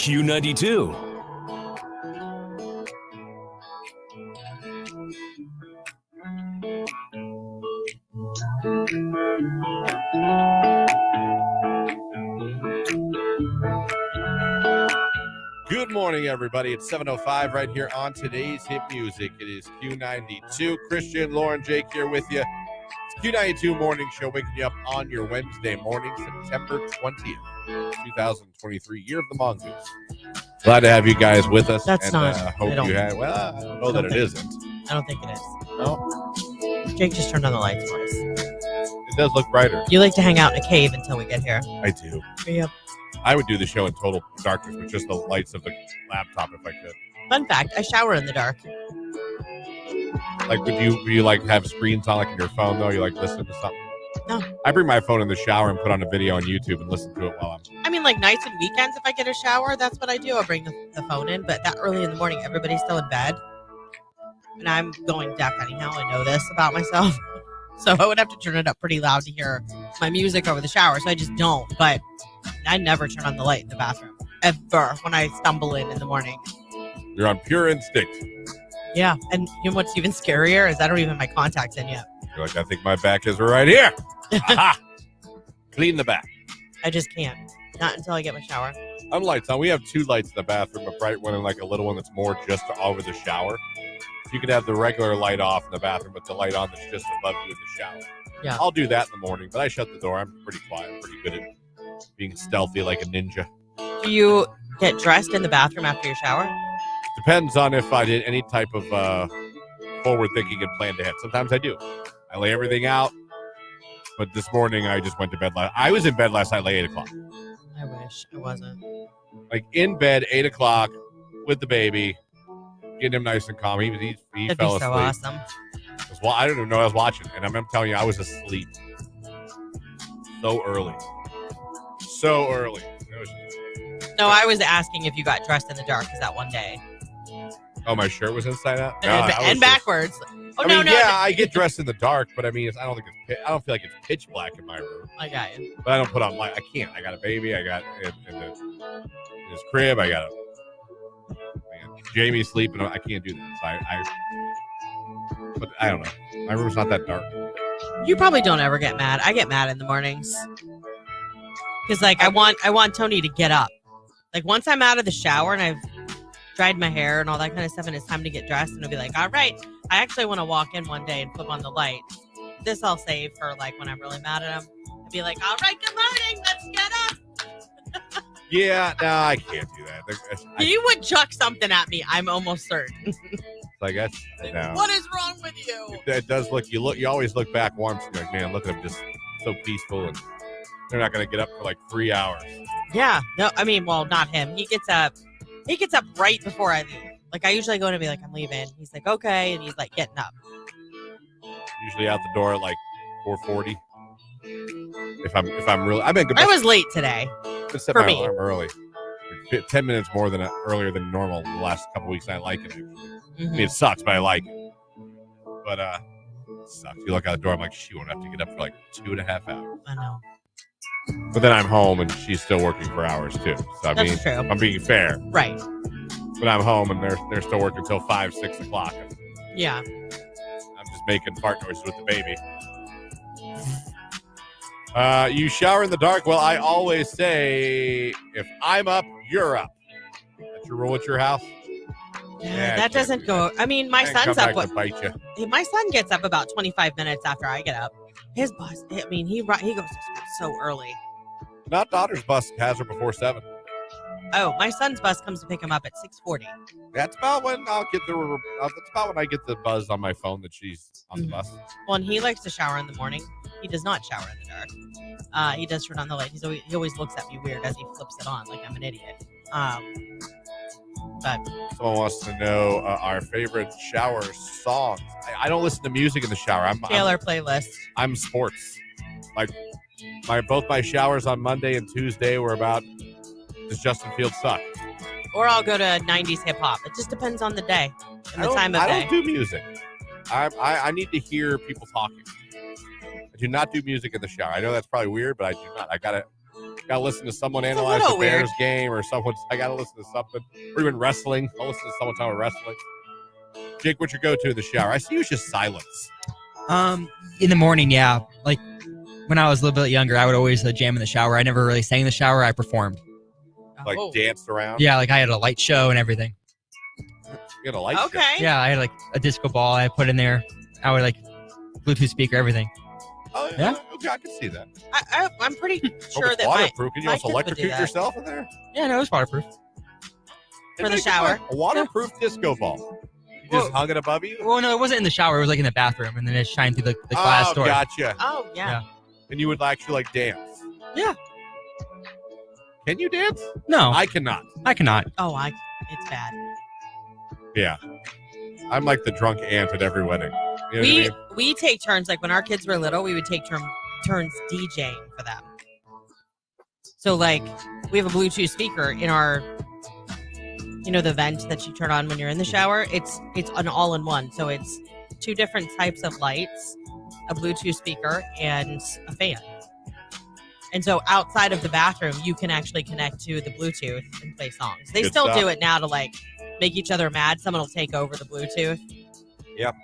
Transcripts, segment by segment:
Q92. Good morning, everybody. It's 7:05 right here on today's hit music. It is Q92. Christian, Lauren, Jake here with you. It's Q92 Morning Show, waking you up on your Wednesday morning, September 20th, 2023, year of the mongoose. Glad to have you guys with us. That's and, not. Hope you had. Well, I don't know that it isn't. I don't think it is. No, Jake just turned on the lights for us. it does look brighter. You like to hang out in a cave until we get here. I do. Yep. I would do the show in total darkness with just the lights of the laptop if I could. Fun fact, I shower in the dark. Like, would you like have screens on like in your phone though? You like listen to something? No. I bring my phone in the shower and put on a video on YouTube and listen to it while I mean, like nights and weekends, if I get a shower, that's what I do. I'll bring the phone in. But that early in the morning, everybody's still in bed. And I'm going deaf anyhow. I know this about myself. So I would have to turn it up pretty loud to hear my music over the shower. So I just don't. But I never turn on the light in the bathroom. Ever. When I stumble in the morning. You're on pure instinct. Yeah. And you know what's even scarier is I don't even have my contacts in yet. You're like, I think my back is right here. Aha! Clean the back. I just can't. Not until I get my shower. On lights on. We have two lights in the bathroom, a bright one and like a little one that's more just over the shower. So you could have the regular light off in the bathroom, but the light on that's just above you in the shower. Yeah. I'll do that in the morning, but I shut the door. I'm pretty quiet. I'm pretty good at being stealthy like a ninja. Do you get dressed in the bathroom after your shower? Depends on if I did any type of forward thinking and planned ahead. Sometimes I do. I lay everything out. But this morning I just went to bed. I was in bed last night like 8 o'clock. I wish I wasn't. Like in bed, 8 o'clock with the baby, getting him nice and calm. He That'd fell be so asleep. awesome. I don't even know I was watching. And I'm telling you, I was asleep. So early. So early. No, I was asking if you got dressed in the dark. Is that one day? Oh, my shirt was inside out? No, and backwards. I get dressed in the dark, but I mean, I don't feel like it's pitch black in my room. I got you. But I don't put on light. I can't. I got a baby. I got in his crib. I got Jamie sleeping. I can't do that. So but I don't know. My room's not that dark. You probably don't ever get mad. I get mad in the mornings because, like, I want Tony to get up. Like, once I'm out of the shower and I've dried my hair and all that kind of stuff, and it's time to get dressed, and I'll be like, all right, I actually want to walk in one day and flip on the light. This I'll save for, like, when I'm really mad at him. I'll be like, all right, good morning, let's get up. Yeah, no, I can't do that. He would chuck something at me, I'm almost certain. Like, no. What is wrong with you? It does look, you always look back once and you're like, man, look at them just so peaceful, and they're not going to get up for like 3 hours. Yeah, no, I mean, well, not him. He gets up right before I leave. Like, I usually go in and be like, I'm leaving. He's like, okay. And he's like getting up. Usually out the door at like 4:40. If I'm really, I was late today. Set my alarm early. Like 10 minutes more than earlier than normal the last couple weeks. I like it. I mean, it sucks, but I like it. But it sucks. You look out the door, I'm like, she won't have to get up for like 2.5 hours. I know. But then I'm home and she's still working for hours too. So I mean, true. I'm being fair. Right. But I'm home and they're still working until 5, 6 o'clock. Yeah. I'm just making fart noises with the baby. You shower in the dark? Well, I always say, if I'm up, you're up. That's your rule at your house? Yeah, that doesn't go. I mean, my son's up. Bite you. My son gets up about 25 minutes after I get up. His bus, I mean, he goes to school so early. Not daughter's bus has her before 7. Oh, my son's bus comes to pick him up at 6:40. That's about when I'll get that's about when I get the buzz on my phone that she's on the bus. Well, and he likes to shower in the morning. He does not shower in the dark. He does turn on the light. He always looks at me weird as he flips it on, like I'm an idiot. But someone wants to know our favorite shower songs. I don't listen to music in the shower. Taylor playlist. I'm sports. Like both my showers on Monday and Tuesday were about, does Justin Fields suck? Or I'll go to 90s hip hop. It just depends on the day and the time of day. I don't do music. I need to hear people talking. I do not do music in the shower. I know that's probably weird, but I do not. I gotta Got to listen to someone a analyze the little weird. Bears game, or I got to listen to something, or even wrestling. I'll listen to someone talk about wrestling. Jake, what's your go-to in the shower? I see you just silence. In the morning, yeah. Like when I was a little bit younger, I would always jam in the shower. I never really sang in the shower. I performed. Like danced around? Yeah, like I had a light show and everything. You had a light show? Okay. Yeah, I had like a disco ball I put in there. I would like Bluetooth speaker, everything. Oh, yeah. Okay, I can see that. I'm pretty sure It's that waterproof. Can you my also kids would do electrocute that. yourself in there? Yeah, no, it was waterproof. For the shower. A waterproof disco ball. You just hung it above you? Well, no, it wasn't in the shower. It was like in the bathroom, and then it shined through the glass door. Gotcha. Oh, yeah. And you would actually like dance? Yeah. Can you dance? No, I cannot. I cannot. Oh, it's bad. Yeah. I'm like the drunk aunt at every wedding. You know what I mean? We take turns. Like when our kids were little, we would take turns DJing for them. So like we have a Bluetooth speaker in our, the vent that you turn on when you're in the shower. It's an all-in-one. So it's 2 different types of lights, a Bluetooth speaker, and a fan. And so outside of the bathroom, you can actually connect to the Bluetooth and play songs. They Good still stuff. do it now to like make each other mad. Someone will take over the Bluetooth. Yep.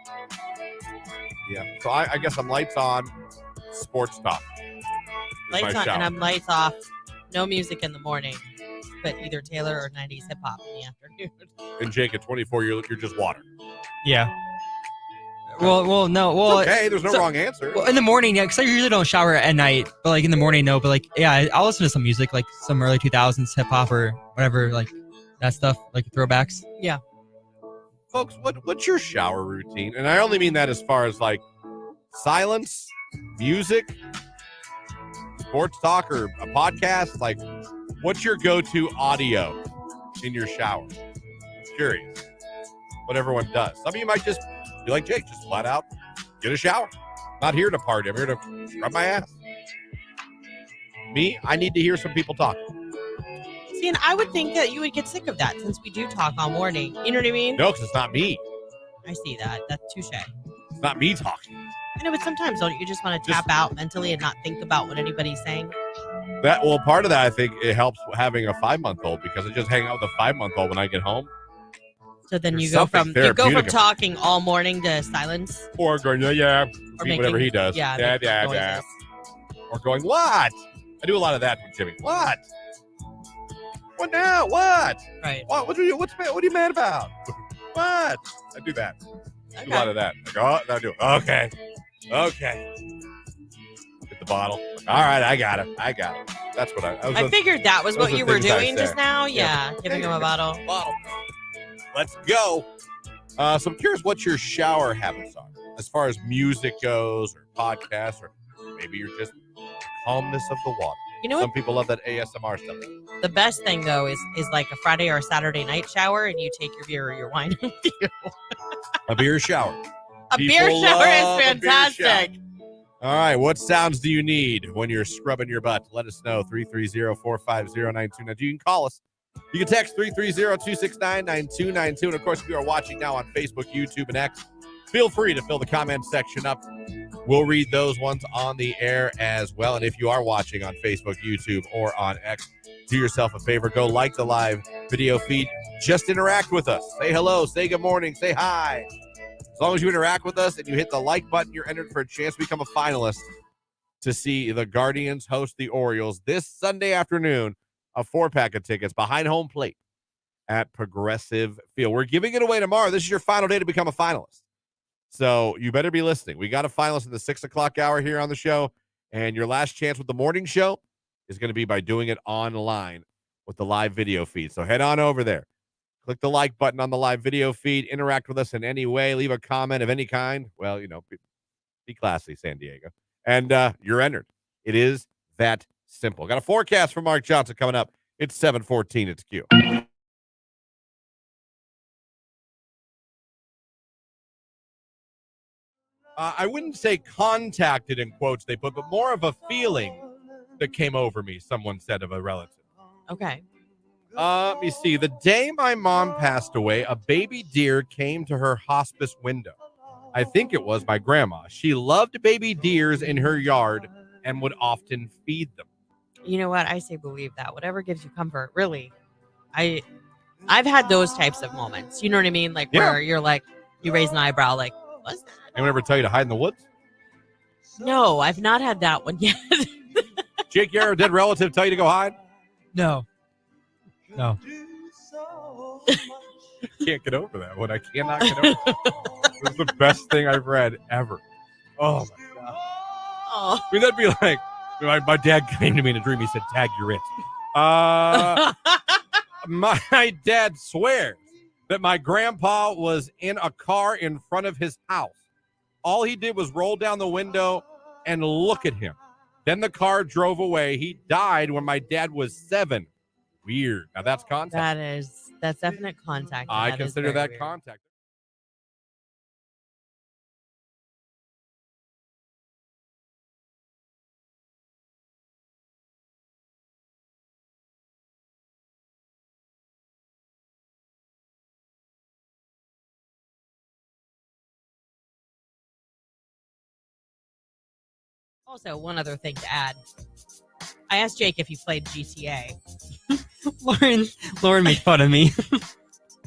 Yeah. So I guess I'm lights on, sports talk. Is Lights my on, shower. and I'm lights off. No music in the morning, but either Taylor or 90s hip hop in the afternoon. And Jake, at 24, you're just water. Yeah. Well, no. Well, Okay, there's no so- wrong answer. Well, in the morning, yeah, because I usually don't shower at night. But like in the morning, no. But like, yeah, I'll listen to some music, like some early 2000s hip hop or whatever, like that stuff, like throwbacks. Folks, what's your shower routine? And I only mean that as far as like silence, music, sports talk, or a podcast. Like, what's your go-to audio in your shower? I'm curious what everyone does. Some of you might just be like Jake, just flat out get a shower. Not here to party. I'm here to rub my ass. Me, I need to hear some people talk. See, and I would think that you would get sick of that since we do talk all morning. You know what I mean? No, because it's not me. I see that. That's touche. It's not me talking. I know, but sometimes don't you just want to tap out mentally and not think about what anybody's saying? Part of that, I think it helps having a 5-month-old because I just hang out with a 5-month-old when I get home. So then There's you go from something therapeutic about- talking all morning to silence, Or going, yeah, or whatever he does. yeah, Yeah. noises. Or going, what? I do a lot of that with Jimmy. What? What now? What? Right. What are you mad about? What? I do that. I do a lot of that. Like, oh, I do. Okay. Get the bottle. All right, I got it. That's what I figured that was those what are you were things I doing say. just now. Yeah. Yeah, giving him a bottle. Let's go. So I'm curious what your shower habits are as far as music goes, or podcasts, or maybe you're just the calmness of the water. You know Some what? people love that ASMR stuff. The best thing though is like a Friday or a Saturday night shower, and you take your beer or your wine with you. A beer shower. A beer People shower love is a beer fantastic. All right, what sounds do you need when you're scrubbing your butt? Let us know, 330-450-9292. You can call us. You can text 330-269-9292. And, of course, if you are watching now on Facebook, YouTube, and X, feel free to fill the comment section up. We'll read those ones on the air as well. And if you are watching on Facebook, YouTube, or on X, do yourself a favor. Go like the live video feed. Just interact with us. Say hello. Say good morning. Say hi. As long as you interact with us and you hit the like button, you're entered for a chance to become a finalist to see the Guardians host the Orioles this Sunday afternoon. A 4-pack of tickets behind home plate at Progressive Field. We're giving it away tomorrow. This is your final day to become a finalist. So you better be listening. We got a finalist in the 6 o'clock hour here on the show. And your last chance with the morning show is going to be by doing it online with the live video feed. So head on over there. Click the like button on the live video feed. Interact with us in any way. Leave a comment of any kind. Well, be classy, San Diego. And you're entered. It is that simple. Got a forecast from Mark Johnson coming up. It's 7:14. It's Q. I wouldn't say contacted in quotes they put, but more of a feeling that came over me, someone said of a relative. Okay. Let me see. The day my mom passed away, a baby deer came to her hospice window. I think it was my grandma. She loved baby deers in her yard and would often feed them. You know what? I say believe that. Whatever gives you comfort, really. I've had those types of moments. You know what I mean? Like where you're like, you raise an eyebrow, like, what's that? Anyone ever tell you to hide in the woods? No, I've not had that one yet. Jake, your dead relative tell you to go hide? No. Can't get over that one. I cannot get over it. This is the best thing I've read ever. Oh, my God. Oh. I mean, that'd be like, my dad came to me in a dream. He said, tag your it. My dad swears that my grandpa was in a car in front of his house. All he did was roll down the window and look at him. Then the car drove away. He died when my dad was 7. Weird. Now that's contact. That's definite contact. I consider that weird. contact. Also, one other thing to add. I asked Jake if he played GTA. Lauren made fun of me.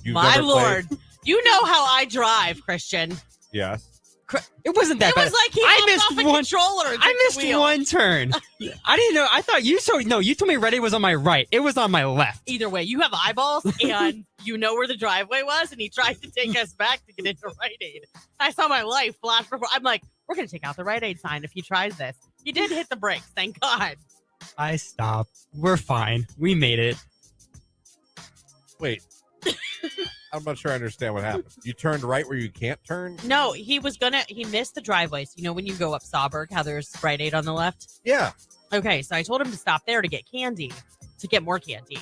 You've My never Lord. played? You know how I drive, Christian. Yes. It wasn't that It bad. was like he I hopped missed off a one- controller. And I took the missed wheel. one turn. I didn't know. I thought you told you told me Red Aid was on my right. It was on my left. Either way, you have eyeballs and you know where the driveway was, and he tried to take us back to get into Rite Aid. I saw my life flash before. I'm like, we're going to take out the Rite Aid sign if he tries this. He did hit the brakes, thank God. I stopped. We're fine. We made it. Wait. I'm not sure I understand what happened. You turned right where you can't turn? No, he missed the driveways. You know, when you go up Sawberg, how there's Rite Aid on the left? Yeah. Okay, so I told him to stop there to get more candy.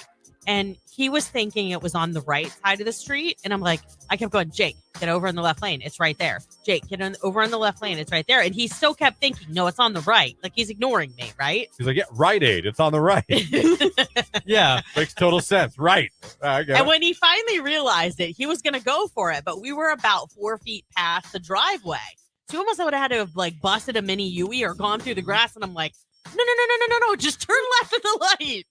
And he was thinking it was on the right side of the street. And I'm like, I kept going, Jake, get over in the left lane. It's right there. Jake, over in the left lane. It's right there. And he still kept thinking, no, it's on the right. Like he's ignoring me, right? He's like, yeah, Rite Aid. It's on the right. Yeah. Makes total sense. Right. I get And it. when he finally realized it, he was going to go for it. But we were about 4 feet past the driveway. So he almost would have had to have like busted a mini Yui or gone through the grass. And I'm like, no, just turn left at the light.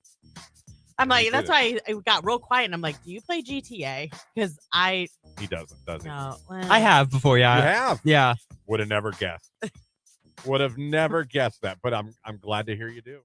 I'm like, that's why I got real quiet. And I'm like, do you play GTA? Because He doesn't, does he? no. Well, I have before, yeah. You have? Yeah. Would have never guessed. Would have never guessed that. But I'm glad to hear you do.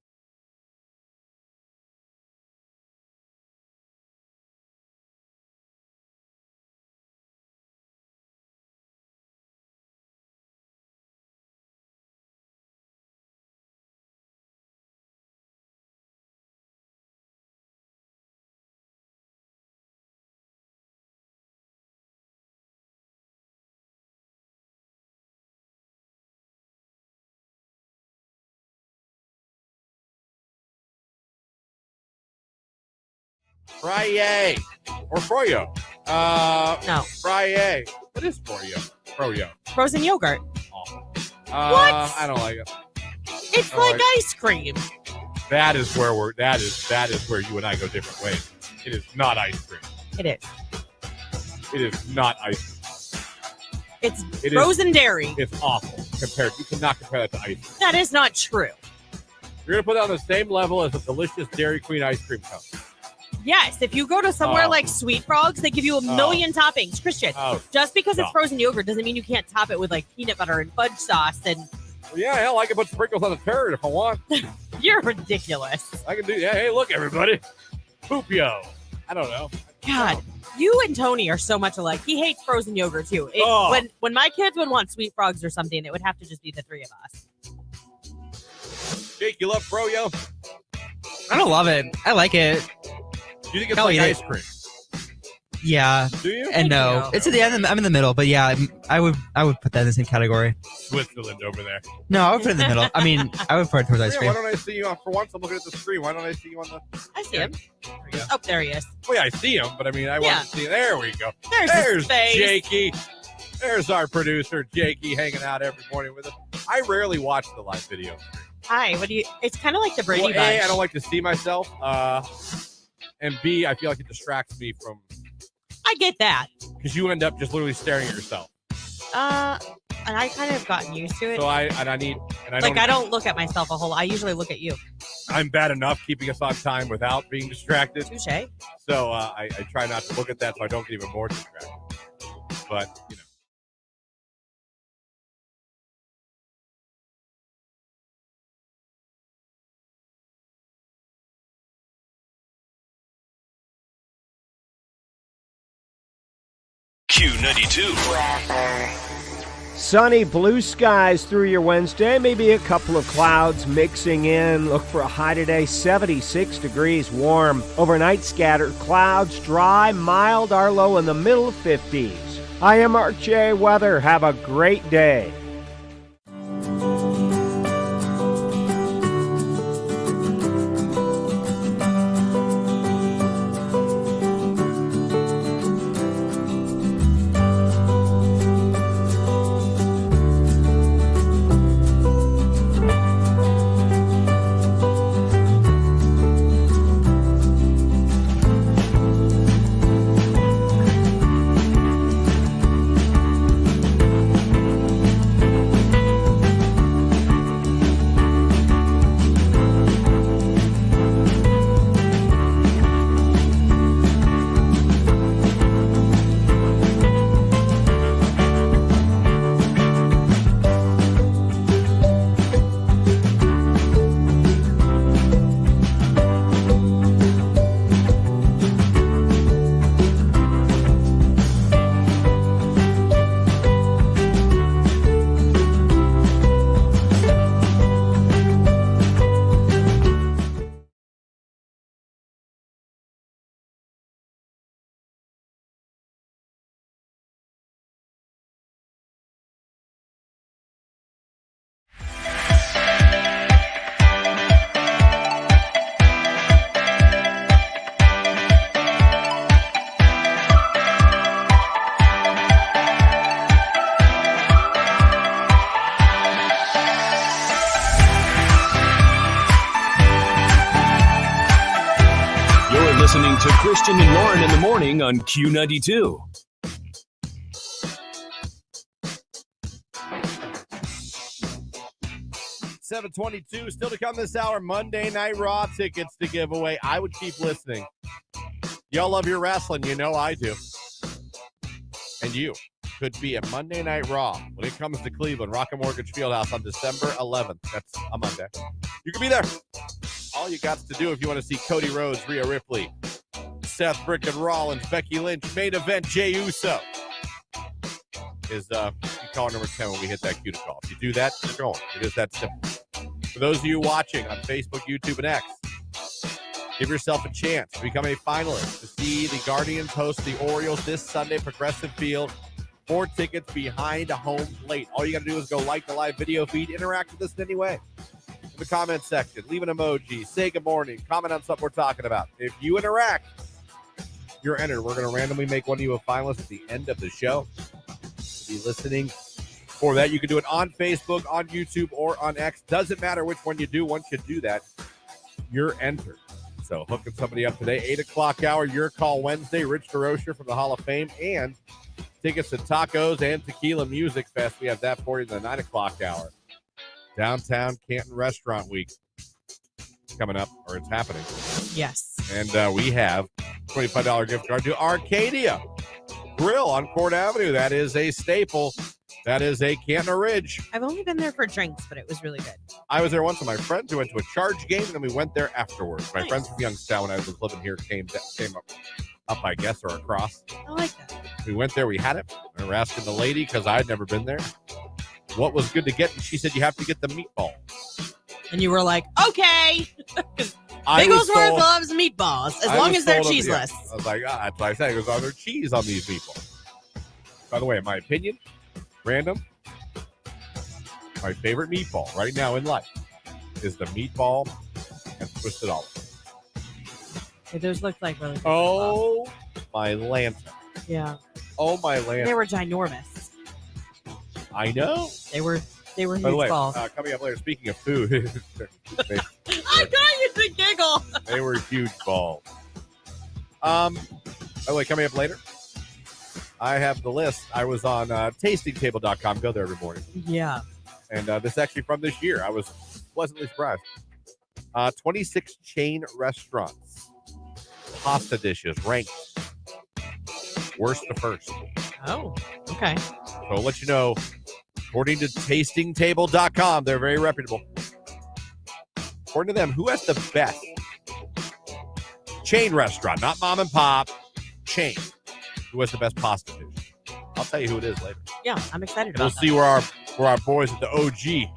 Frye or Froyo. No. Frye. What is Froyo? Froyo. Frozen yogurt. Awful. What? I don't like it. It's Oh, like I- ice cream. That is where that is where you and I go different ways. It is not ice cream. It is. It is not ice cream. It's It is- frozen dairy. It's awful compared. You cannot compare that to ice cream. That is not true. You're gonna put that on the same level as a delicious Dairy Queen ice cream cone. Yes, if you go to somewhere Oh. like Sweet Frogs, they give you a million toppings. Christian, Oh, just because it's stop. frozen yogurt doesn't mean you can't top it with like peanut butter and fudge sauce. And well, yeah, hell, I can put sprinkles on the turd if I want. you're ridiculous. I can do. Yeah, hey, look, everybody, Poopio. I don't know. God, you and Tony are so much alike. He hates frozen yogurt too. Oh. When my kids would want Sweet Frogs or something, it would have to just be the three of us. Jake, you love Froyo? I don't love it. I like it. Do you think it's I'll like eat it. ice cream? Yeah. Do you? And no. Thank you. It's at the end. I'm in the middle, but yeah, I would put that in the same category. Switzerland over there. No, I would put it in the middle. I mean, I would put it towards ice Yeah, cream. why don't I see you for once? I'm looking at the screen. Why don't I see you on the? I see him. There we go. Oh, there he is. Oh, yeah, I see him, but I mean, I want Yeah. to see. There we go. There's There's his face. Jakey. There's our producer, Jakey, hanging out every morning with us. I rarely watch the live video. Hi. What do you? It's kind of like the Brady Well, Bunch. A, I don't like to see myself. And B, I feel like it distracts me from I get that. because you end up just literally staring at yourself. And I kind of gotten used to it. So I need and I like don't. I don't look at myself a whole lot. I usually look at you. I'm bad enough keeping us on time without being distracted. Touche. So I try not to look at that so I don't get even more distracted. But, you know. Q92. Sunny blue skies through your Wednesday, maybe a couple of clouds mixing in. Look for a high today, 76 degrees warm. Overnight scattered clouds, dry, mild, our low in the middle 50s. I am Mark J. Weather. Have a great day. Listening to Christian and Lauren in the morning on Q92. $7:22 still to come this hour. Monday Night Raw tickets to give away. I would keep listening. Y'all love your wrestling. You know I do. And you could be at Monday Night Raw when it comes to Cleveland, Rocket Mortgage Fieldhouse on December 11th. That's a Monday. You can be there. All you got to do if you want to see Cody Rhodes, Rhea Ripley, Seth Frickin' Rollins, Becky Lynch, main event Jey Uso is call number 10 when we hit that cue to call. If you do that, you're going. It is that simple. For those of you watching on Facebook, YouTube, and X, give yourself a chance to become a finalist to see the Guardians host the Orioles this Sunday, Progressive Field. 4 tickets behind a home plate. All you got to do is go like the live video feed, interact with us in any way. In the comment section, leave an emoji, say good morning, comment on something we're talking about. If you interact, you're entered. We're going to randomly make one of you a finalist at the end of the show. You'll be listening for that. You can do it on Facebook, on YouTube, or on X. Doesn't matter which one you do. Once you do that, you're entered. So hooking somebody up today, 8 o'clock hour, Your Call Wednesday, Rich DeRocher from the Hall of Fame, and tickets to Tacos and Tequila Music Fest. We have that for you in the 9 o'clock hour. Downtown Canton Restaurant Week coming up, or it's happening. Yes. And we have $25 gift card to Arcadia Grill on Court Avenue. That is a staple. That is a Canton Ridge. I've only been there for drinks, but it was really good. I was there once with my friends who went to a Charge game, and then we went there afterwards. My friends from Youngstown, when I was living here, came up, I guess, or across. I like that. We went there. We had it. We were asking the lady, because I'd never been there, what was good to get. And she said, you have to get the meatball. And you were like, okay. Bigglesworth loves meatballs, as long as they're cheeseless. I was like, that's what I said. It goes, are there cheese on these meatballs? By the way, in my opinion, random, my favorite meatball right now in life is the meatball and twisted olive. Yeah, those look like really good. Oh, my lantern. Yeah. Oh, my lantern. They were ginormous. I know. They were huge By the way, balls. coming up later, speaking of food. I got you to giggle. They were huge balls. By the way, coming up later, I have the list. I was on tastingtable.com. Go there every morning. Yeah. And this is actually from this year. I was pleasantly surprised. 26 chain restaurants. Pasta dishes ranked worst to first. Oh, okay. So I'll let you know, according to tastingtable.com, they're very reputable. According to them, who has the best chain restaurant, not mom and pop, chain? Who has the best pasta dish? I'll tell you who it is later. Yeah, I'm excited about We'll see where our boys at the OG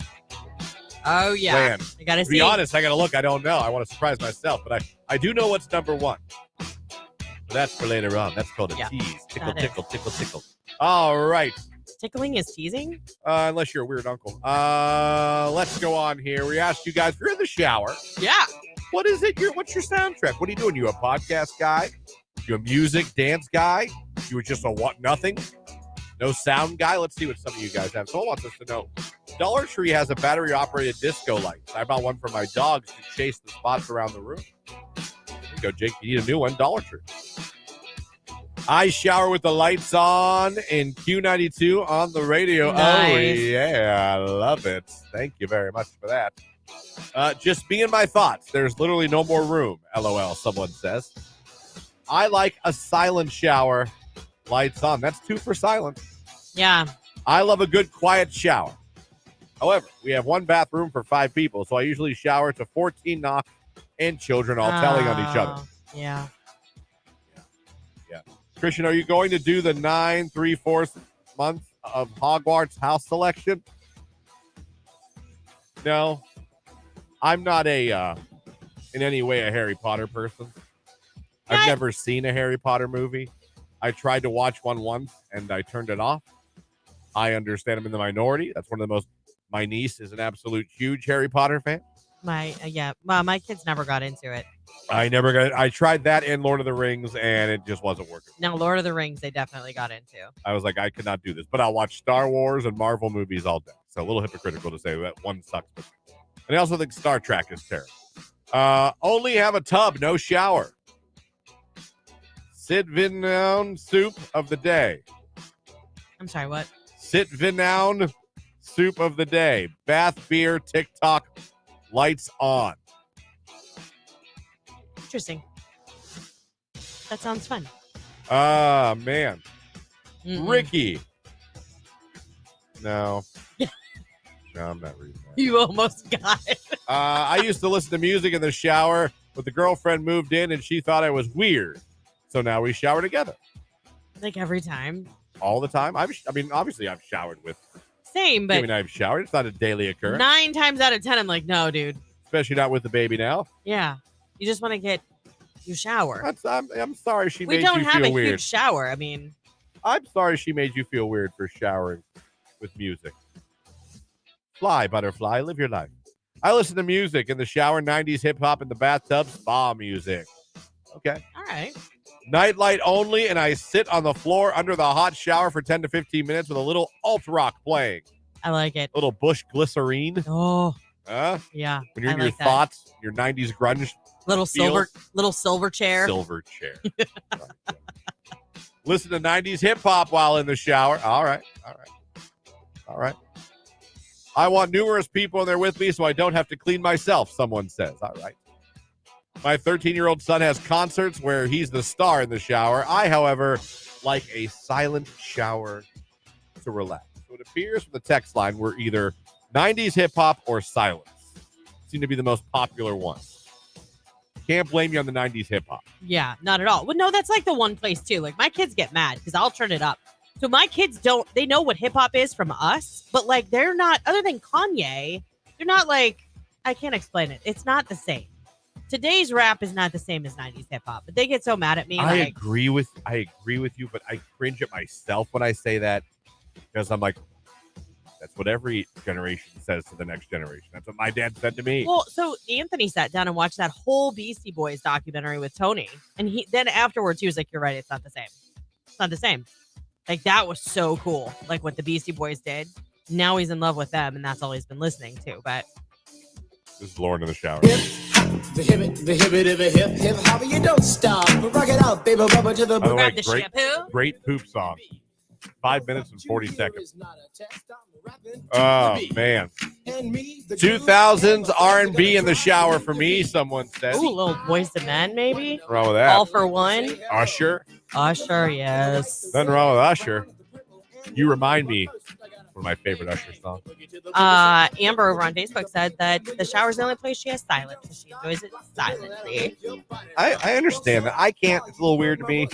Oh, yeah. land. I got to To see. be honest, I got to look. I don't know. I want to surprise myself, but I do know what's number one. But that's for later on. That's called a tease. Tickle, that is. tickle, tickle, tickle. All right. Tickling is teasing? Unless you're a weird uncle. Let's go on here. We asked you guys if you're in the shower. Yeah. What is it? What's your soundtrack? What are you doing? You a podcast guy? You a music dance guy? You were just a what? Nothing? No sound guy? Let's see what some of you guys have. Someone wants us to know. Dollar Tree has a battery-operated disco light. I bought one for my dogs to chase the spots around the room. There you go, Jake. You need a new one. Dollar Tree. I shower with the lights on in Q92 on the radio. Nice. Oh, yeah. I love it. Thank you very much for that. Just me and my thoughts. There's literally no more room. LOL, someone says. I like a silent shower. Lights on. That's 2 for silent. Yeah. I love a good quiet shower. However, we have one bathroom for 5 people, so I usually shower to 14 knocks and children all telling on each other. Yeah. Yeah. Christian, are you going to do the 9 3/4 month of Hogwarts house selection? No. I'm not in any way a Harry Potter person. I've never seen a Harry Potter movie. I tried to watch one once, and I turned it off. I understand I'm in the minority. That's one of the most... My niece is an absolute huge Harry Potter fan. Well, my kids never got into it. I tried that and Lord of the Rings, and it just wasn't working. Now, Lord of the Rings, they definitely got into. I was like, I could not do this. But I'll watch Star Wars and Marvel movies all day. So a little hypocritical to say that one sucks. And I also think Star Trek is terrible. Only have a tub, no shower. Sit Vinown soup of the day. I'm sorry, what? Sit Vinown soup of the day. Bath, beer, TikTok, lights on. Interesting. That sounds fun. Ah, man. Mm-mm. Ricky. No. No, I'm not reading that. You almost got it. I used to listen to music in the shower, but the girlfriend moved in and she thought I was weird. So now we shower together. Like every time. All the time. I mean, obviously I've showered with. Same, but Kimmy and I've showered. It's not a daily occurrence. 9 times out of 10, I'm like, no, dude. Especially not with the baby now. Yeah. You just want to get your shower. I'm sorry she We made don't you have feel a weird. huge shower. I mean, I'm sorry she made you feel weird for showering with music. Fly, butterfly. Live your life. I listen to music in the shower, 90s hip-hop in the bathtub, spa music. Okay. all right. Nightlight only, and I sit on the floor under the hot shower for 10 to 15 minutes with a little alt rock playing. I like it. A little Bush Glycerine. Oh, Huh? yeah. When you're I in your like that. thoughts, your 90s grunge Little silver chair. silver chair. Listen to 90s hip-hop while in the shower. All right. I want numerous people in there with me so I don't have to clean myself, someone says. All right. My 13-year-old son has concerts where he's the star in the shower. I, however, like a silent shower to relax. So it appears from the text line we're either 90s hip-hop or silence. Seem to be the most popular ones. Can't blame you on the 90s hip-hop. Yeah, not at all. Well, no, that's like the one place too. Like my kids get mad because I'll turn it up. So my kids they know what hip hop is from us, but like they're not, other than Kanye, they're not like, I can't explain it. It's not the same. Today's rap is not the same as 90s hip hop, but they get so mad at me. I agree with you, but I cringe at myself when I say that because I'm like, that's what every generation says to the next generation. That's what my dad said to me. Well, so Anthony sat down and watched that whole Beastie Boys documentary with Tony. And then afterwards, he was like, you're right. It's not the same. It's not the same. Like, that was so cool. Like, what the Beastie Boys did. Now he's in love with them, and that's all he's been listening to. But This is Lauren in the shower. The hip, hop, you don't stop. Rock it out, baby, rubber to the By the way, grab the shampoo. great poop song. 5 minutes and 40 seconds. Oh, man. 2000s R&B in the shower for me, someone said. Ooh, little Boys to Men, maybe? Nothing wrong with that. All for One. Usher. Usher, yes. Nothing wrong with Usher. You remind me of my favorite Usher song. Amber over on Facebook said that the shower's the only place she has silence, and she enjoys it silently. I understand that. I can't. It's a little weird to me.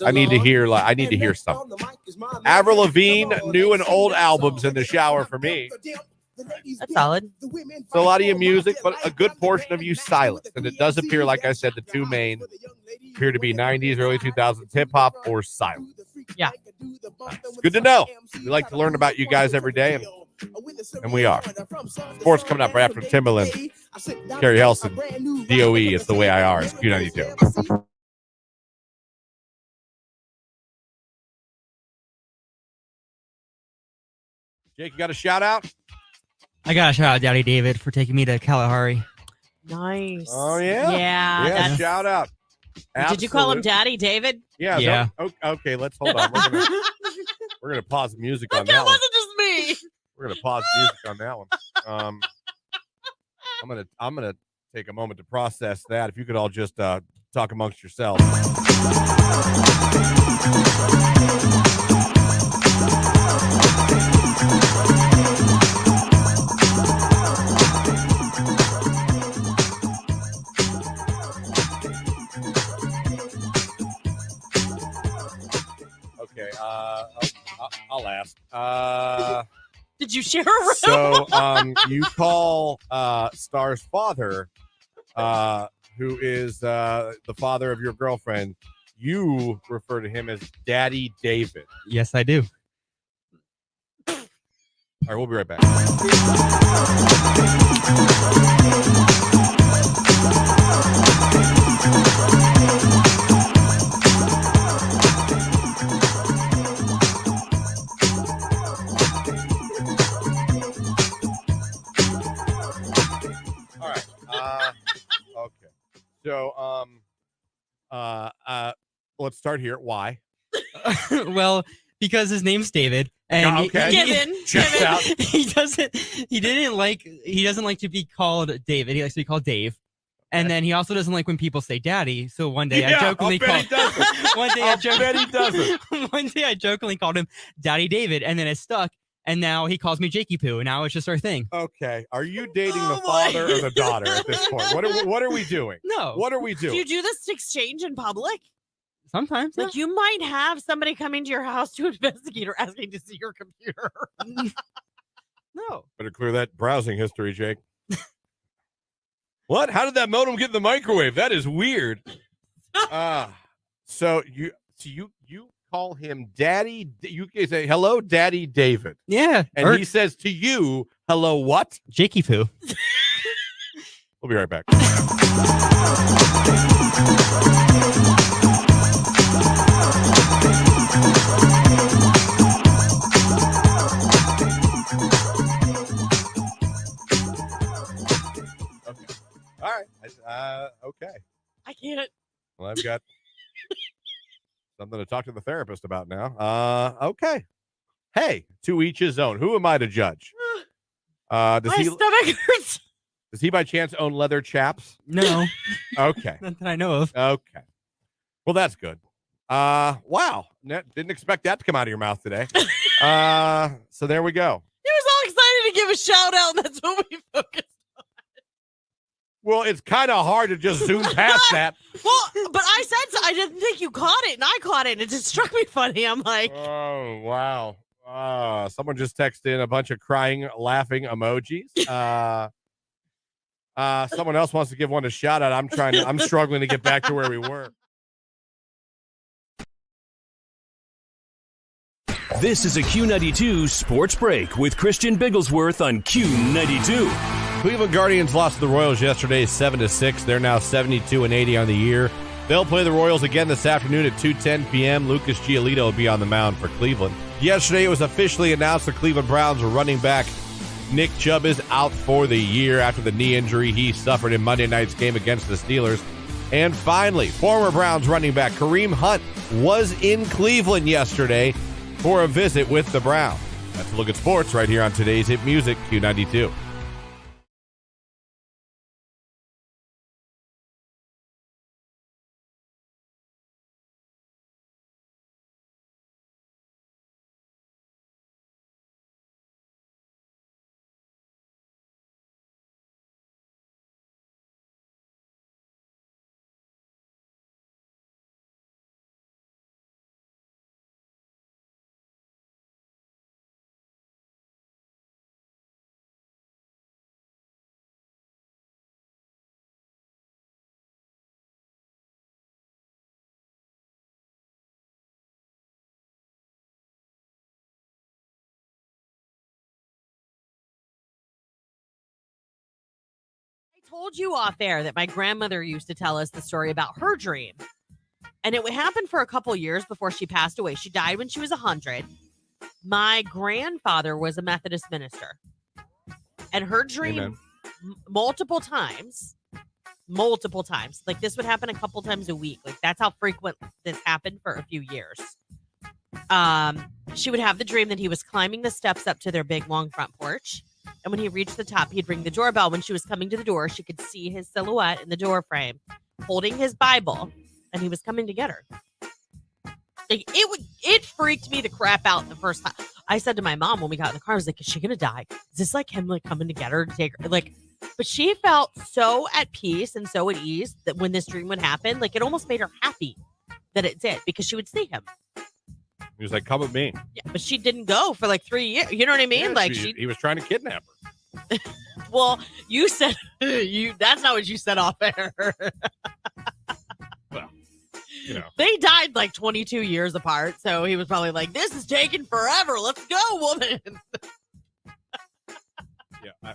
I need to hear something. Avril Lavigne, new and old albums in the shower for me. That's solid. So a lot of your music, but a good portion of you silent. And it does appear, like I said, the two main appear to be 90s, early 2000s hip-hop or silent. Yeah. It's good to know. We like to learn about you guys every day, and we are. Sports coming up right after Timberland. Carrie Helson, DOE, it's the way I are. It's Q92. Jake, you got a shout out? I got to shout out Daddy David for taking me to Kalahari. Nice. Oh, yeah? Yeah. Yeah, shout out. Did you call him Daddy David? Yeah. Yeah. Okay, let's hold on. We're gonna pause the music on that That one. wasn't just me. We're gonna pause the music on that one. I'm gonna take a moment to process that. If you could all just talk amongst yourselves. Okay, I'll ask. Did you share a room? So, you call Star's father, who is the father of your girlfriend, you refer to him as Daddy David. Yes, I do. All right, we'll be right back. All right. Okay. So, let's start here. Why? Well, because his name's David, and Okay. Checks out. he doesn't like to be called David. He likes to be called Dave. And then he also doesn't like when people say daddy. So one day I jokingly called one day I jokingly called him Daddy David, and then it stuck. And now he calls me Jakey Poo, and now it's just our thing. Okay. Are you dating the father or the daughter at this point? What are we doing? No. What are we doing? Do you do this exchange in public? Sometimes. Like, you might have somebody come into your house to investigate or asking to see your computer. No. Better clear that browsing history, Jake. What? How did that modem get in the microwave? That is weird. So you call him Daddy. You can say hello, Daddy David. Yeah. And he says to you, hello, what? Jakey Poo. We'll be right back. Okay. All right. Okay. I can't. Well, I've got something to talk to the therapist about now. Okay. Hey, to each his own. Who am I to judge? My stomach hurts. Does he by chance own leather chaps? No. Okay. Not that I know of. Okay. Well, that's good. Wow. Didn't expect that to come out of your mouth today. So there we go. He was all excited to give a shout out, and that's what we focused. Well, it's kind of hard to just zoom past that. Well, but I said so. I didn't think you caught it, and I caught it, and it just struck me funny. I'm like, Oh, wow. Someone just texted in a bunch of crying, laughing emojis. Someone else wants to give one a shout out. I'm struggling to get back to where we were. This is a Q92 Sports Break with Christian Bigglesworth on Q92. Cleveland Guardians lost to the Royals yesterday 7-6. They're now 72-80 on the year. They'll play the Royals again this afternoon at 2:10 p.m. Lucas Giolito will be on the mound for Cleveland. Yesterday, it was officially announced the Cleveland Browns running back Nick Chubb is out for the year after the knee injury he suffered in Monday night's game against the Steelers. And finally, former Browns running back Kareem Hunt was in Cleveland yesterday for a visit with the Browns. That's a look at sports right here on today's Hit Music, Q92. I told you off air that my grandmother used to tell us the story about her dream. And it would happen for a couple years before she passed away. She died when she was 100. My grandfather was a Methodist minister. And her dream multiple times, like this would happen a couple times a week. Like that's how frequent this happened for a few years. She would have the dream that he was climbing the steps up to their big long front porch. And when he reached the top, he'd ring the doorbell. When she was coming to the door, she could see his silhouette in the door frame holding his Bible, and he was coming to get her. Like, it freaked me the crap out the first time. I said to my mom when we got in the car, I was like, is she going to die? Is this like him like coming to get her to take her? Like, but she felt so at peace and so at ease that when this dream would happen, like it almost made her happy that it did because she would see him. He was like, come with me. Yeah, but she didn't go for like 3 years. You know what I mean? Yeah, like he was trying to kidnap her. Well, you said that's not what you said off air. Well, you know. They died like 22 years apart, so he was probably like, this is taking forever. Let's go, woman. Yeah.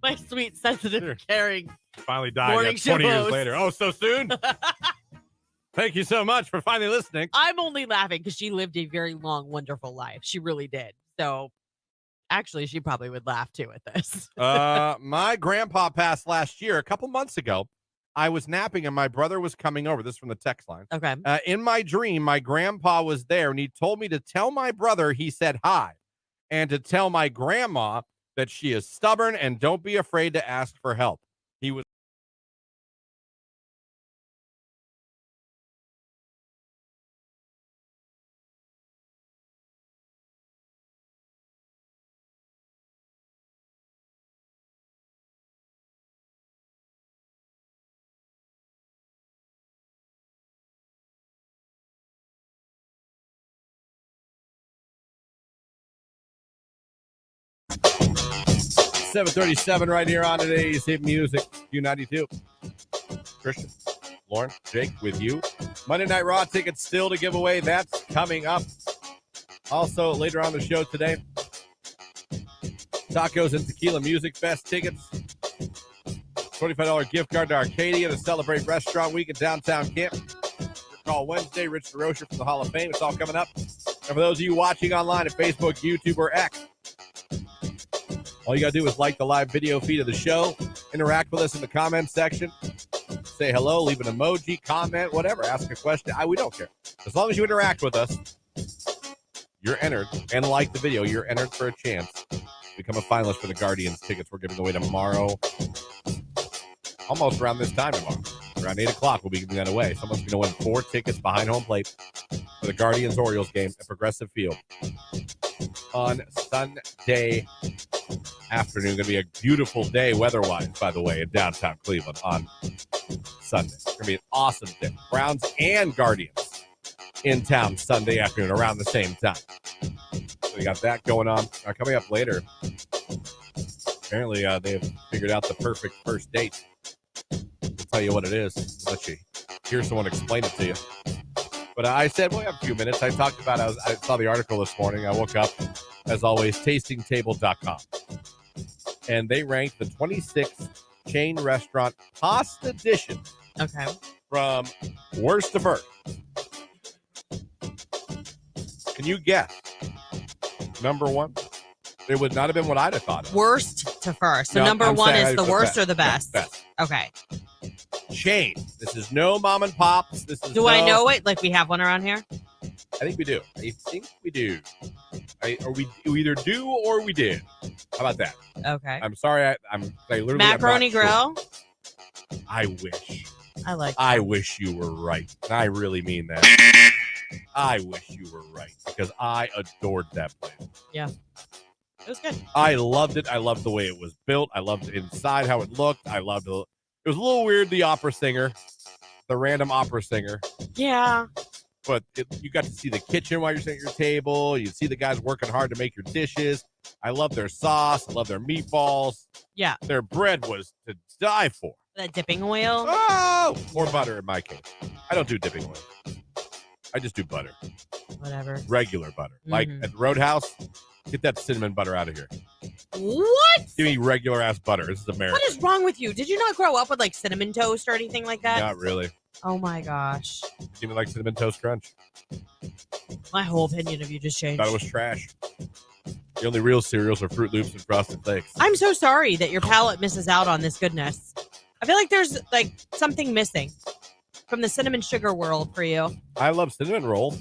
My sweet, sensitive, caring Finally died morning 20 show years host. later. Oh, so soon? Thank you so much for finally listening. I'm only laughing because she lived a very long, wonderful life. She really did. So actually, she probably would laugh too at this. My grandpa passed last year. A couple months ago, I was napping and my brother was coming over. This is from the text line. Okay. In my dream, my grandpa was there and he told me to tell my brother he said hi and to tell my grandma that she is stubborn and don't be afraid to ask for help. He was. $7:37 right here on today's Hit Music Q92. Christian, Lauren, Jake with you. Monday Night Raw tickets still to give away. That's coming up. Also, later on the show today, Tacos and Tequila Music Fest tickets. $25 gift card to Arcadia to celebrate Restaurant Week in downtown Canton. Call Wednesday, Rich DeRocher from the Hall of Fame. It's all coming up. And for those of you watching online at Facebook, YouTube, or X, all you got to do is like the live video feed of the show, interact with us in the comments section, say hello, leave an emoji, comment, whatever, ask a question. We don't care. As long as you interact with us, you're entered. And like the video, you're entered for a chance to become a finalist for the Guardians tickets we're giving away tomorrow, almost around this time tomorrow. Around 8 o'clock, we'll be giving that away. Someone's going to win 4 tickets behind home plate for the Guardians-Orioles game at Progressive Field on Sunday afternoon. Going to be a beautiful day weather-wise, by the way, in downtown Cleveland on Sunday. It's going to be an awesome day. Browns and Guardians in town Sunday afternoon around the same time. So you got that going on. Coming up later, apparently they've figured out the perfect first date. I'll tell you what it is. Let you hear someone explain it to you. But I said, well, we have a few minutes. I talked about it. I saw the article this morning. I woke up, as always, tastingtable.com. And they ranked the 26th chain restaurant pasta dishes. Okay. From worst to first. Can you guess? Number one? It would not have been what I'd have thought of. Worst to first. So No, number I'm one saying is the worst or the best? Best. Okay. Chain. This is no mom and pops. This is I know it? Like we have one around here? I think we do. I think we do. We either do or we did. How about that? Okay. I'm sorry. I literally Macaroni Grill. Sure. I wish. I wish you were right. I really mean that. I wish you were right because I adored that place. Yeah. It was good. I loved it. I loved the way it was built. I loved inside how it looked. I loved it. It was a little weird, the random opera singer. Yeah. But you got to see the kitchen while you're sitting at your table. You see the guys working hard to make your dishes. I love their sauce. I love their meatballs. Yeah. Their bread was to die for. That dipping oil. Oh! Or butter in my case. I don't do dipping oil. I just do butter. Whatever. Regular butter. Like at the Roadhouse, get that cinnamon butter out of here. What? Give me regular ass butter. This is America. What is wrong with you? Did you not grow up with like cinnamon toast or anything like that? Not really. Oh my gosh. You even like Cinnamon Toast Crunch? My whole opinion of you just changed. Thought it was trash. The only real cereals are Fruit Loops and Frosted Flakes. I'm so sorry that your palate misses out on this goodness. I feel like there's like something missing from the cinnamon sugar world for you. I love cinnamon rolls.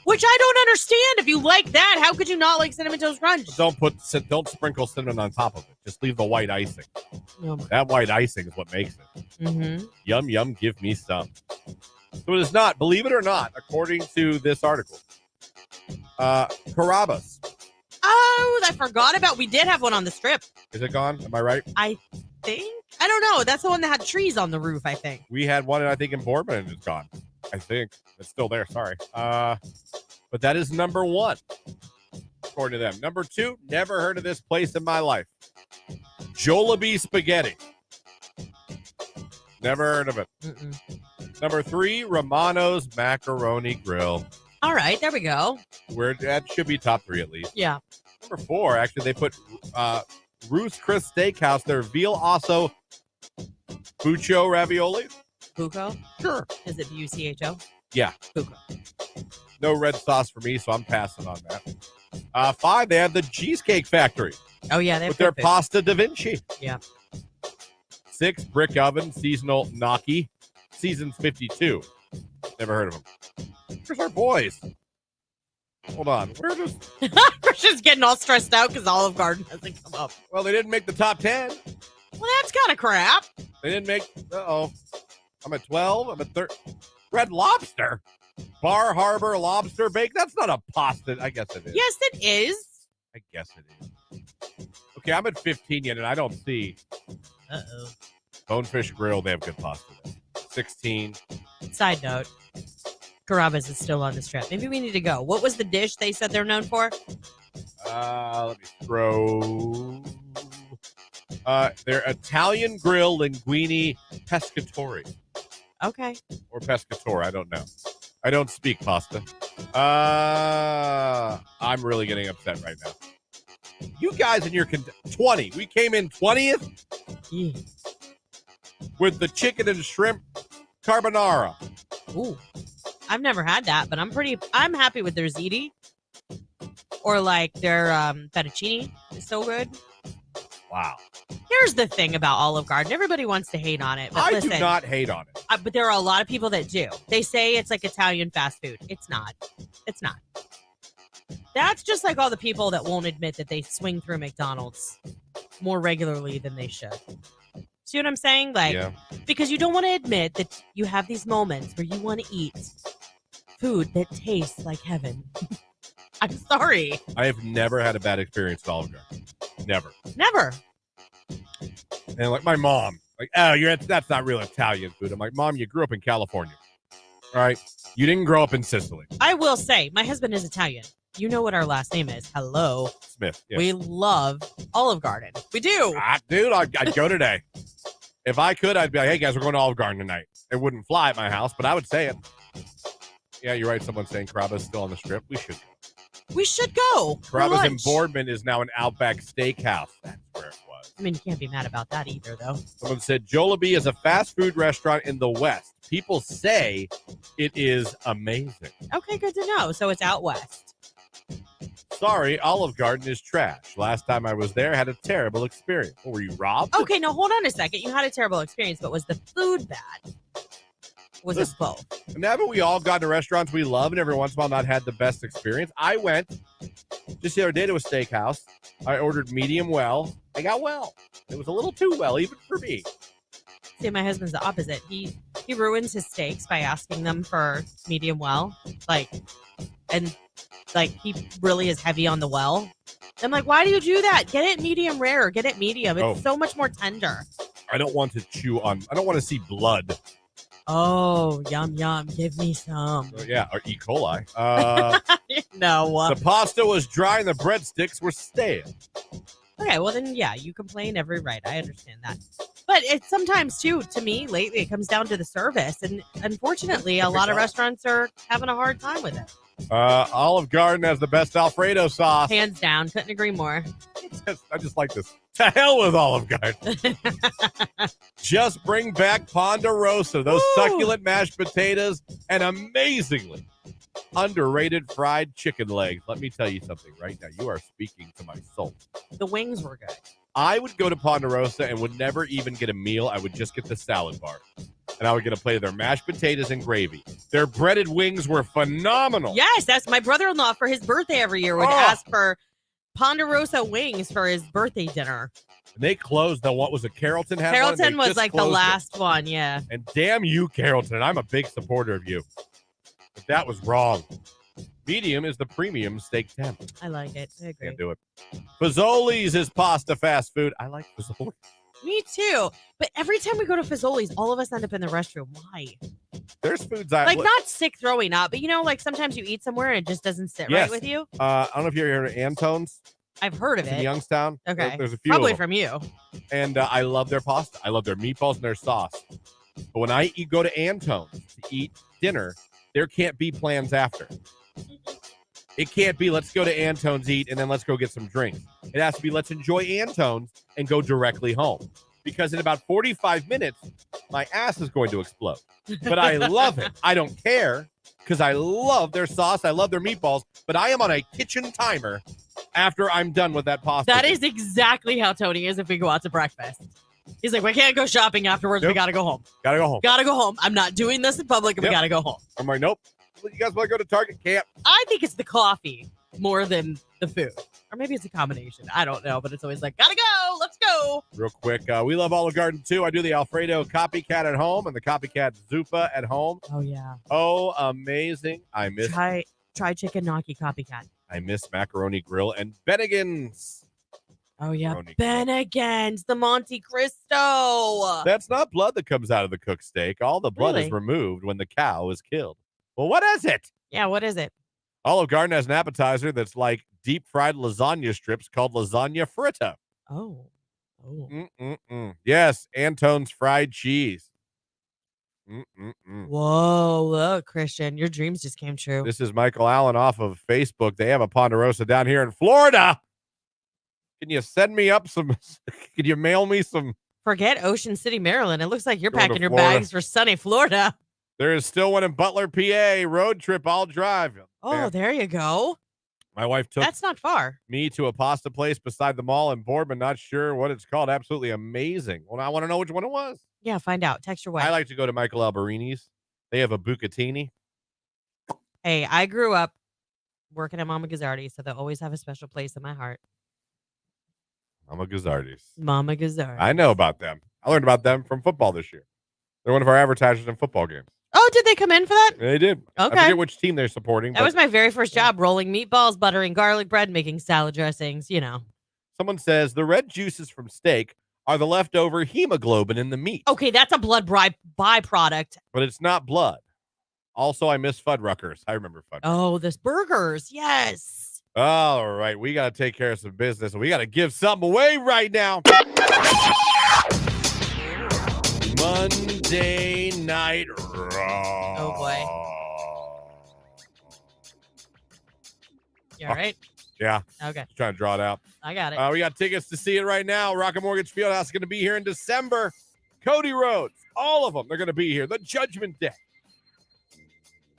Which I don't understand. If you like that, how could you not like Cinnamon Toast Crunch? But don't sprinkle cinnamon on top of it. Just leave the white icing. Oh that white icing is what makes it. Mm-hmm. Yum, yum, give me some. So it is not, believe it or not, according to this article, Carrabba's. Oh, I forgot about. We did have one on the strip. Is it gone? Am I right? I think. I don't know. That's the one that had trees on the roof, I think. We had one, I think, in Boardman, and it's gone. I think. It's still there. Sorry. But that is number one, according to them. Number two, never heard of this place in my life. Jollibee Spaghetti. Never heard of it. Number three, Romano's Macaroni Grill. All right, there we go. That should be top three at least. Yeah. Number four, actually, they put Ruth's Chris Steakhouse, their veal osso bucho ravioli. Buco? Sure. Is it B-U-C-H-O? Yeah. Buco. No red sauce for me, so I'm passing on that. Five, they have the Cheesecake Factory. Oh, yeah. They have with their food. pasta da Vinci. Yeah. 6, Brick Oven, seasonal gnocchi, seasons 52. Never heard of them. Where's our boys? Hold on. Where does... Christian's getting all stressed out because Olive Garden hasn't come up. Well, they didn't make the top 10. Well, that's kind of crap. They didn't make... Uh-oh. I'm at 12. I'm at 13. Red Lobster. Bar Harbor Lobster Bake. That's not a pasta. I guess it is. Yes, it is. I guess it is. Okay, I'm at 15 yet, and I don't see... Uh-oh. Bonefish Grill. They have good pasta there. 16. Side note. Carrabba's is still on the strip. Maybe we need to go. What was the dish they said they're known for? Let me throw... their Italian Grill Linguine Pescatori. Okay. Or Pescator, I don't know. I don't speak pasta. I'm really getting upset right now. You guys in your 20. We came in 20th with the chicken and shrimp carbonara. Ooh. I've never had that, but I'm happy with their ziti. Or like their fettuccine is so good. Wow. Here's the thing about Olive Garden. Everybody wants to hate on it. But I listen, do not hate on it. But there are a lot of people that do. They say it's like Italian fast food. It's not. It's not. That's just like all the people that won't admit that they swing through McDonald's more regularly than they should. See what I'm saying? Like, yeah. Because you don't want to admit that you have these moments where you want to eat food that tastes like heaven. I'm sorry. I have never had a bad experience at Olive Garden. Never. Never. And like my mom, like, oh, that's not real Italian food. I'm like, Mom, you grew up in California. All right. You didn't grow up in Sicily. I will say, my husband is Italian. You know what our last name is. Hello. Smith. Yes. We love Olive Garden. We do. Dude, I'd go today. If I could, I'd be like, hey, guys, we're going to Olive Garden tonight. It wouldn't fly at my house, but I would say it. Yeah, you're right. Someone's saying Carrabba's still on the strip. We should go. We should go. Carrabba's in Boardman is now an Outback Steakhouse. That's where it was. I mean, you can't be mad about that either, though. Someone said Jollibee is a fast food restaurant in the West. People say it is amazing. Okay, good to know. So it's out west. Sorry, Olive Garden is trash. Last time I was there, I had a terrible experience. What, were you robbed? Okay, now hold on a second. You had a terrible experience, but was the food bad? Was it both? Now that we all gone to restaurants we love and every once in a while not had the best experience, I went just the other day to a steakhouse. I ordered medium well. I got well. It was a little too well, even for me. See, my husband's the opposite. He ruins his steaks by asking them for medium well. And he really is heavy on the well. I'm like, why do you do that? Get it medium rare. Get it medium. It's so much more tender. I don't want to I don't want to see blood. Oh, yum, yum. Give me some. Yeah, or E. coli. No. The pasta was dry and the breadsticks were stale. Okay, well then, yeah, you complain every right. I understand that. But it's sometimes, too, to me, lately, it comes down to the service. And unfortunately, a lot of restaurants are having a hard time with it. Olive Garden has the best Alfredo sauce. Hands down. Couldn't agree more. I just like this. To hell with Olive Garden. Just bring back Ponderosa, those succulent mashed potatoes, and amazingly underrated fried chicken legs. Let me tell you something right now. You are speaking to my soul. The wings were good. I would go to Ponderosa and would never even get a meal. I would just get the salad bar. And I would get a plate of their mashed potatoes and gravy. Their breaded wings were phenomenal. Yes, that's my brother-in-law for his birthday every year would ask for Ponderosa wings for his birthday dinner. And they closed the what was it? Carrollton had Carrollton one? was like the last one, yeah. And damn you, Carrollton. I'm a big supporter of you. But that was wrong. Medium is the premium steak temp. I like it. I agree. Can't do it. Fazoli's is pasta fast food. I like Fazoli's. Me too. But every time we go to Fazoli's, all of us end up in the restroom. Why? There's foods not sick throwing up, but sometimes you eat somewhere and it just doesn't sit right with you. I don't know if you're here at Antone's. I've heard of it. In Youngstown. Okay. There's a few. Probably from you. And I love their pasta. I love their meatballs and their sauce. But when I go to Antone's to eat dinner, there can't be plans after. It can't be, let's go to Antone's, eat, and then let's go get some drinks. It has to be, let's enjoy Antone's and go directly home. Because in about 45 minutes, my ass is going to explode. But I love it. I don't care because I love their sauce. I love their meatballs. But I am on a kitchen timer after I'm done with that pasta. That is exactly how Tony is if we go out to breakfast. He's like, we can't go shopping afterwards. Nope. We got to go home. Got to go home. Got to go home. I'm not doing this in public, and we got to go home. I'm like, nope. You guys want to go to Target? Can't. I think it's the coffee more than the food. Or maybe it's a combination. I don't know, but it's always like, gotta go. Let's go. Real quick, we love Olive Garden, too. I do the Alfredo Copycat at home and the Copycat Zuppa at home. Oh, yeah. Oh, amazing. I miss... Try chicken gnocchi Copycat. I miss Macaroni Grill and Bennigan's. Oh, yeah. Bennigan's, the Monte Cristo. That's not blood that comes out of the cooked steak. All the blood is removed when the cow is killed. Well, what is it? Yeah, what is it? Olive Garden has an appetizer that's like deep fried lasagna strips called lasagna fritta. Oh. Yes, Antone's fried cheese. Whoa, look, Christian, your dreams just came true. This is Michael Allen off of Facebook. They have a Ponderosa down here in Florida. Can you send me up some? Can you mail me some? Forget Ocean City, Maryland. It looks like you're packing your bags for sunny Florida. There is still one in Butler, PA. Road trip, I'll drive. Oh, there you go. My wife took That's not far. Me to a pasta place beside the mall in Boardman. Not sure what it's called. Absolutely amazing. Well, I want to know which one it was. Yeah, find out. Text your wife. I like to go to Michael Alberini's. They have a bucatini. Hey, I grew up working at Mama Gazzardi, so they'll always have a special place in my heart. Mama Gazzardi's. Mama Gazzardi. I know about them. I learned about them from football this year. They're one of our advertisers in football games. Oh, did they come in for that? They did. Okay. I forget which team they're supporting. That was my very first job, rolling meatballs, buttering garlic bread, making salad dressings, Someone says the red juices from steak are the leftover hemoglobin in the meat. Okay, that's a blood byproduct. But it's not blood. Also, I miss Fuddruckers. I remember Fuddruckers. Oh, this burgers. Yes. All right. We got to take care of some business. We got to give something away right now. Monday Night Raw. Oh, boy. You all right? Yeah. Okay. Just trying to draw it out. I got it. We got tickets to see it right now. Rocket Mortgage Fieldhouse is going to be here in December. Cody Rhodes. All of them. They're going to be here. The Judgment Day.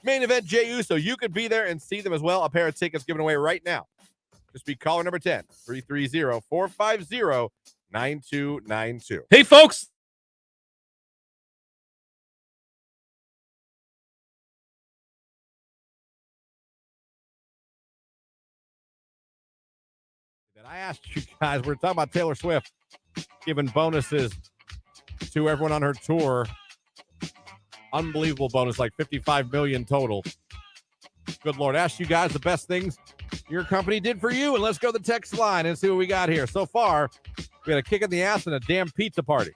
Main event, Jey Uso. You could be there and see them as well. A pair of tickets given away right now. Just be caller number 10, 330-450-9292. Hey, folks. And I asked you guys, we're talking about Taylor Swift giving bonuses to everyone on her tour. Unbelievable bonus, like 55 million total. Good Lord. Asked you guys the best things your company did for you. And let's go to the text line and see what we got here. So far, we had a kick in the ass and a damn pizza party.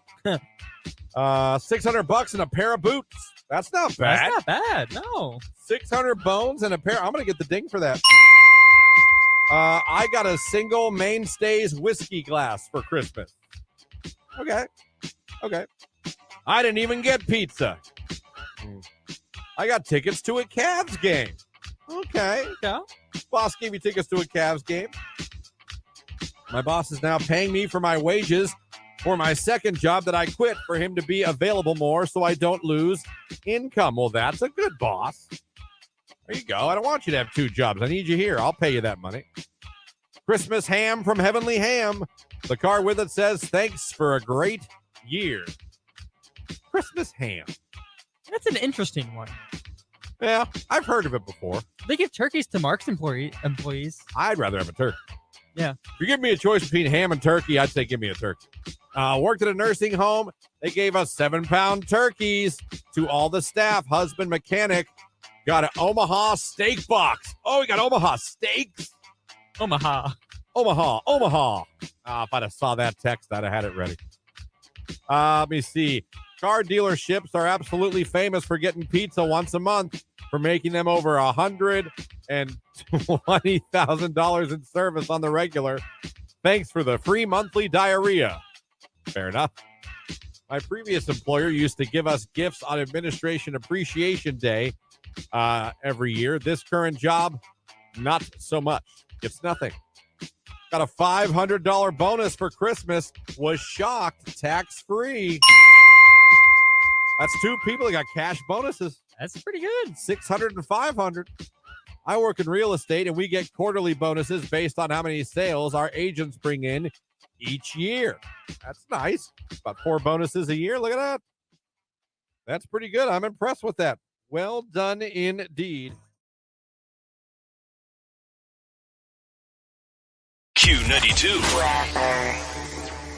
$600 and a pair of boots. That's not bad. That's not bad. No. 600 bones and a pair. I'm going to get the ding for that. I got a single Mainstays whiskey glass for Christmas. Okay. I didn't even get pizza. I got tickets to a Cavs game. Okay. Yeah. Boss gave me tickets to a Cavs game. My boss is now paying me for my wages for my second job that I quit for him to be available more so I don't lose income. Well, that's a good boss. There you go. I don't want you to have two jobs. I need you here. I'll pay you that money. Christmas ham from Heavenly Ham. The car with it says, thanks for a great year. Christmas ham. That's an interesting one. Yeah, I've heard of it before. They give turkeys to Mark's employees. I'd rather have a turkey. Yeah. If you give me a choice between ham and turkey, I'd say give me a turkey. Worked at a nursing home. They gave us 7-pound turkeys to all the staff. Husband mechanic got an Omaha steak box. Oh, we got Omaha steaks. Omaha. If I'd have saw that text, I'd have had it ready. Let me see. Car dealerships are absolutely famous for getting pizza once a month, for making them over $120,000 in service on the regular. Thanks for the free monthly diarrhea. Fair enough. My previous employer used to give us gifts on Administration Appreciation Day every year. This current job, not so much. It's nothing. Got a $500 bonus for Christmas. Was shocked. Tax-free. That's two people that got cash bonuses. That's pretty good. 600 and 500. I work in real estate, and we get quarterly bonuses based on how many sales our agents bring in each year. That's nice. About 4 bonuses a year. Look at that. That's pretty good. I'm impressed with that. Well done indeed. Q92.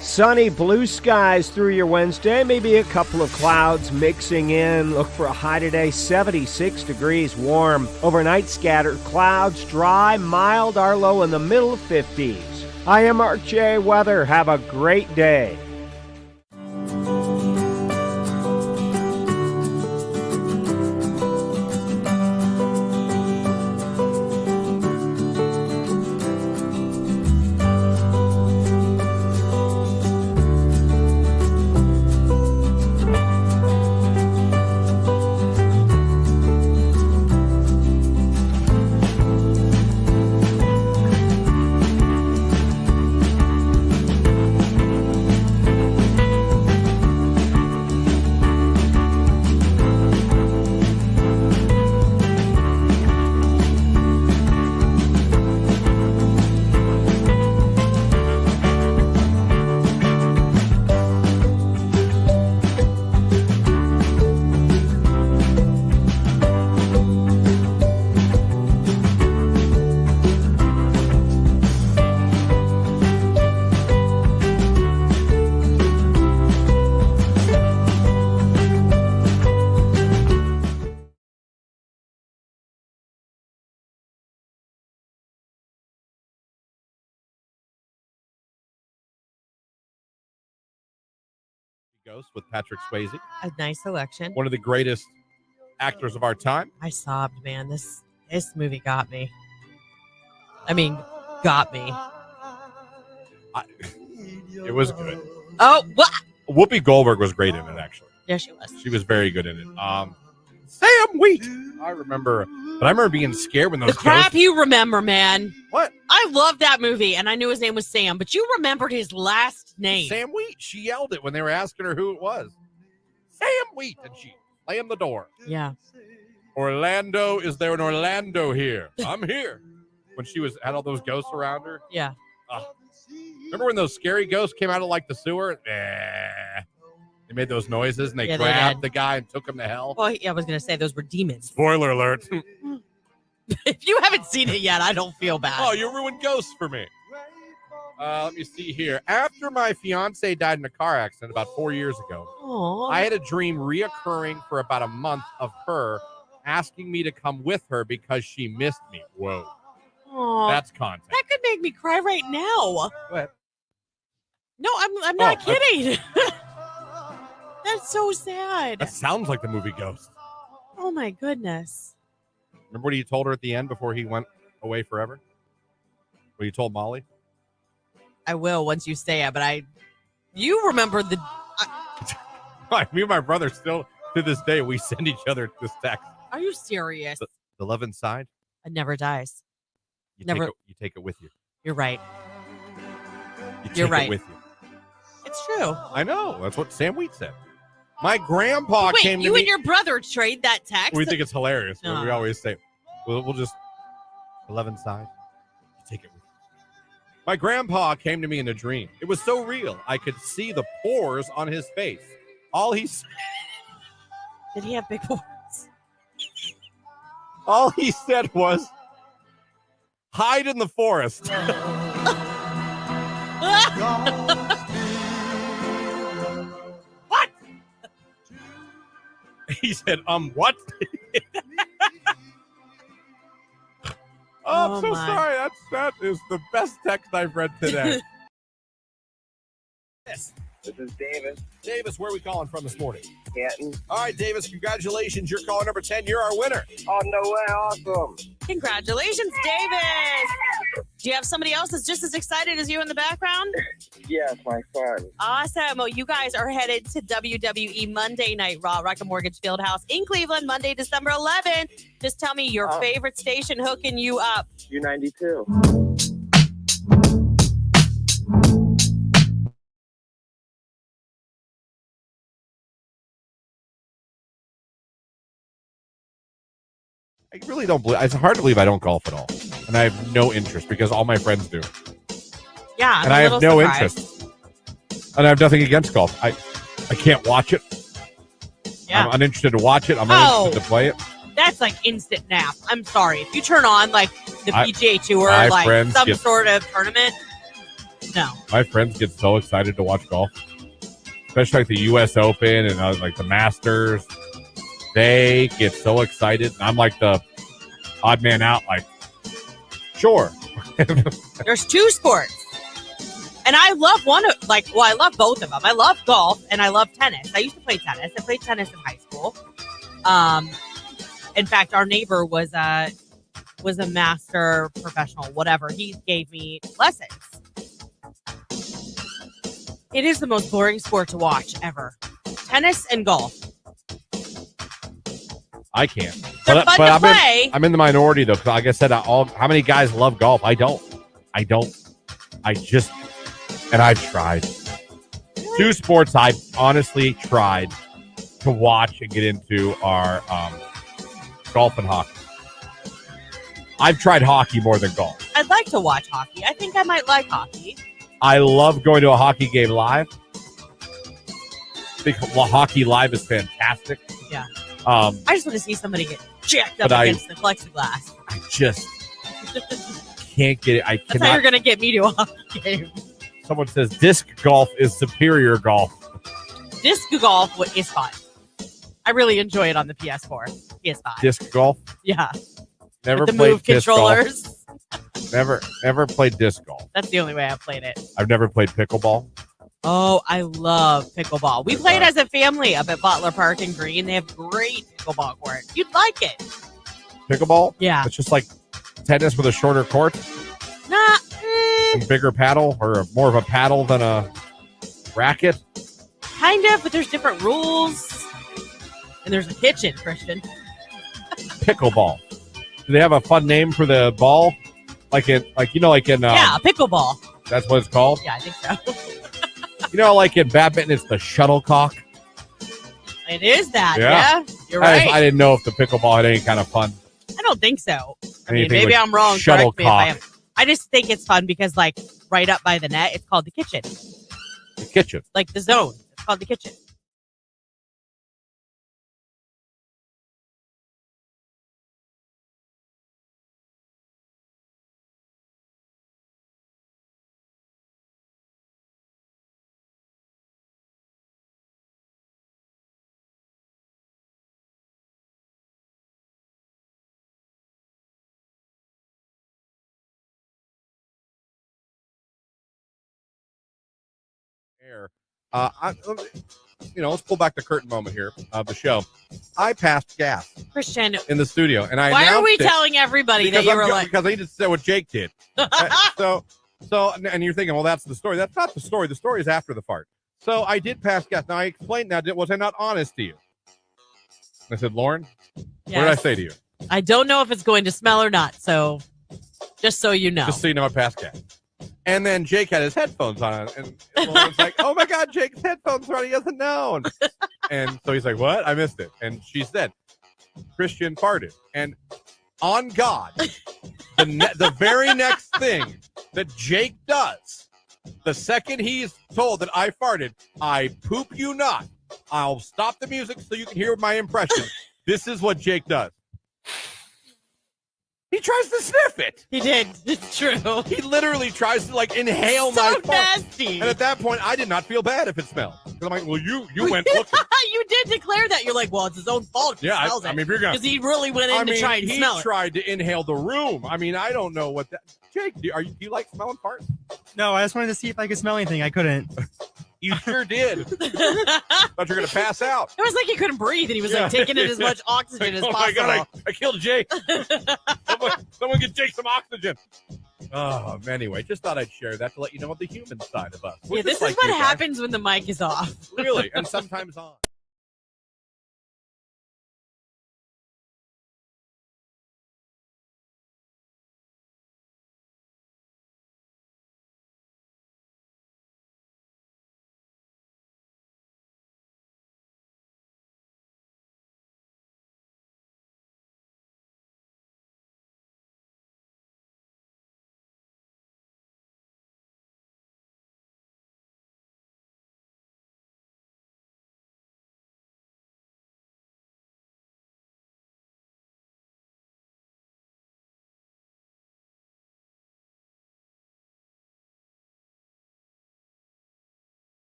Sunny blue skies through your Wednesday. Maybe a couple of clouds mixing in. Look for a high today, 76 degrees warm. Overnight scattered clouds, dry, mild, our low in the middle 50s. I am Mark J. Weather. Have a great day. Ghost with Patrick Swayze. A nice selection. One of the greatest actors of our time. I sobbed, man. This movie got me. I mean, got me. It was good. Oh, what? Whoopi Goldberg was great in it, actually. Yeah, she was. She was very good in it. Sam Wheat. I remember being scared when those The crap ghosts... you remember, man. What? I love that movie, and I knew his name was Sam, but you remembered his last name. Sam Wheat. She yelled it when they were asking her who it was. Sam Wheat. And she slammed the door. Yeah. Orlando, is there an Orlando here? I'm here. When she had all those ghosts around her. Yeah. Remember when those scary ghosts came out of like the sewer? They made those noises and they grabbed the guy and took him to hell. Well, yeah, I was going to say those were demons. Spoiler alert. If you haven't seen it yet, I don't feel bad. Oh, you ruined ghosts for me. Let me see here. After my fiance died in a car accident about 4 years ago, Aww. I had a dream reoccurring for about a month of her asking me to come with her because she missed me. Whoa. Aww. That's content. That could make me cry right now. What? No, I'm not kidding. That's so sad. That sounds like the movie Ghost. Oh my goodness. Remember what you told her at the end before he went away forever? What you told Molly? I will once you say it, but you remember the. Me and my brother still, to this day, we send each other this text. Are you serious? The love inside? It never dies. You Never. you take it with you. You're right. You're right. It with you. It's true. I know. That's what Sam Wheat said. My grandpa came to me. You and your brother trade that text? We think it's hilarious. No. We always say, we'll just, the love inside, you take it with you. My grandpa came to me in a dream. It was so real. I could see the pores on his face. All he said. Did he have big pores? All he said was, hide in the forest. What? He said, what? I'm so sorry. That is the best text I've read today. Yes. This is Davis. Davis, where are we calling from this morning? Canton. All right, Davis, congratulations. You're caller number 10. You're our winner. Oh, no way. Awesome. Congratulations, Davis. Do you have somebody else that's just as excited as you in the background? Yes, my son. Awesome. Well, you guys are headed to WWE Monday Night Raw, Rocket Mortgage Fieldhouse in Cleveland, Monday, December 11th. Just tell me your favorite station hooking you up. Q92. I really don't believe. It's hard to believe I don't golf at all, and I have no interest because all my friends do. Yeah, and I have no interest, and I have nothing against golf. I can't watch it. Yeah. I'm uninterested to watch it. I'm uninterested to play it. That's like instant nap. I'm sorry. If you turn on like the PGA Tour, my like friends some sort of tournament, no. My friends get so excited to watch golf, especially like the U.S. Open and like the Masters. They get so excited, and I'm like the odd man out. Like, sure. There's two sports, and I love I love both of them. I love golf and I love tennis. I used to play tennis. I played tennis in high school. In fact, our neighbor was a master professional, whatever. He gave me lessons. It is the most boring sport to watch ever. Tennis and golf. I can't. They're fun to play. I'm in the minority though, because like I said, how many guys love golf? I don't. I've tried. Really? Two sports I've honestly tried to watch and get into are golf and hockey. I've tried hockey more than golf. I'd like to watch hockey. I think I might like hockey. I love going to a hockey game live. Because hockey live is fantastic. Yeah. I just want to see somebody get jacked up against the plexiglass. I just can't get it. That's how you're going to get me to a hockey game. Someone says disc golf is superior golf. Disc golf is fun. I really enjoy it on the PS4, PS5. Disc golf? Yeah. Never with the played move disc controllers. Golf. Never played disc golf. That's the only way I played it. I've never played pickleball. Oh, I love pickleball. We played as a family up at Butler Park in Green. They have great pickleball courts. You'd like it. Pickleball? Yeah. It's just like tennis with a shorter court? Nah. And bigger paddle, or more of a paddle than a racket? Kind of, but there's different rules. And there's a kitchen, Christian. Pickleball. Do they have a fun name for the ball? Like in pickleball. That's what it's called? Yeah, I think so. Like in badminton, it's the shuttlecock. It is that, yeah. You're right. I didn't know if the pickleball had any kind of fun. I don't think so. I mean, Anything maybe with I'm wrong. Correct me if I am. I just think it's fun because, like, right up by the net, it's called the kitchen. The kitchen. Like the zone. It's called the kitchen. air. Let's pull back the curtain moment here of the show. I passed gas Christian, in the studio, and I why are we announced it telling everybody that you were like? Because I just said what Jake did. So, and you're thinking, well, that's the story. That's not the story. The story is after the fart. So I did pass gas. Now I explained that. Was I not honest to you? I said, Lauren, what did I say to you? I don't know if it's going to smell or not. So, just so you know. Just so you know, I passed gas. And then Jake had his headphones on, and Lauren's like, oh, my God, Jake's headphones are on. He doesn't know. And so he's like, what? I missed it. And she said, Christian farted. And on God, the very next thing that Jake does, the second he's told that I farted, I poop you not. I'll stop the music so you can hear my impression. This is what Jake does. He tries to sniff it. He did. It's true. He literally tries to inhale my fart. Nasty. And at that point, I did not feel bad if it smelled. Because I'm like, well, you went looking. You did declare that. You're like, well, it's his own fault if he smells it. I mean, if you're going, because he really went in to try and smell it. He tried to inhale the room. I mean, I don't know what that. Jake, do you like smelling farts? No, I just wanted to see if I could smell anything. I couldn't. You sure did. Thought you were going to pass out. It was like he couldn't breathe, and he was taking in as much oxygen as possible. Oh my God, I killed Jake. Someone get Jake some oxygen. Oh, anyway, just thought I'd share that to let you know of the human side of us. Yeah, this is what happens when the mic is off. Really, and sometimes on.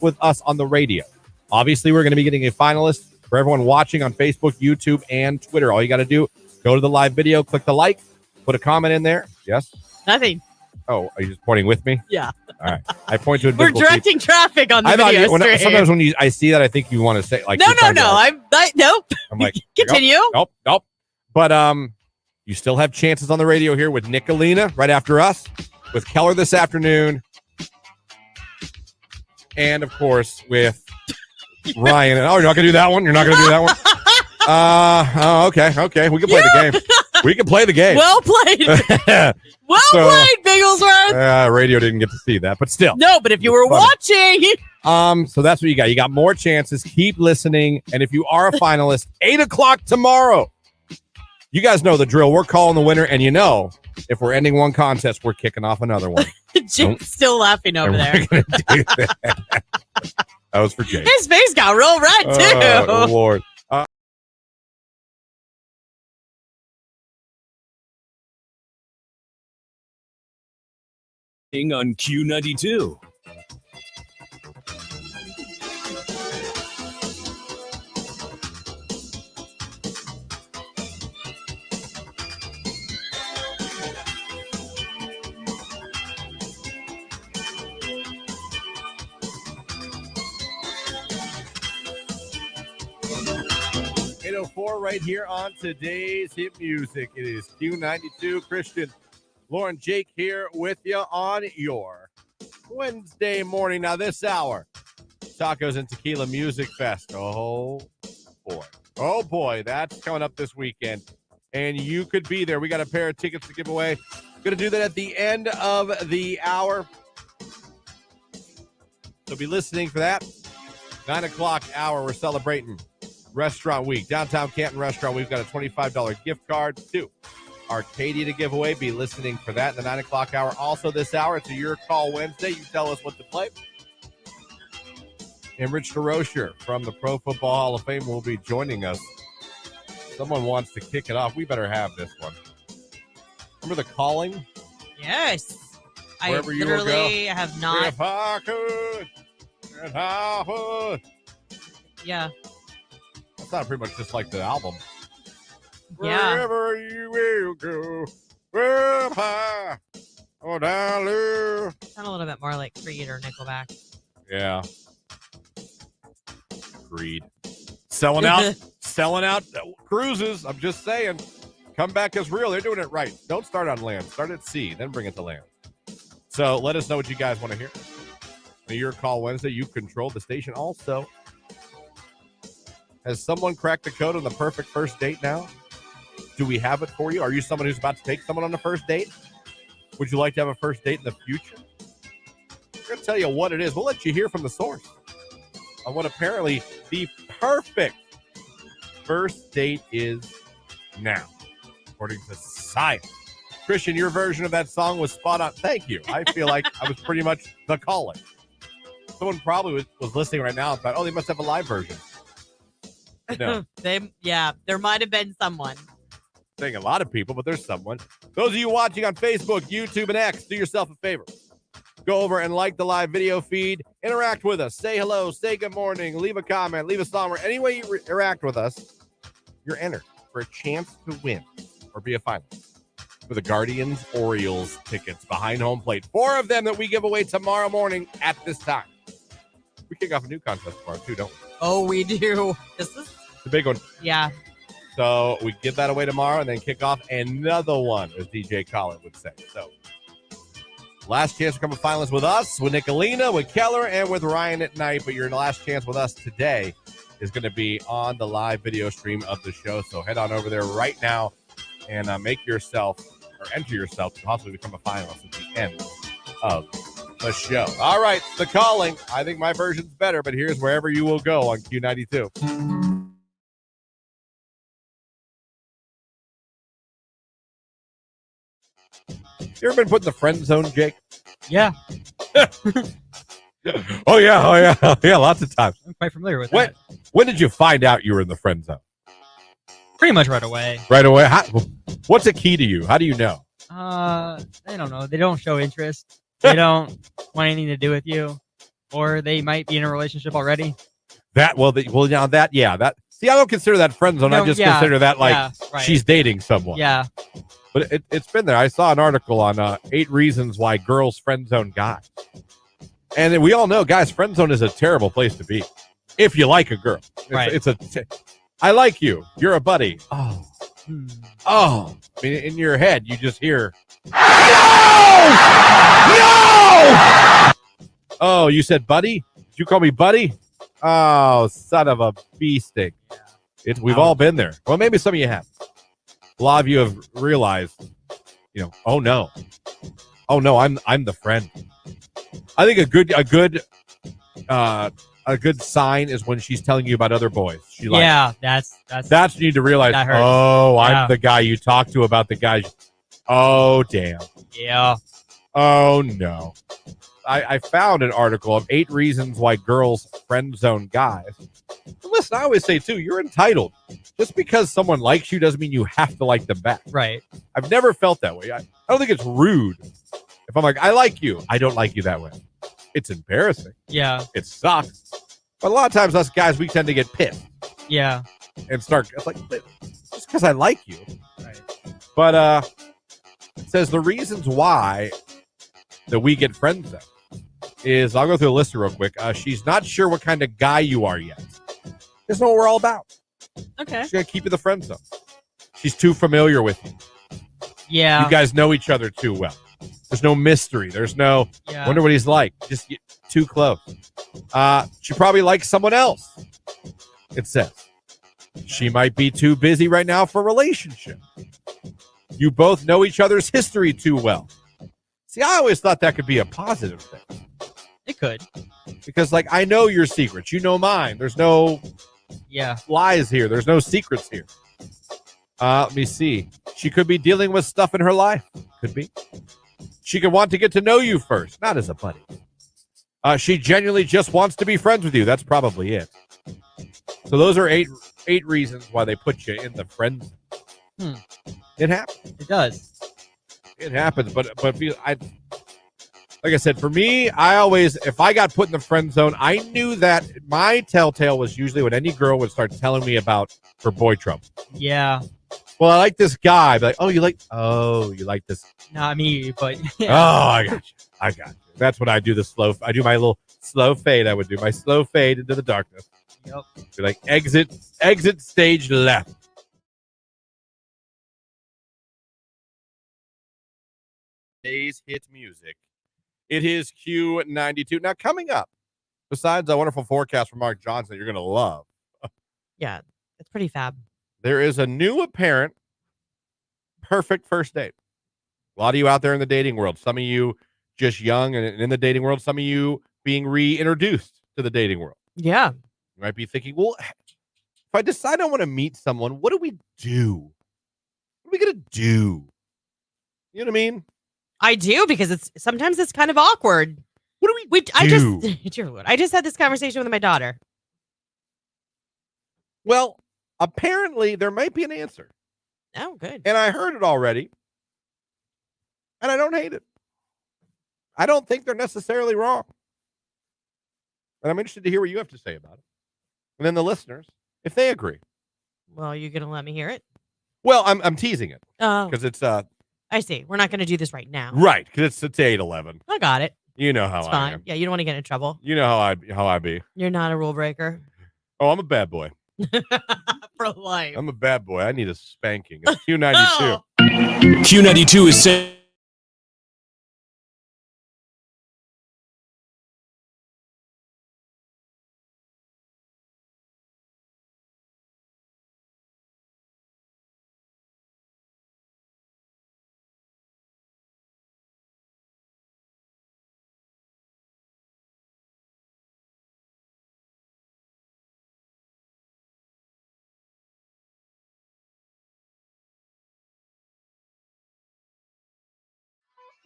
With us on the radio. Obviously, we're going to be getting a finalist for everyone watching on Facebook, YouTube, and Twitter. All you got to do, go to the live video, click the like, put a comment in there. Yes? Nothing. Oh, are you just pointing with me? Yeah. All right. I point to We're directing traffic on the video stream. Sometimes when I see that, I think you want to say like. No. Nope. I'm like, continue. Nope. But you still have chances on the radio here with Nicolina right after us, with Keller this afternoon. And, of course, with Ryan. Oh, you're not going to do that one? You're not going to do that one? Okay. We can play the game. We can play the game. Well played. Played, Bigglesworth. Radio didn't get to see that, but still. No, but if you were watching. So that's what you got. You got more chances. Keep listening. And if you are a finalist, 8 o'clock tomorrow. You guys know the drill. We're calling the winner. And if we're ending one contest, we're kicking off another one. Jake's still laughing over there. That was for Jake. His face got real red, too. Oh, Lord. On Q92. Right here on today's hit music. It is Q92. Christian, Lauren, Jake here with you on your Wednesday morning. Now this hour, Tacos and Tequila Music Fest. Oh boy, that's coming up this weekend, and you could be there. We got a pair of tickets to give away. Going to do that at the end of the hour, so be listening for that. 9 o'clock hour, we're celebrating Restaurant Week. Downtown Canton Restaurant, we've got a $25 gift card to Arcadia to give away. Be listening for that in the 9 o'clock hour. Also this hour, it's a Your Call Wednesday. You tell us what to play. And Rich DeRocher from the Pro Football Hall of Fame will be joining us. Someone wants to kick it off. We better have this one. Remember The Calling? Yes. Wherever I you will literally go. have not. If I could, if I would. Yeah. That sounded pretty much just like the album. Yeah. Wherever you will go, up high or down low. Sound a little bit more like Creed or Nickelback. Yeah. Creed. Selling out cruises. I'm just saying. Come back as real. They're doing it right. Don't start on land. Start at sea, then bring it to land. So let us know what you guys want to hear. Your Call Wednesday. You control the station. Also, has someone cracked the code on the perfect first date now? Do we have it for you? Are you someone who's about to take someone on a first date? Would you like to have a first date in the future? We're going to tell you what it is. We'll let you hear from the source on what apparently the perfect first date is now, according to science. Christian, your version of that song was spot on. Thank you. I feel like I was pretty much the caller. Someone probably was listening right now and thought, oh, they must have a live version. No. There might have been someone. Saying a lot of people, but there's someone. Those of you watching on Facebook, YouTube, and X, do yourself a favor. Go over and like the live video feed. Interact with us. Say hello. Say good morning. Leave a comment. Leave a song. Any way you interact with us, you're entered for a chance to win or be a finalist for the Guardians-Orioles tickets behind home plate. 4 of them that we give away tomorrow morning at this time. We kick off a new contest tomorrow, too, don't we? Oh, we do. This is the big one. Yeah. So we give that away tomorrow and then kick off another one, as DJ Colin would say. So last chance to become a finalist with us, with Nicolina, with Keller, and with Ryan at night. But your last chance with us today is going to be on the live video stream of the show. So head on over there right now and make yourself or enter yourself to possibly become a finalist at the end of the show. All right, The Calling. I think my version's better, but here's Wherever You Will Go on Q92. You ever been put in the friend zone, Jake? Yeah. Oh, yeah, lots of times. I'm quite familiar with that. When did you find out you were in the friend zone? Pretty much right away. Right away? What's a key to you? How do you know? I don't know. They don't show interest. They don't want anything to do with you. Or they might be in a relationship already. See, I don't consider that friend zone. I just consider that like she's dating someone. Yeah. But it's been there. I saw an article on 8 reasons why girls friend zone guys. And we all know, guys, friend zone is a terrible place to be if you like a girl. I like you. You're a buddy. Oh. I mean, in your head, you just hear, no! Oh, you said buddy? Did you call me buddy? Oh, son of a bee stick. We've all been there. Well, maybe some of you have. A lot of you have realized, oh no, I'm the friend. I think a good sign is when she's telling you about other boys. That's when you need to realize. I'm the guy you talk to about the guys. Oh damn. Yeah. Oh no. I found an article of 8 reasons why girls friend zone guys. Listen, I always say too, you're entitled. Just because someone likes you doesn't mean you have to like them back. Right. I've never felt that way. I don't think it's rude. If I'm like, I like you, I don't like you that way. It's embarrassing. Yeah. It sucks. But a lot of times us guys, we tend to get pissed. Yeah. And start, it's like, just because I like you. Right. But it says the reasons why that we get friend zoned is, I'll go through the list real quick. She's not sure what kind of guy you are yet. That's not what we're all about. Okay. She's going to keep you the friend zone. She's too familiar with you. Yeah. You guys know each other too well. There's no mystery. There's no, wonder what he's like. Just get too close. She probably likes someone else. It says. She might be too busy right now for a relationship. You both know each other's history too well. See, I always thought that could be a positive thing. It could. Because, I know your secrets. You know mine. There's no lies here. There's no secrets here. Let me see. She could be dealing with stuff in her life. Could be. She could want to get to know you first, not as a buddy. She genuinely just wants to be friends with you. That's probably it. So those are eight reasons why they put you in the friend zone. It happens. It does. It happens, but like I said, for me, I always, if I got put in the friend zone, I knew that my telltale was usually when any girl would start telling me about her boy trouble. Yeah. Well, I like this guy. I'd be like, oh, you like this? Not me, but Oh, I got you. I got you. That's when I do I do my little slow fade. I would do my slow fade into the darkness. Yep. Be like, exit stage left. Today's hit music. It is Q92. Now, coming up, besides a wonderful forecast from Mark Johnson that you're going to love, Yeah, it's pretty fab. there is a new apparent perfect first date. A lot of you out there in the dating world, some of you just young and in the dating world, some of you being reintroduced to the dating world. Yeah. You might be thinking, well, if I decide I want to meet someone, what do we do? What are we going to do? You know what I mean? I do, because sometimes it's kind of awkward. What do we do? Dear Lord, I just had this conversation with my daughter. Well, apparently there might be an answer. Oh, good. And I heard it already. And I don't hate it. I don't think they're necessarily wrong. And I'm interested to hear what you have to say about it. And then the listeners, if they agree. Well, are you going to let me hear it? Well, I'm teasing it. Oh. Because it's I see. We're not going to do this right now. right, because it's 8:11. I got it. You know how It's I fine. am. Yeah, you don't want to get in trouble. You know how I be. You're not a rule breaker. Oh, I'm a bad boy. For life. I'm a bad boy. I need a spanking. It's Q92. Oh. Q92 is saying.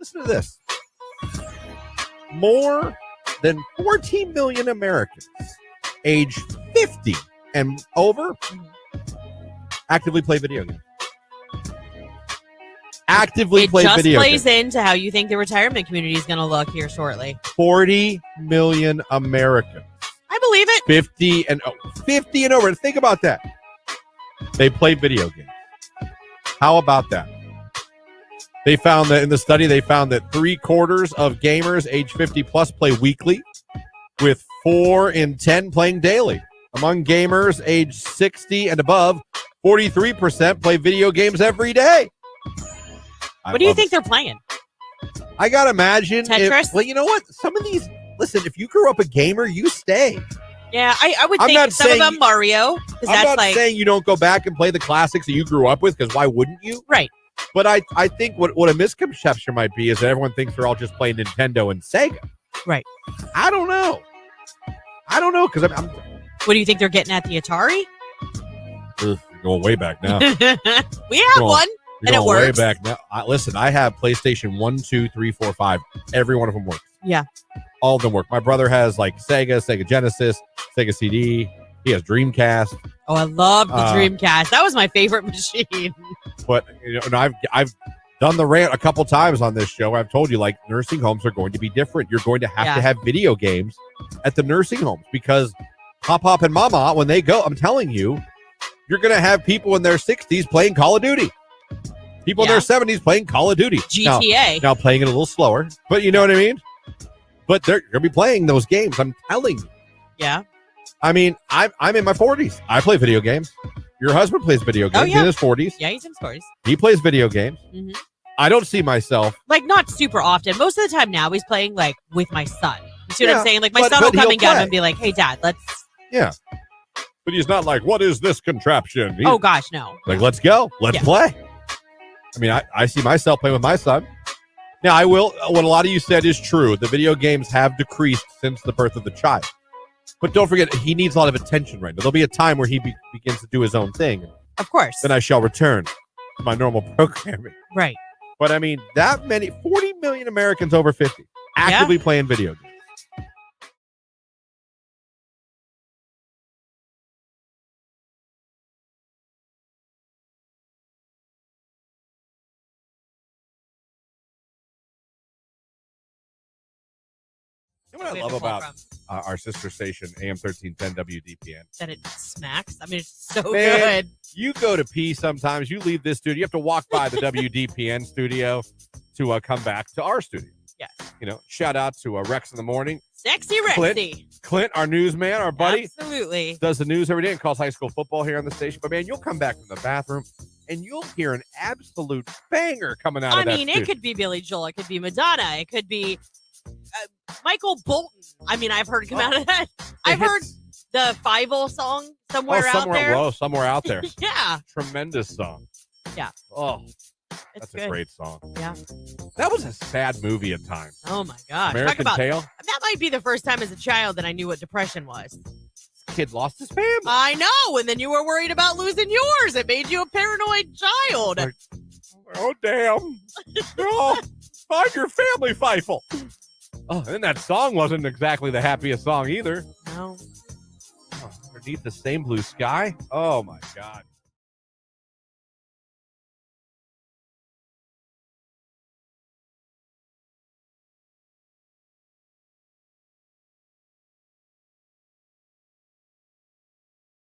Listen to this. More than 14 million Americans age 50 and over actively play video games. Actively play video games. It just plays into how you think the retirement community is going to look here shortly. 40 million Americans. I believe it. 50 and over. And think about that. They play video games. How about that? They found that in the study, they found that 3/4 of gamers age 50 plus play weekly, with 4 in 10 playing daily. Among gamers age 60 and above, 43% play video games every day. What do you think they're playing? I gotta imagine. Tetris? Well, you know what? Some of these. Listen, if you grew up a gamer, you stay. Yeah, I would I'm think not some of saying- them Mario. I'm not saying you don't go back and play the classics that you grew up with, because why wouldn't you? Right. But I think what a misconception might be is that everyone thinks they're all just playing Nintendo and Sega. Right. I don't know, because I'm What do you think they're getting at the Atari? going way back now. We have Going- one, and it Going way works. back now. Listen, I have PlayStation 1, 2, 3, 4, 5. Every one of them works. Yeah. All of them work. My brother has like Sega Genesis, Sega CD. He has Dreamcast. Oh, I love the Dreamcast. That was my favorite machine. But and I've done the rant a couple times on this show. I've told you, like, nursing homes are going to be different. You're going to have to have video games at the nursing homes, because Pop and Mama, when they go, I'm telling you, you're going to have people in their 60s playing Call of Duty. People in their 70s playing Call of Duty. GTA. Now playing it a little slower, but you know what I mean? But they're going to be playing those games. I'm telling you. Yeah. I mean, I'm in my 40s. I play video games. Your husband plays video games. He's in his 40s. Yeah, he's in his 40s. He plays video games. Mm-hmm. I don't see myself. Like, not super often. Most of the time now he's playing, like, with my son. You see what I'm saying? Like, my son will come and get him and be like, hey, Dad, let's... Yeah. But he's not like, what is this contraption? Oh, gosh, no. Like, let's go. Let's play. I mean, I see myself playing with my son. Now, I will. What a lot of you said is true. The video games have decreased since the birth of the child. But don't forget, he needs a lot of attention right now. There'll be a time where he begins to do his own thing. Of course. Then I shall return to my normal programming. Right. But I mean, that many, 40 million Americans over 50 actively playing video games. You know what I love about our sister station, AM 1310 WDPN? That it smacks. I mean, it's so Man, good. You go to pee sometimes. You leave this studio. You have to walk by the WDPN studio to come back to our studio. Yes. You know, shout out to Rex in the Morning. Sexy Rexy. Clint, our newsman, our buddy. Absolutely. Does the news every day and calls high school football here on the station. But, man, you'll come back from the bathroom and you'll hear an absolute banger coming out of that studio. It could be Billy Joel. It could be Madonna. It could be Michael Bolton. I mean, I've heard come out of that. I've heard the Fievel song somewhere out there. Whoa, somewhere out there. Yeah. Tremendous song. Yeah. Oh, it's that's a great song. Yeah. That was a sad movie at times. Oh, my gosh. American Tail. That might be the first time as a child that I knew what depression was. This kid lost his family. I know. And then you were worried about losing yours. It made you a paranoid child. Like, oh, damn. Oh, find your family, Feifel. Oh, and that song wasn't exactly the happiest song either. No. Oh, underneath the same blue sky. Oh, my God.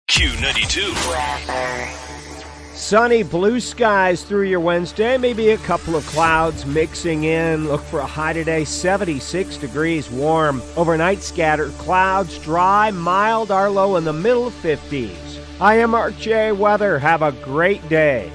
Q92. Sunny blue skies through your Wednesday, maybe a couple of clouds mixing in. Look for a high today, 76 degrees warm. Overnight scattered clouds, dry, mild, our low in the middle 50s. I am RJ Weather. Have a great day.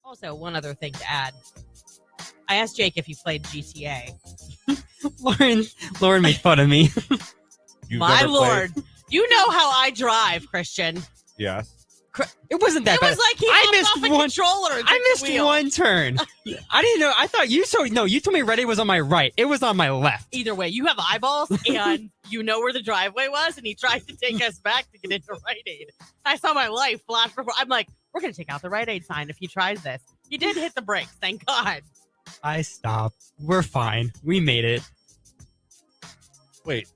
Also, one other thing to add. I asked Jake if he played GTA. Lauren made fun of me. My Lord. You know how I drive, Christian. Yes. It wasn't that bad. It was like he hopped off a controller. I missed one turn. I didn't know. I thought you told me Red Aid was on my right. It was on my left. Either way, you have eyeballs and you know where the driveway was, and he tried to take us back to get into Rite Aid. I saw my life flash before. I'm like, we're going to take out the Rite Aid sign if he tries this. He did hit the brakes, thank God. I stopped. We're fine. We made it. Wait.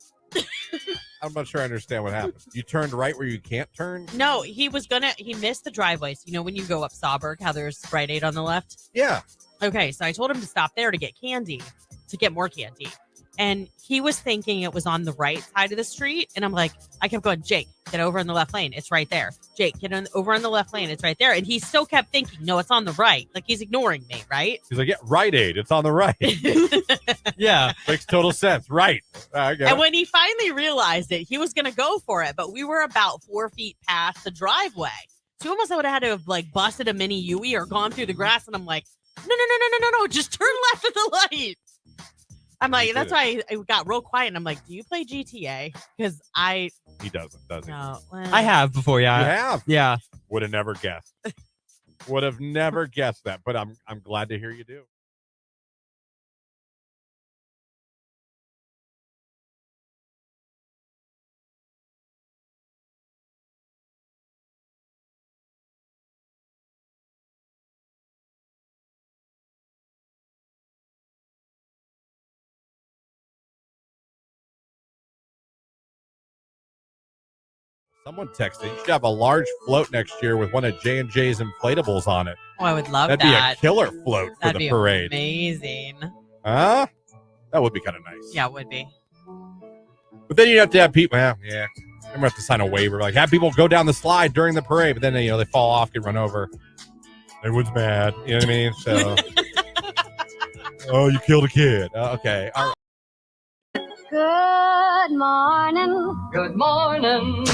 I'm not sure I understand what happened. You turned right where you can't turn? No, he missed the driveways. You know when you go up Sawberg, how there's Rite Aid on the left? Yeah. Okay, so I told him to stop there to get more candy. And he was thinking it was on the right side of the street. And I'm like, I kept going, Jake, get over in the left lane. It's right there. Jake, over in the left lane. It's right there. And he still kept thinking, no, it's on the right. Like he's ignoring me, right? He's like, yeah, Rite Aid. It's on the right. Yeah. Makes total sense. Right. And when he finally realized it, he was going to go for it. But we were about 4 feet past the driveway. So he almost would have had to have like busted a mini Yui or gone through the grass. And I'm like, no. Just turn left at the light. I'm like, that's why I got real quiet. And I'm like, do you play GTA? Because He doesn't, does he? No, I have before, yeah. You have? Yeah. Would have never guessed. Would have never guessed that. But I'm glad to hear you do. Someone texted, you should have a large float next year with one of J&J's inflatables on it. Oh, I would love That'd that. be a killer float for the parade. Amazing. Huh? That would be kind of nice. Yeah, it would be. But then you have to have people, I'm going to have to sign a waiver. Like, have people go down the slide during the parade, but then, they fall off, get run over. Everyone's mad. You know what I mean? So, oh, you killed a kid. Okay. All right. Good morning. Good morning.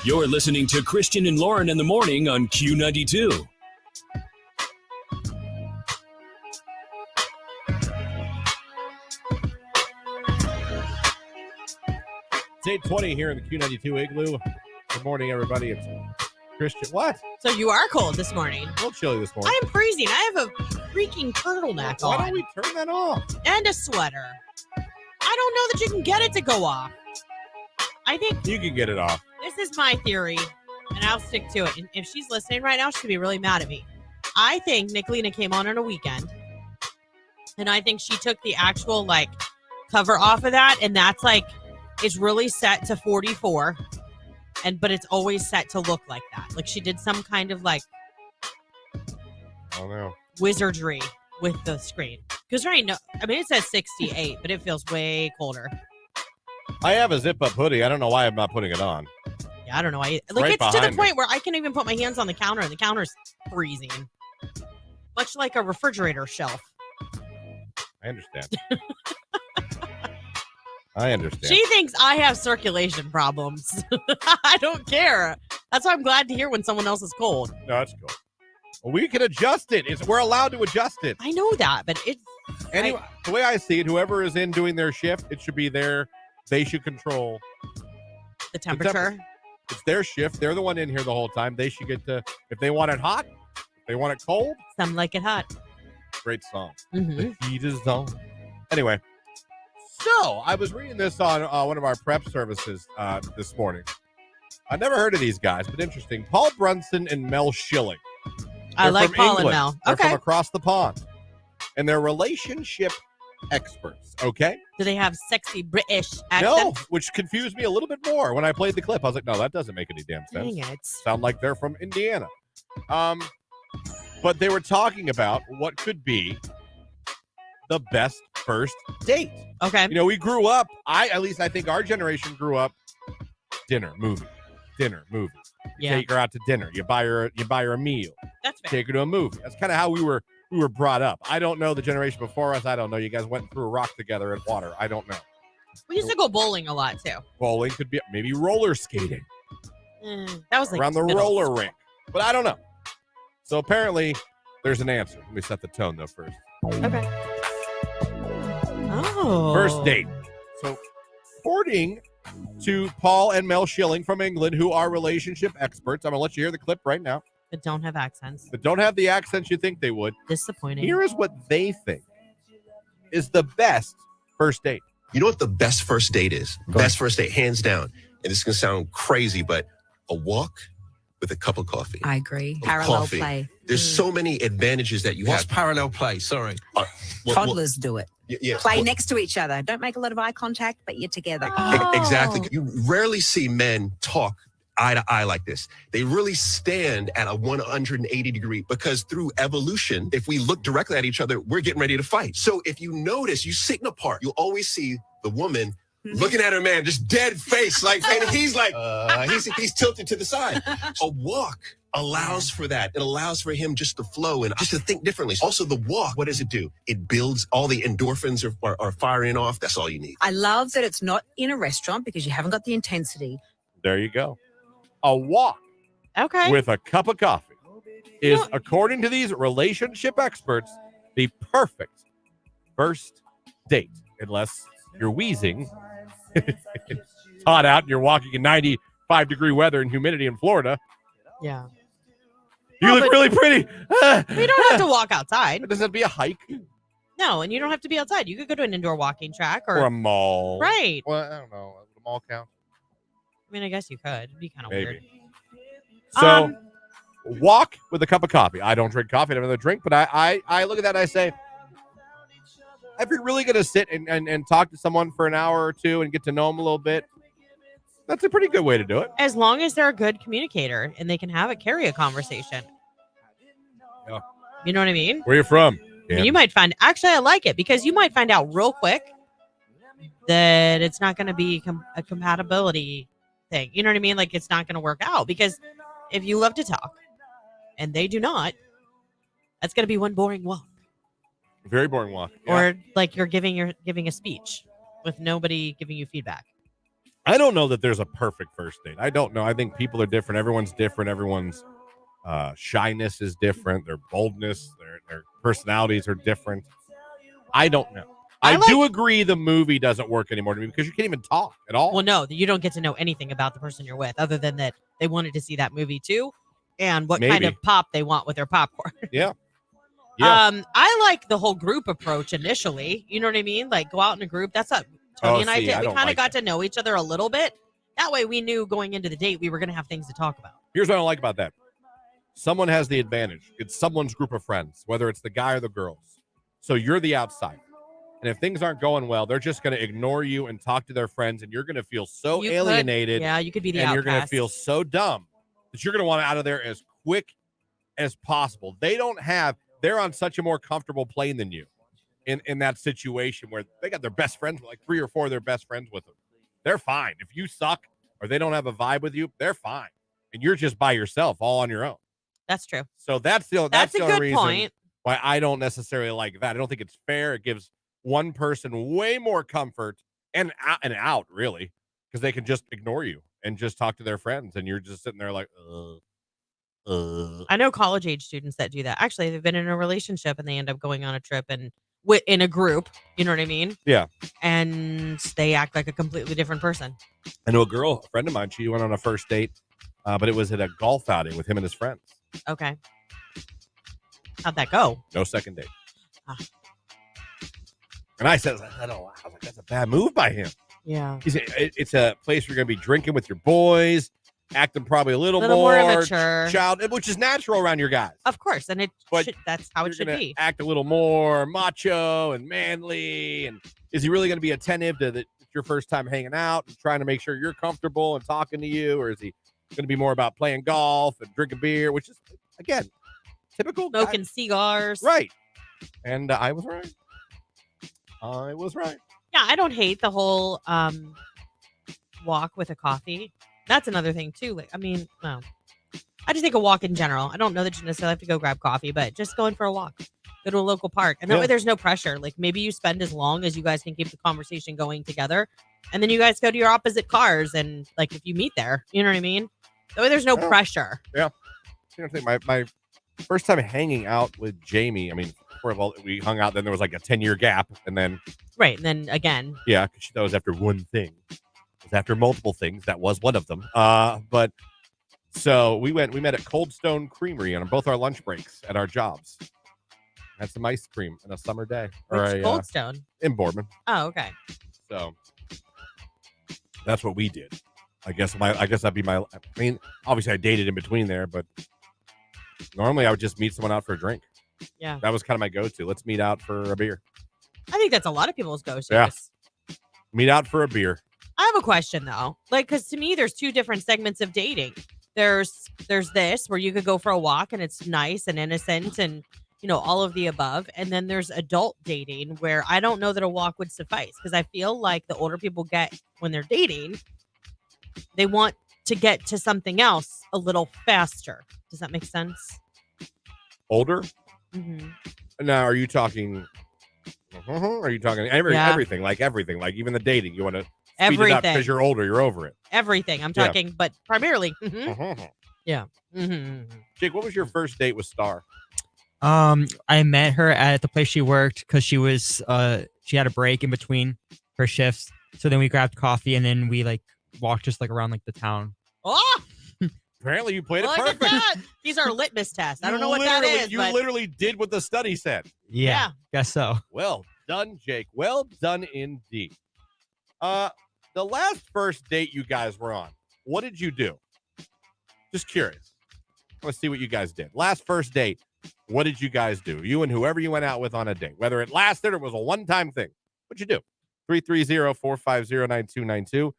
You're listening to Christian and Lauren in the morning on Q92. It's 8:20 here in the Q92 Igloo. Good morning, everybody. It's Christian. What? So you are cold this morning. A little chilly this morning. I am freezing. I have a freaking turtleneck on. Why don't we turn that off? And a sweater. I don't know that you can get it to go off. I think You can get it off. this is my theory, and I'll stick to it. And if she's listening right now, she'll be really mad at me. I think Nicolina came on a weekend, and I think she took the actual cover off of that, and that's it's really set to 44, but it's always set to look like that. Like she did some kind of I don't know. wizardry with the screen. Because right now, I mean, it says 68, but it feels way colder. I have a zip-up hoodie. I don't know why I'm not putting it on. Yeah, I don't know why. Right It's to the behind me. point where I can't even put my hands on the counter, and the counter's freezing. Much like a refrigerator shelf. I understand. I understand. She thinks I have circulation problems. I don't care. That's why I'm glad to hear when someone else is cold. No, that's cool. Well, we can adjust it. We're allowed to adjust it. I know that, but Anyway, the way I see it, whoever is in doing their shift, it should be they should control the temperature. It's their shift. They're the one in here the whole time. They should get to, if they want it hot, if they want it cold. Some like it hot. Great song. Mm-hmm. The heat is on. Anyway, so I was reading this on one of our prep services this morning. I never heard of these guys, but interesting. Paul Brunson and Mel Schilling. I They're like from Paul England. and Mel. They're Okay. from across the pond. And they're relationship experts, okay? Do they have sexy British No, accents? which confused me a little bit more when I played the clip. I was like, no, that doesn't make any damn sense. Dang it. Sound like they're from Indiana. But they were talking about what could be the best first date. Okay. You know, we grew up, I think our generation grew up dinner, movie. You take her out to dinner. You buy her a meal. That's fair. Take her to a movie. That's kind of how we were brought up. I don't know the generation before us. I don't know. You guys went through a rock together in water. I don't know. We used to go bowling a lot too. Bowling could be maybe roller skating That was around the middle roller school. rink. But I don't know. So apparently there's an answer. Let me set the tone though first. Okay. Oh. First date. So according to Paul and Mel Schilling from England, who are relationship experts, I'm going to let you hear the clip right now, But don't have accents. but don't have the accents you think they would. Disappointing. Here is what they think is the best first date. You know what the best first date is? Best first date, hands down. And this can sound crazy, but a walk with a cup of coffee. I agree. Or Parallel coffee. play. There's so many advantages that you What's have. parallel play? Sorry. Toddlers do it. Yeah, Play well, next to each other. Don't make a lot of eye contact, but you're together. Exactly. You rarely see men talk eye to eye like this. They really stand at a 180 degree because through evolution, if we look directly at each other, we're getting ready to fight. So if you notice, you sit in a park, you'll always see the woman looking at her man, just dead face, and he's like, he's tilted to the side. A walk allows for that. It allows for him just to flow and just to think differently. Also, the walk, what does it do? It builds all the endorphins are firing off. That's all you need. I love that it's not in a restaurant because you haven't got the intensity. There you go. A walk Okay. with a cup of coffee is, according to these relationship experts, the perfect first date, unless you're wheezing. It's hot out and you're walking in 95-degree weather and humidity in Florida. Yeah. You look really pretty. We don't have to walk outside. Does it be a hike No, and you don't have to be outside. You could go to an indoor walking track or a mall? Right. Well, I don't know. Does the mall count? I mean, I guess you could. It'd be kind of Maybe. weird. So, walk with a cup of coffee. I don't drink coffee. I don't drink, but I look at that and I say, if you're really going to sit and talk to someone for an hour or two and get to know them a little bit, that's a pretty good way to do it. As long as they're a good communicator and they can carry a conversation. Yeah. You know what I mean? Where you from? I mean, you might find, actually, I like it because you might find out real quick that it's not going to be a compatibility thing. You know what I mean? Like, it's not going to work out because if you love to talk and they do not, That's going to be one boring walk. Very boring walk. Yeah. Or like you're giving a speech with nobody giving you feedback. I don't know that there's a perfect first date. I don't know. I think people are different. Everyone's different. Everyone's shyness is different. Their boldness, their personalities are different. I don't know. I do agree the movie doesn't work anymore to me because you can't even talk at all. Well, no, you don't get to know anything about the person you're with other than that they wanted to see that movie too and what kind of pop they want with their popcorn. Yeah. I like the whole group approach initially. You know what I mean? Like go out in a group. That's what Tony and I did. We kind of got to know each other a little bit. That way we knew going into the date we were going to have things to talk about. Here's what I don't like about that. Someone has the advantage. It's someone's group of friends, whether it's the guy or the girls. So you're the outsider. And if things aren't going well, they're just going to ignore you and talk to their friends, and you're going to feel so alienated. You could be the outcast. And you're going to feel so dumb that you're going to want out of there as quick as possible. They're on such a more comfortable plane than you in that situation where they got their best friends, like 3 or 4 of their best friends with them. They're fine. If you suck or they don't have a vibe with you, they're fine. And you're just by yourself, all on your own. That's true. So that's the a only good reason point. why I don't necessarily like that. I don't think it's fair. It gives one person way more comfort and out, really, because they can just ignore you and just talk to their friends, and you're just sitting there like, I know college age students that do that. Actually, they've been in a relationship and they end up going on a trip and in a group. You know what I mean? Yeah. And they act like a completely different person. I know a friend of mine, she went on a first date, but it was at a golf outing with him and his friends. Okay. How'd that go? No second date. And I said, I was like, that's a bad move by him. Yeah. It's a place where you're going to be drinking with your boys, acting probably a little more immature, which is natural around your guys. Of course, and that's how it should be. Act a little more macho and manly, and is he really going to be attentive to your first time hanging out and trying to make sure you're comfortable and talking to you, or is he going to be more about playing golf and drinking beer, which is again typical smoking cigars, right? And I was right. Yeah, I don't hate the whole walk with a coffee. That's another thing too. Like, I mean, no. I just think a walk in general. I don't know that you necessarily have to go grab coffee, but just going for a walk. Go to a local park. And that way there's no pressure. Like maybe you spend as long as you guys can keep the conversation going together. And then you guys go to your opposite cars. And like if you meet there, you know what I mean? That way there's no pressure. Yeah. You know, my first time hanging out with Jamie, I mean, we hung out, then there was like a 10-year gap, and then right, and then again, yeah, because that was after one thing. It was after multiple things. That was one of them. But so we met at Cold Stone Creamery on both our lunch breaks at our jobs. Had some ice cream on a summer day. Cold Stone in Boardman. Oh, okay. So that's what we did. I guess that'd be my. I mean, obviously I dated in between there, but normally I would just meet someone out for a drink. Yeah. That was kind of my go-to. Let's meet out for a beer. I think that's a lot of people's go-tos. Yeah. Meet out for a beer. I have a question though. Like, because to me, there's 2 different segments of dating. There's this where you could go for a walk and it's nice and innocent and, you know, all of the above. And then there's adult dating where I don't know that a walk would suffice because I feel like the older people get when they're dating, they want to get to something else a little faster. Does that make sense? Older? Mm-hmm. Now, are you talking? Are you talking everything? Like everything, like even the dating. You want to speed it up because you're older. You're over it. Everything. I'm talking, but primarily. Yeah. Jake, what was your first date with Star? I met her at the place she worked because she had a break in between her shifts. So then we grabbed coffee and then we like walked just like around like the town. Oh. Apparently, you played it Look perfect. At that. These are litmus tests. I don't know what that is. You literally did what the study said. Yeah, guess so. Well done, Jake. Well done indeed. The last first date you guys were on, what did you do? Just curious. I want to see what you guys did. Last first date, what did you guys do? You and whoever you went out with on a date, whether it lasted or was a one-time thing. What'd you do? 330-450-9292. Fill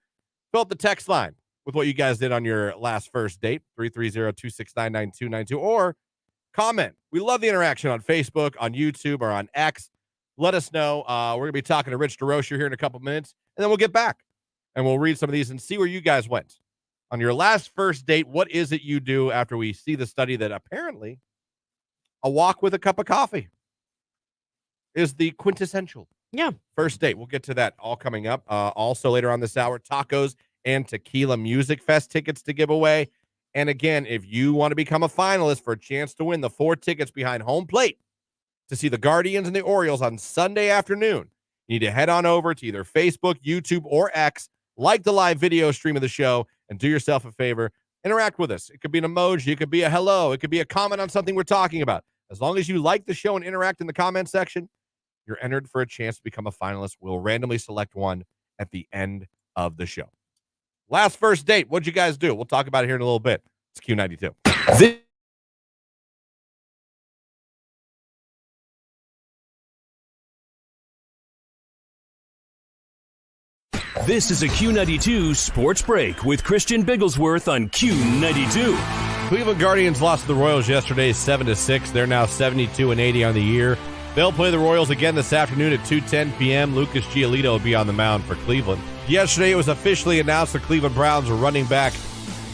up the text line with what you guys did on your last first date, 330-269-9292, or comment. We love the interaction on Facebook, on YouTube, or on X. Let us know. We're going to be talking to Rich DeRocher here in a couple minutes, and then we'll get back, and we'll read some of these and see where you guys went. On your last first date, what is it you do after we see the study that apparently a walk with a cup of coffee is the quintessential first date. We'll get to that all coming up. Also later on this hour, tacos and tequila music fest tickets to give away. And again, if you want to become a finalist for a chance to win the 4 tickets behind home plate to see the Guardians and the Orioles on Sunday afternoon, you need to head on over to either Facebook, YouTube, or X, like the live video stream of the show, and do yourself a favor. Interact with us. It could be an emoji. It could be a hello. It could be a comment on something we're talking about. As long as you like the show and interact in the comment section, you're entered for a chance to become a finalist. We'll randomly select one at the end of the show. Last first date. What'd you guys do? We'll talk about it here in a little bit. It's Q92. This is a Q92 Sports Break with Christian Bigglesworth on Q92. Cleveland Guardians lost to the Royals yesterday 7-6. They're now 72-80 on the year. They'll play the Royals again this afternoon at 2:10 p.m. Lucas Giolito will be on the mound for Cleveland. Yesterday, it was officially announced the Cleveland Browns running back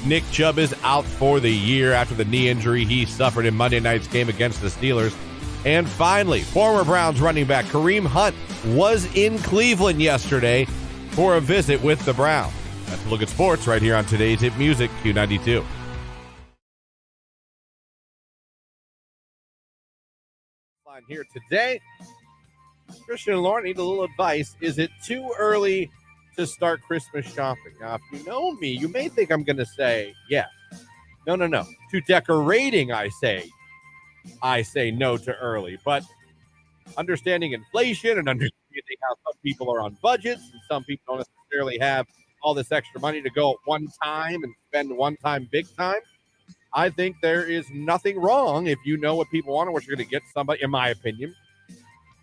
Nick Chubb is out for the year after the knee injury he suffered in Monday night's game against the Steelers. And finally, former Browns running back Kareem Hunt was in Cleveland yesterday for a visit with the Browns. That's a look at sports right here on today's Hit Music, Q92. Here today, Christian and Lauren need a little advice. Is it too early to start Christmas shopping? Now, if you know me, you may think I'm going to say yes. No. To decorating, I say no to early. But understanding inflation and understanding how some people are on budgets and some people don't necessarily have all this extra money to go at one time and spend one time big time, I think there is nothing wrong if you know what people want and what you're going to get somebody, in my opinion,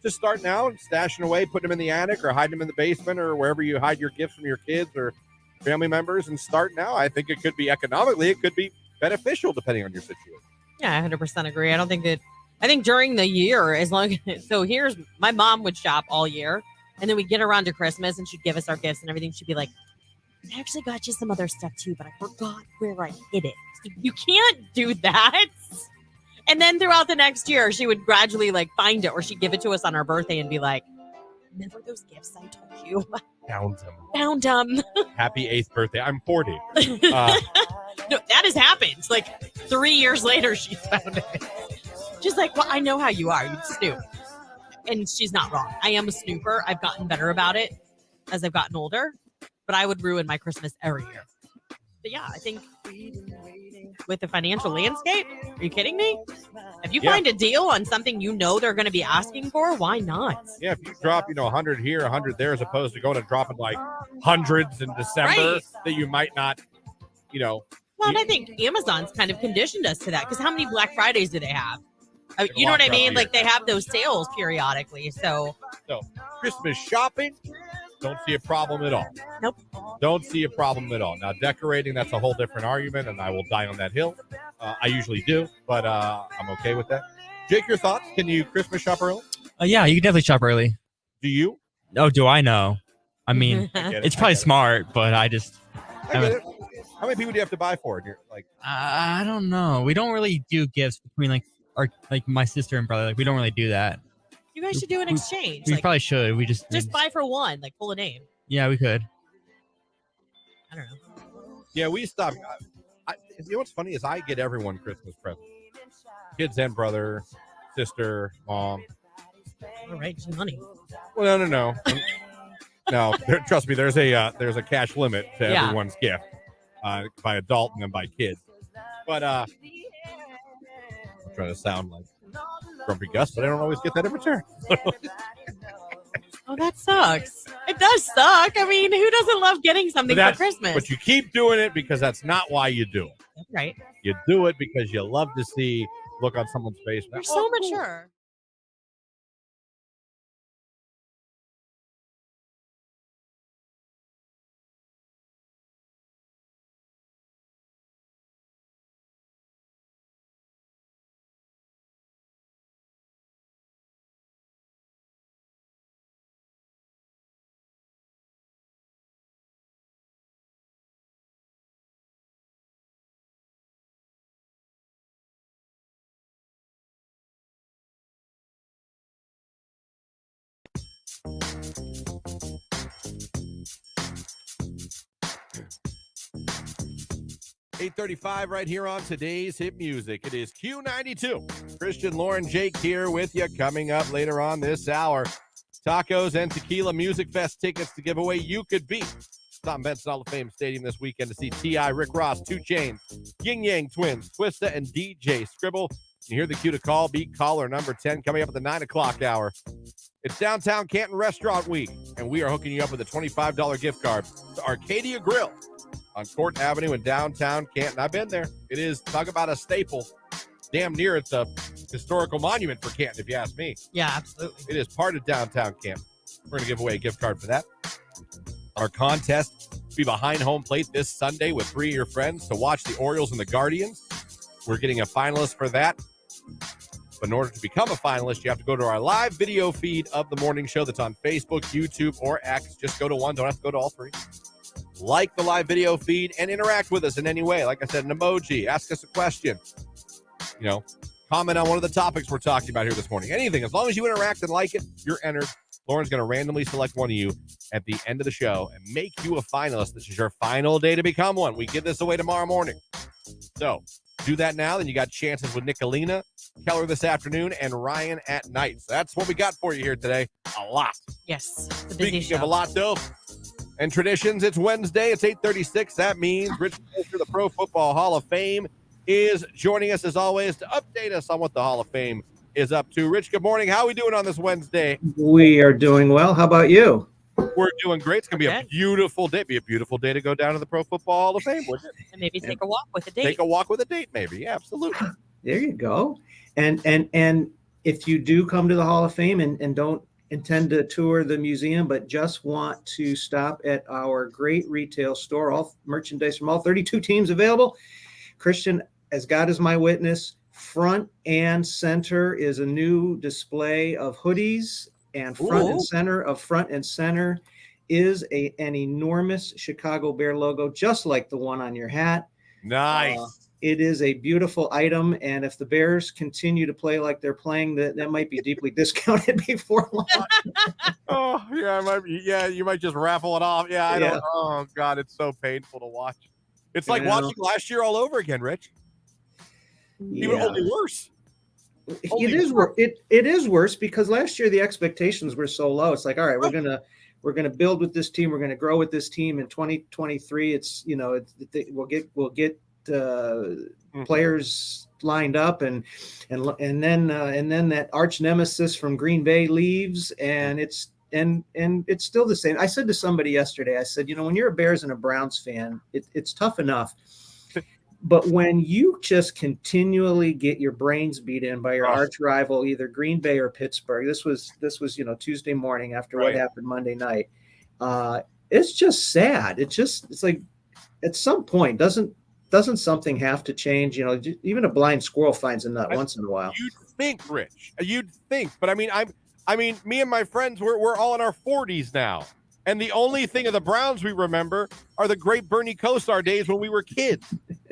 to start now and stashing away, putting them in the attic or hiding them in the basement or wherever you hide your gifts from your kids or family members and start now. I think it could be economically, it could be beneficial depending on your situation. Yeah, I 100% agree. I think during the year, here's my mom would shop all year and then we get around to Christmas and she'd give us our gifts and everything. She'd be like, I actually got you some other stuff too, but I forgot where I hid it. So you can't do that. And then throughout the next year, she would gradually find it, or she'd give it to us on our birthday and be like, remember those gifts I told you? Found them. Happy 8th birthday. I'm 40. No, that has happened. 3 years later, she found it. She's like, well, I know how you are. You snoop. And she's not wrong. I am a snooper. I've gotten better about it as I've gotten older. But I would ruin my Christmas every year. But yeah, I think with the financial landscape, are you kidding me? If you find a deal on something you know they're going to be asking for, why not? Yeah, if you drop, 100 here, 100 there, as opposed to going and dropping hundreds in December that you might not, Well, and I think Amazon's kind of conditioned us to that because how many Black Fridays do they have? You know what I mean? They have those sales periodically. So Christmas shopping, don't see a problem at all. Nope. Don't see a problem at all. Now, decorating, that's a whole different argument, and I will die on that hill. I usually do, but I'm okay with that. Jake, your thoughts? Can you Christmas shop early? Yeah, you can definitely shop early. Do you? Oh, do I know? I mean, it's probably smart, but I just... I get it. How many people do you have to buy for it? You're I don't know. We don't really do gifts between my sister and brother. We don't really do that. You guys should do an exchange. We probably should. We just buy for one, pull a name. Yeah, we could. I don't know. Yeah, we stopped. You know what's funny is I get everyone Christmas presents. Kids and brother, sister, mom. All right, some money. Well, no. No, trust me. There's a cash limit to everyone's gift by adult and then by kids. But I'm trying to sound like Grumpy Gus, but I don't always get that in return. Oh, that sucks. It does suck. I mean, who doesn't love getting something for Christmas? But you keep doing it because that's not why you do it. That's right. You do it because you love to see look on someone's face. You're so mature. $8:35 right here on today's hit music. It is Q92. Christian, Lauren, Jake here with you. Coming up later on this hour, tacos and tequila music fest tickets to give away. You could be Tom Benson Hall of Fame Stadium this weekend to see T.I., Rick Ross, 2 Chainz, Yin Yang Twins, Twista, and DJ Scribble. You hear the cue to call. Beat caller number 10 coming up at the 9 o'clock hour. It's Downtown Canton Restaurant Week, and we are hooking you up with a $25 gift card to Arcadia Grill on Court Avenue in downtown Canton. I've been there. It is, talk about a staple. Damn near it's a historical monument for Canton, if you ask me. Yeah, absolutely. It is part of downtown Canton. We're going to give away a gift card for that. Our contest will be behind home plate this Sunday with 3 of your friends to watch the Orioles and the Guardians. We're getting a finalist for that. But in order to become a finalist, you have to go to our live video feed of the morning show that's on Facebook, YouTube, or X. Just go to one. Don't have to go to all 3. Like the live video feed and interact with us in any way. Like I said, an emoji, ask us a question, comment on one of the topics we're talking about here this morning. Anything, as long as you interact and like it, you're entered. Lauren's going to randomly select one of you at the end of the show and make you a finalist. This is your final day to become one. We give this away tomorrow morning. So do that now. Then you got chances with Nicolina, Keller this afternoon, and Ryan at night. So that's what we got for you here today. A lot. Yes. Speaking of a lot, though, and traditions, it's Wednesday. It's 8:36. That means Rich Bolster, the Pro Football Hall of Fame, is joining us as always to update us on what the Hall of Fame is up to. Rich, good morning. How are we doing on this Wednesday? We are doing well. How about you? We're doing great. It's going to be a beautiful day. Be a beautiful day to go down to the Pro Football Hall of Fame, wouldn't it? And maybe take a walk with a date. Take a walk with a date, maybe. Yeah, absolutely. There you go. And if you do come to the Hall of Fame and don't intend to tour the museum, but just want to stop at our great retail store, all merchandise from all 32 teams available. Christian, as God is my witness, front and center is a new display of hoodies, and front and center is an enormous Chicago Bear logo, just like the one on your hat. Nice. It is a beautiful item, and if the Bears continue to play like they're playing, that might be deeply discounted before long. Oh, yeah, you might just raffle it off. Yeah, I don't. Oh God, it's so painful to watch. It's like watching last year all over again, Rich. Even only worse. It is worse because last year the expectations were so low. It's like, all right, we're gonna build with this team. We're gonna grow with this team. In 2023, we'll get players lined up, and then that arch nemesis from Green Bay leaves, and it's still the same. I said to somebody yesterday, I said, when you're a Bears and a Browns fan, it's tough enough. But when you just continually get your brains beat in by your arch rival, either Green Bay or Pittsburgh, this was Tuesday morning after what happened Monday night. It's just sad. It's like at some point, doesn't something have to change? Even a blind squirrel finds a nut once in a while. You'd think, Rich. You'd think, but I mean, me and my friends, we're all in our 40s now, and the only thing of the Browns we remember are the great Bernie Kosar days when we were kids.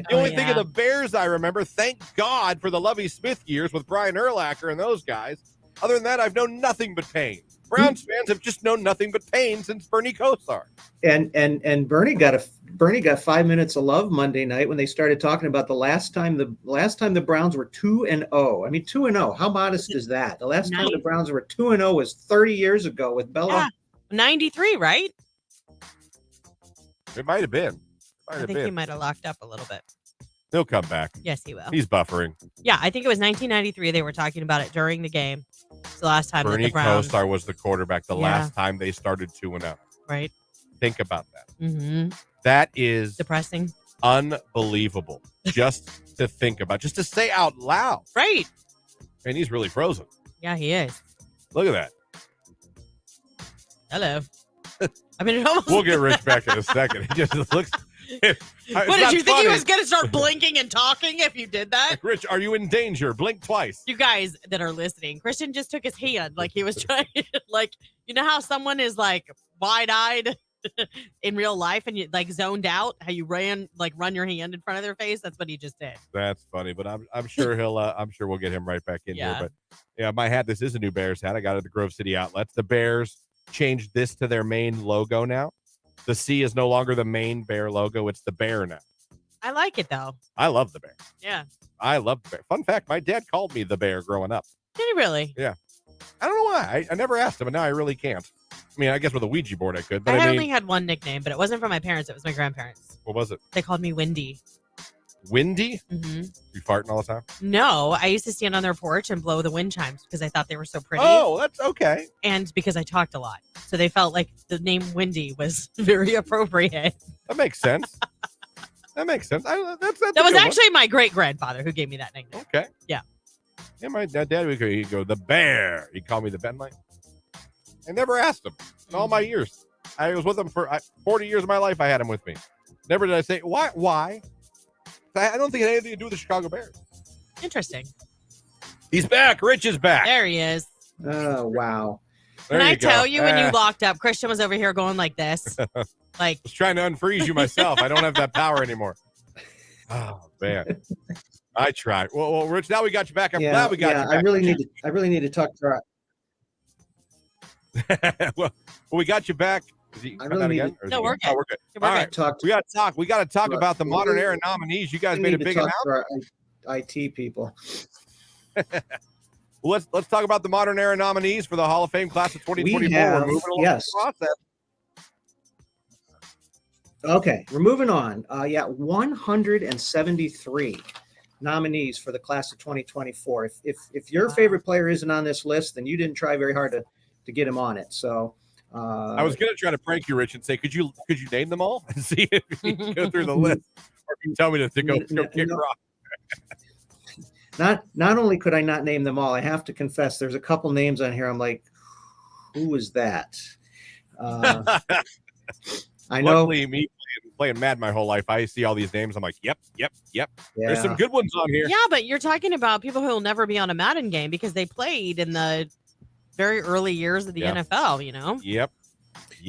The only thing of the Bears I remember, thank God for the Lovie Smith years with Brian Urlacher and those guys. Other than that, I've known nothing but pain. Browns fans have just known nothing but pain since Bernie Kosar. And Bernie got 5 minutes of love Monday night when they started talking about the last time the Browns were 2-0. I mean, 2-0. How modest is that? The last time the Browns were 2-0 was 30 years ago with Bella. Yeah. 93, right? It might have been. I think he might have locked up a little bit. He'll come back. Yes, he will. He's buffering. Yeah, I think it was 1993. They were talking about it during the game. It's the last time Bernie that the Browns... Kosar was the quarterback the last time they started 2-0. Right. Think about that. Mm-hmm. That is depressing. Unbelievable. Just to think about. Just to say out loud. Right. And he's really frozen. Yeah, he is. Look at that. Hello. I mean, it almost... We'll get Rich back in a second. He just looks... What did you think he was going to start blinking and talking if you did that? Rich, are you in danger? Blink twice. You guys that are listening, Christian just took his hand like he was trying, like, you know how someone is like wide-eyed in real life and you like zoned out, how you run your hand in front of their face? That's what he just did. That's funny, but I'm sure I'm sure we'll get him right back in here. But yeah, my hat, this is a new Bears hat. I got it at the Grove City Outlets. The Bears changed this to their main logo now. The C is no longer the main Bear logo. It's the Bear now. I like it though. I love the Bear. Yeah. I love the Bear. Fun fact, my dad called me the Bear growing up. Did he really? Yeah. I don't know why. I never asked him, and now I really can't. I mean, I guess with a Ouija board I could. But I only had one nickname, but it wasn't from my parents. It was my grandparents. What was it? They called me Windy. Windy? Mm-hmm. You farting all the time? No, I used to stand on their porch and blow the wind chimes because I thought they were so pretty. Oh, that's okay. And because I talked a lot. So they felt like the name Windy was very appropriate. That makes sense. That makes sense. That was actually my great-grandfather who gave me that nickname. Okay. Yeah. Yeah, my dad would go, the Bear. He'd call me the Ben. I never asked him in all my years. I was with him for 40 years of my life. I had him with me. Never did I say, why? Why? I don't think it had anything to do with the Chicago Bears. Interesting. He's back. Rich is back. There he is. Oh, wow. Can I tell you when you locked up, Christian was over here going like this. Like, I was trying to unfreeze you myself. I don't have that power anymore. Oh, man. I tried. Well, Rich, now we got you back. I'm glad we got you back. I really need to talk to our... well, we got you back. No, we're good. Oh, we're good. All right. We got to talk. We got to talk about the modern era nominees. You guys made a big announcement. Our IT people. Well, let's talk about the modern era nominees for the Hall of Fame class of 2024. We're moving along the process. Okay, we're moving on. 173 nominees for the class of 2024. If your favorite player isn't on this list, then you didn't try very hard to get him on it. So I was going to try to prank you, Rich, and say, could you name them all and see if you can go through the list, or if you tell me to go kick rock. Not only could I not name them all, I have to confess there's a couple names on here. I'm like, who is that? I know. Luckily, me playing Mad my whole life, I see all these names. I'm like, yep. Yeah. There's some good ones on here. Yeah, but you're talking about people who will never be on a Madden game because they played in the very early years of the NFL, you know? Yep.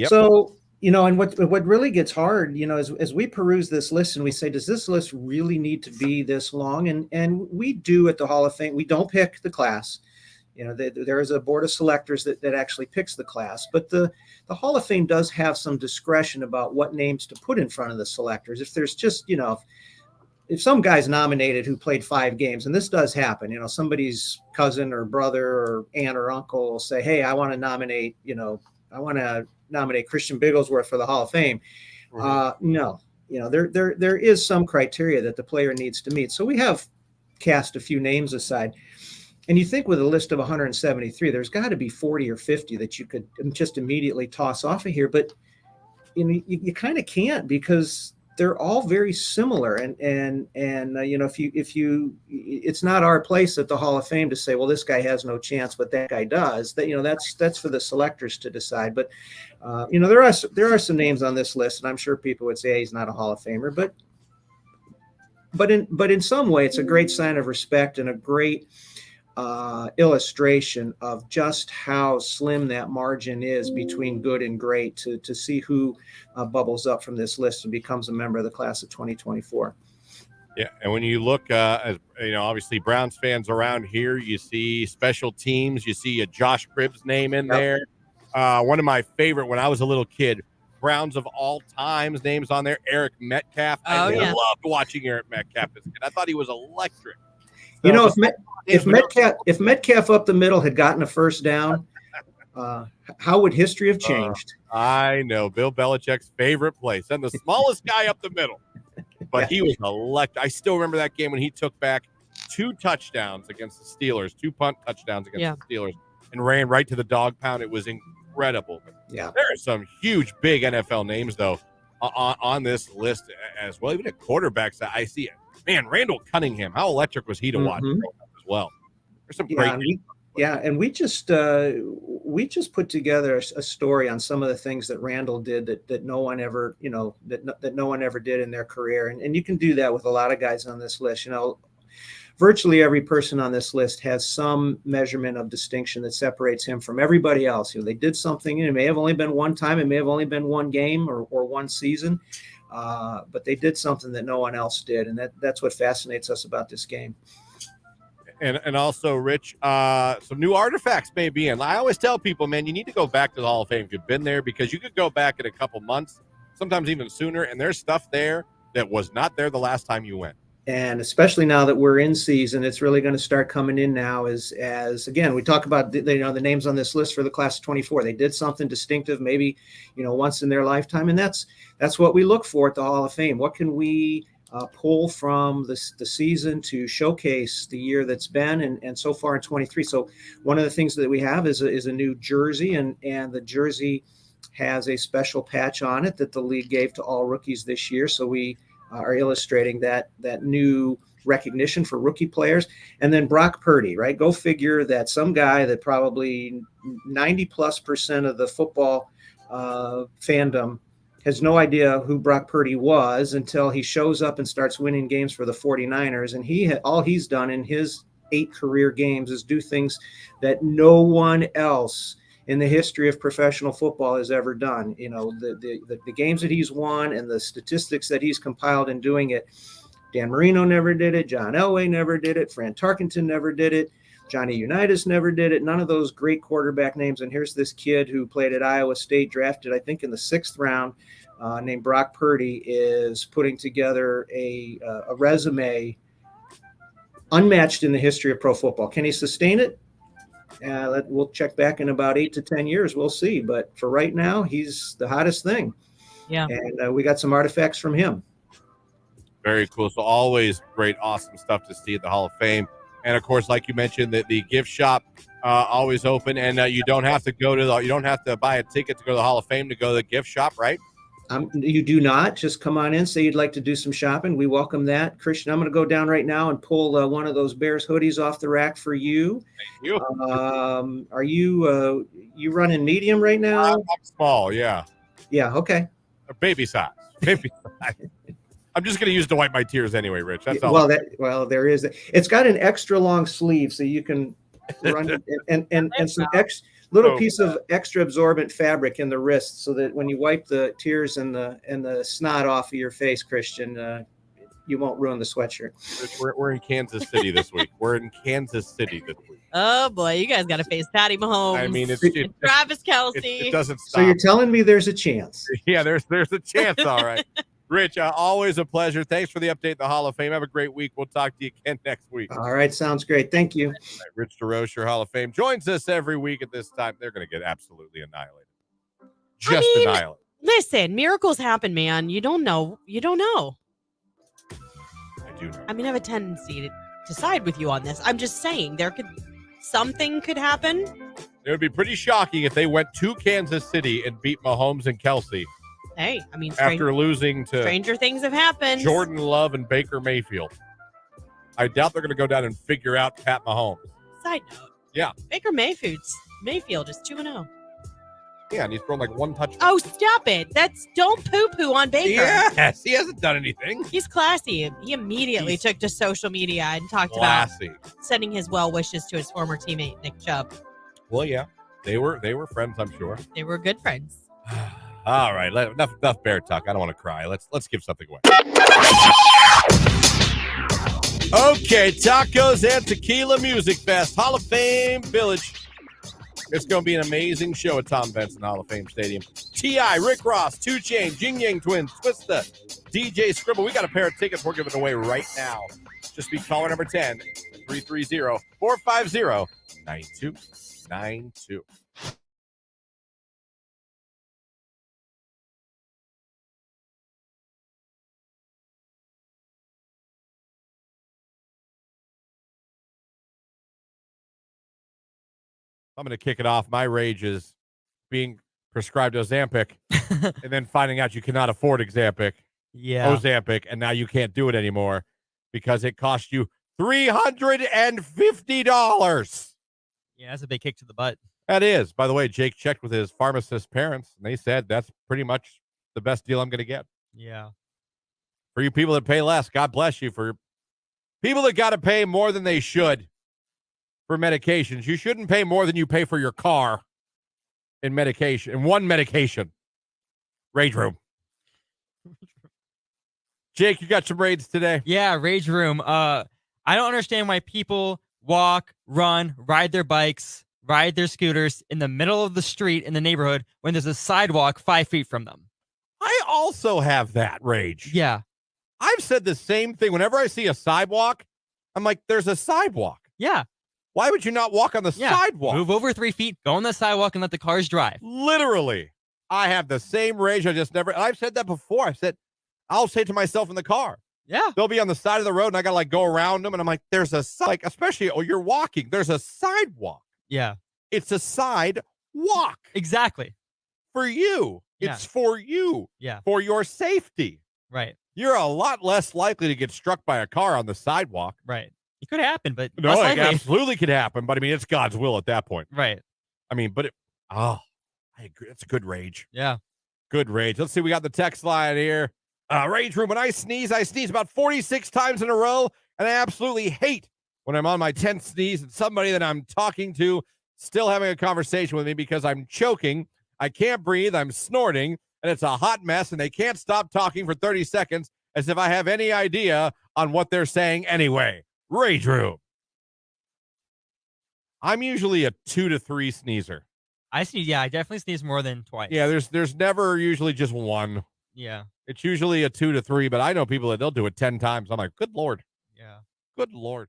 So, and what really gets hard, as we peruse this list and we say, does this list really need to be this long? And we do at the Hall of Fame. We don't pick the class. There is a board of selectors that actually picks the class, but the Hall of Fame does have some discretion about what names to put in front of the selectors. If there's just, if some guy's nominated who played 5 games, and this does happen, somebody's cousin or brother or aunt or uncle will say, hey, I want to nominate Christian Bigglesworth for the Hall of Fame. No, there is some criteria that the player needs to meet. So we have cast a few names aside. And you think with a list of 173, there's got to be 40 or 50 that you could just immediately toss off of here. But you kind of can't, because they're all very similar. And if you it's not our place at the Hall of Fame to say, well, this guy has no chance, but that guy does. That's for the selectors to decide. But there are some names on this list, and I'm sure people would say, hey, he's not a Hall of Famer, but in some way, it's a great sign of respect and a great illustration of just how slim that margin is between good and great to see who bubbles up from this list and becomes a member of the class of 2024. Yeah, and when you look, obviously Browns fans around here, you see special teams, you see a Josh Cribbs name in there. One of my favorite when I was a little kid, Browns of all times names on there, Eric Metcalf. I loved watching Eric Metcalf as a kid. I thought he was electric. So, if Metcalf up the middle had gotten a first down, how would history have changed? I know, Bill Belichick's favorite play. Send the smallest guy up the middle. But he was electric. I still remember that game when he took back 2 touchdowns against the Steelers, 2 punt touchdowns against the Steelers, and ran right to the dog pound. It was incredible. But there are some huge, big NFL names, though, on this list as well. Even at quarterbacks, I see it. Man, Randall Cunningham, how electric was he to watch as well? There's some great names. And we just put together a story on some of the things that Randall did that no one ever, that no one ever did in their career. And you can do that with a lot of guys on this list. Virtually every person on this list has some measurement of distinction that separates him from everybody else. They did something, it may have only been one time, it may have only been one game or one season, but they did something that no one else did. And that's what fascinates us about this game. And also, Rich, some new artifacts may be in. I always tell people, man, you need to go back to the Hall of Fame if you've been there, because you could go back in a couple months, sometimes even sooner, and there's stuff there that was not there the last time you went. And especially now that we're in season, it's really going to start coming in now as again, we talk about the names on this list for the class of 24. They did something distinctive, maybe, once in their lifetime. And that's what we look for at the Hall of Fame. What can we pull from the season to showcase the year that's been and so far in 23. So one of the things that we have is a new jersey, and the jersey has a special patch on it that the league gave to all rookies this year. So we are illustrating that new recognition for rookie players. And then Brock Purdy, right? Go figure that some guy that probably 90+% of the football fandom has no idea who Brock Purdy was until he shows up and starts winning games for the 49ers. And all he's done in his 8 career games is do things that no one else in the history of professional football has ever done. The games that he's won and the statistics that he's compiled in doing it. Dan Marino never did it. John Elway never did it. Fran Tarkenton never did it. Johnny Unitas never did it. None of those great quarterback names. And here's this kid who played at Iowa State, drafted, I think, in the 6th round, named Brock Purdy, is putting together a resume unmatched in the history of pro football. Can he sustain it? We'll check back in about 8 to 10 years. We'll see. But for right now, he's the hottest thing. Yeah. And we got some artifacts from him. Very cool. So always great, awesome stuff to see at the Hall of Fame. And of course, like you mentioned, the gift shop always open, and you don't have to you don't have to buy a ticket to go to the Hall of Fame to go to the gift shop, right? You do not. Just come on in, say you'd like to do some shopping. We welcome that. Christian, I'm going to go down right now and pull one of those Bears hoodies off the rack for you. Thank you. Are you running medium right now? I'm small, yeah. Yeah, okay. A baby size. Baby size. I'm just going to use to wipe my tears anyway, Rich. That's all. There is. It's got an extra long sleeve, so you can run and some little piece of extra absorbent fabric in the wrist, so that when you wipe the tears and the snot off of your face, Christian, you won't ruin the sweatshirt. We're in Kansas City this week. Oh boy, you guys got to face Patty Mahomes. I mean, it's Travis Kelce. It doesn't stop. So you're telling me there's a chance? Yeah, there's a chance. All right. Rich, always a pleasure. Thanks for the update at the Hall of Fame. Have a great week. We'll talk to you again next week. All right. Sounds great. Thank you. Right, Rich DeRocher, Hall of Fame, joins us every week at this time. They're going to get absolutely annihilated. Annihilated. Listen, miracles happen, man. You don't know. I do know. I have a tendency to side with you on this. I'm just saying something could happen. It would be pretty shocking if they went to Kansas City and beat Mahomes and Kelce. Hey, after losing to stranger things have happened. Jordan Love and Baker Mayfield. I doubt they're going to go down and figure out Pat Mahomes. Side note. Yeah. Baker Mayfield is 2-0. Yeah, and he's thrown like 1 touchdown. Oh, stop it. Don't poo-poo on Baker. Yes, he hasn't done anything. He's classy. He immediately took to social media and talked about sending his well wishes to his former teammate, Nick Chubb. Well, yeah. They were friends, I'm sure. They were good friends. All right, enough bear talk. I don't want to cry. Let's give something away. Okay, Tacos and Tequila Music Fest, Hall of Fame Village. It's going to be an amazing show at Tom Benson Hall of Fame Stadium. T.I., Rick Ross, 2 Chainz, Jing Yang Twins, Twista, DJ Scribble. We got a pair of tickets we're giving away right now. Just be caller number 10, 330-450-9292. I'm going to kick it off. My rage is being prescribed Ozempic and then finding out you cannot afford Ozempic, and now you can't do it anymore because it cost you $350. Yeah, that's a big kick to the butt. That is. By the way, Jake checked with his pharmacist parents, and they said that's pretty much the best deal I'm going to get. Yeah. For you people that pay less, God bless you. For people that got to pay more than they should for medications, you shouldn't pay more than you pay for your car in one medication. Rage room. Jake, you got some raids today? Yeah, rage room. I don't understand why people walk, run, ride their bikes, ride their scooters in the middle of the street in the neighborhood when there's a sidewalk 5 feet from them. I also have that rage. Yeah. I've said the same thing. Whenever I see a sidewalk, I'm like, there's a sidewalk. Yeah. Why would you not walk on the sidewalk? Move over 3 feet, go on the sidewalk, and let the cars drive. Literally. I have the same rage. I've said that before. I'll say to myself in the car. Yeah. They'll be on the side of the road, and I got to go around them. And I'm like, especially, you're walking. There's a sidewalk. Yeah. It's a sidewalk. Exactly. For you. Yeah. It's for you. Yeah. For your safety. Right. You're a lot less likely to get struck by a car on the sidewalk. Right. It could happen, but no, less it likely. absolutely could happen. But I mean, it's God's will at that point. Right. I mean, I agree. It's a good rage. Yeah. Good rage. Let's see. We got the text line here. Rage room. When I sneeze about 46 times in a row. And I absolutely hate when I'm on my 10th sneeze and somebody that I'm talking to still having a conversation with me because I'm choking. I can't breathe. I'm snorting. And it's a hot mess. And they can't stop talking for 30 seconds as if I have any idea on what they're saying anyway. Rage room. I'm usually a 2 to 3 sneezer. I definitely sneeze more than twice. Yeah, there's never usually just one. Yeah. It's usually a 2 to 3, but I know people that they'll do it 10 times. I'm like, good Lord. Yeah. Good Lord.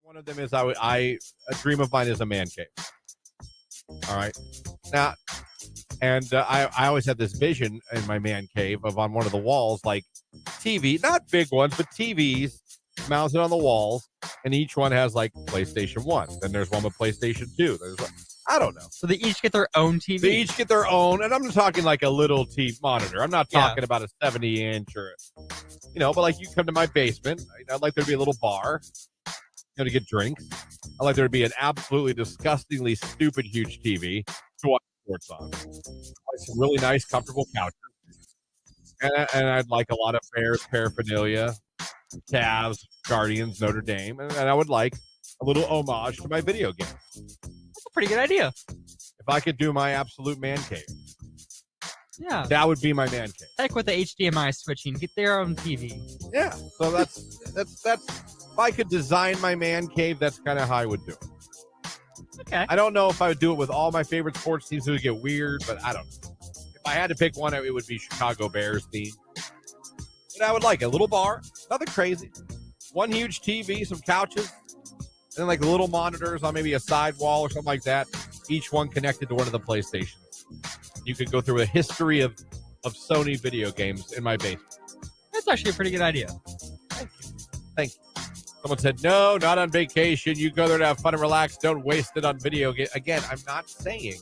One of them is a dream of mine is a man cave. All right. Now, and I always had this vision in my man cave of on one of the walls, like TV, not big ones, but TVs mounted on the walls. And each one has like PlayStation 1. Then there's one with PlayStation 2. There's I don't know. So they each get their own TV. They each get their own. And I'm not talking like a little TV monitor. I'm not talking about a 70-inch or, but like you come to my basement. I'd like there to be a little bar. To get drinks. I'd like there to be an absolutely disgustingly stupid huge TV to watch sports on. Like some really nice, comfortable couches. And I'd like a lot of Bears paraphernalia, Cavs, Guardians, Notre Dame. And I would like a little homage to my video game. That's a pretty good idea. If I could do my absolute man cave. Yeah. That would be my man cave. Heck with the HDMI switching. Get their own TV. Yeah. So that's if I could design my man cave, that's kind of how I would do it. Okay. I don't know if I would do it with all my favorite sports teams. It would get weird, but I don't know. If I had to pick one, it would be Chicago Bears theme. And I would like a little bar, nothing crazy. One huge TV, some couches, and then like little monitors on maybe a side wall or something like that. Each one connected to one of the PlayStations. You could go through a history of Sony video games in my basement. That's actually a pretty good idea. Thank you. Someone said, no, not on vacation. You go there to have fun and relax. Don't waste it on video games. Again, I'm not saying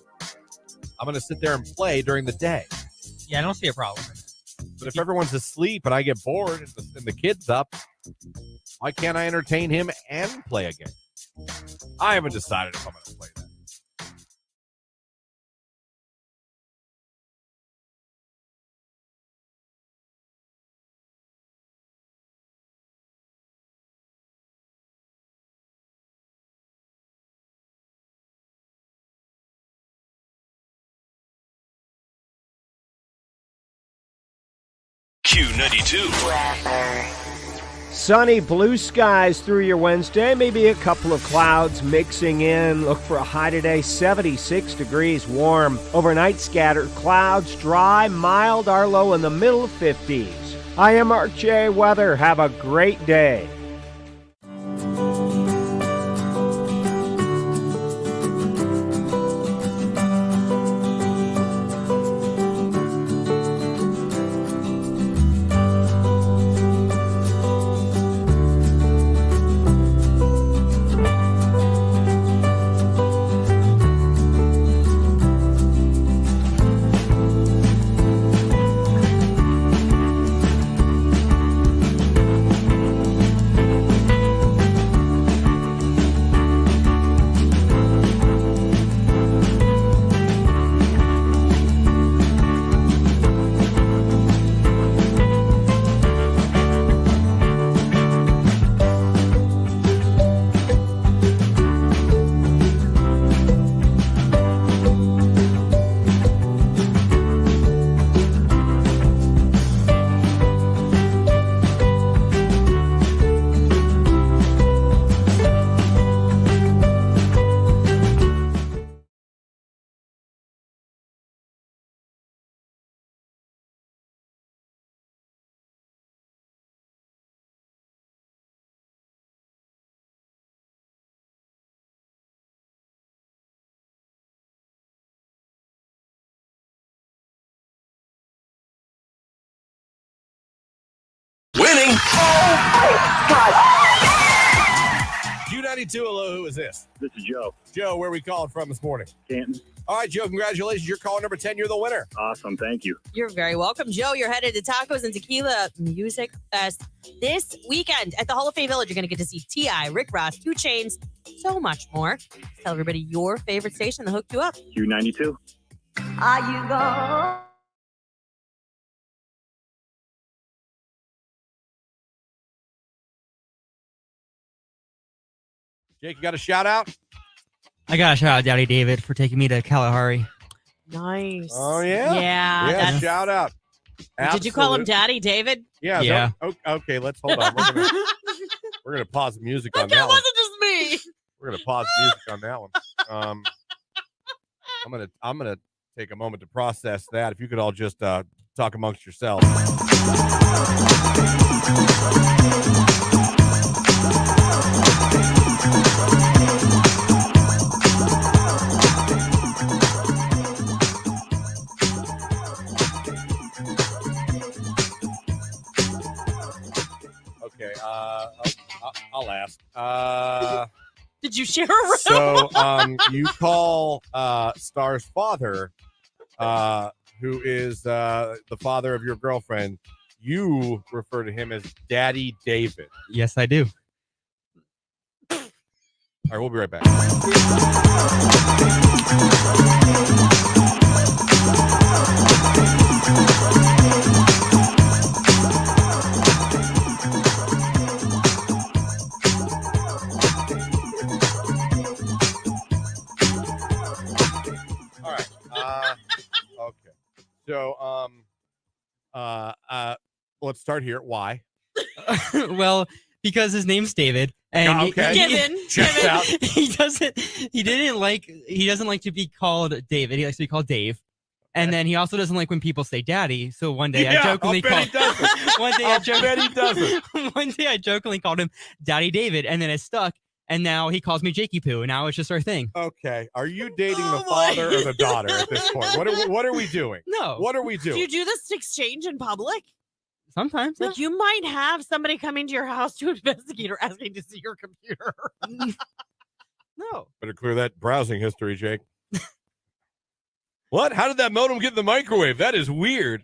I'm going to sit there and play during the day. Yeah, I don't see a problem. But if everyone's asleep and I get bored and the kid's up, why can't I entertain him and play a game? I haven't decided if I'm going to play that. Q92. Sunny, blue skies through your Wednesday. Maybe a couple of clouds mixing in. Look for a high today, 76 degrees warm. Overnight, scattered clouds, dry, mild, our low in the middle 50s. I am Mark J. Weather. Have a great day. Q92, hello, who is this? This is Joe. Joe, where are we calling from this morning? Canton. All right, Joe, congratulations. You're caller number 10. You're the winner. Awesome. Thank you. You're very welcome, Joe. You're headed to Tacos and Tequila Music Fest this weekend at the Hall of Fame Village. You're going to get to see T.I., Rick Ross, 2 Chainz, so much more. Tell everybody your favorite station that hooked you up. Q92. Are you gone? Jake, you got a shout out? I got to shout out Daddy David for taking me to Kalahari. Nice. Oh, yeah? Yeah. Yeah, shout out. Did you call him Daddy David? Yeah. Yeah. Okay, let's hold on. We're gonna pause the music on that It one. wasn't just me. We're gonna pause the music on that one. I'm gonna take a moment to process that. If you could all just talk amongst yourselves. Okay, I'll ask. Did you share a room? So you call Star's father, who is the father of your girlfriend, you refer to him as Daddy David. Yes, I do. All right, we'll be right back. All right. Okay. So, let's start here. Why? Well, because his name's David, and Okay. Checked out. he doesn't like to be called David. He likes to be called Dave. And then he also doesn't like when people say daddy. So one day I jokingly called one day I jokingly called him Daddy David, and then it stuck. And now he calls me Jakey Poo, and now it's just our thing. Okay. Are you dating the father or the daughter at this point? What are we doing? No. What are we doing? Do you do this exchange in public? Sometimes. Like you might have somebody coming to your house to investigate or asking to see your computer. No. Better clear that browsing history, Jake. What? How did that modem get in the microwave? That is weird.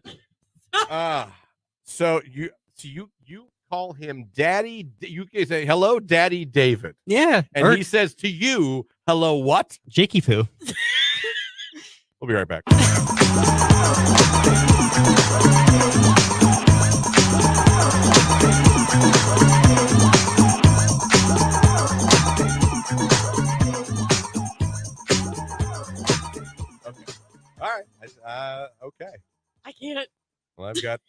So you call him Daddy. You can say hello, Daddy David. Yeah. And he says to you, hello, what? Jakey Poo. We'll be right back. Okay. All right. Okay. I can't. Well, I've got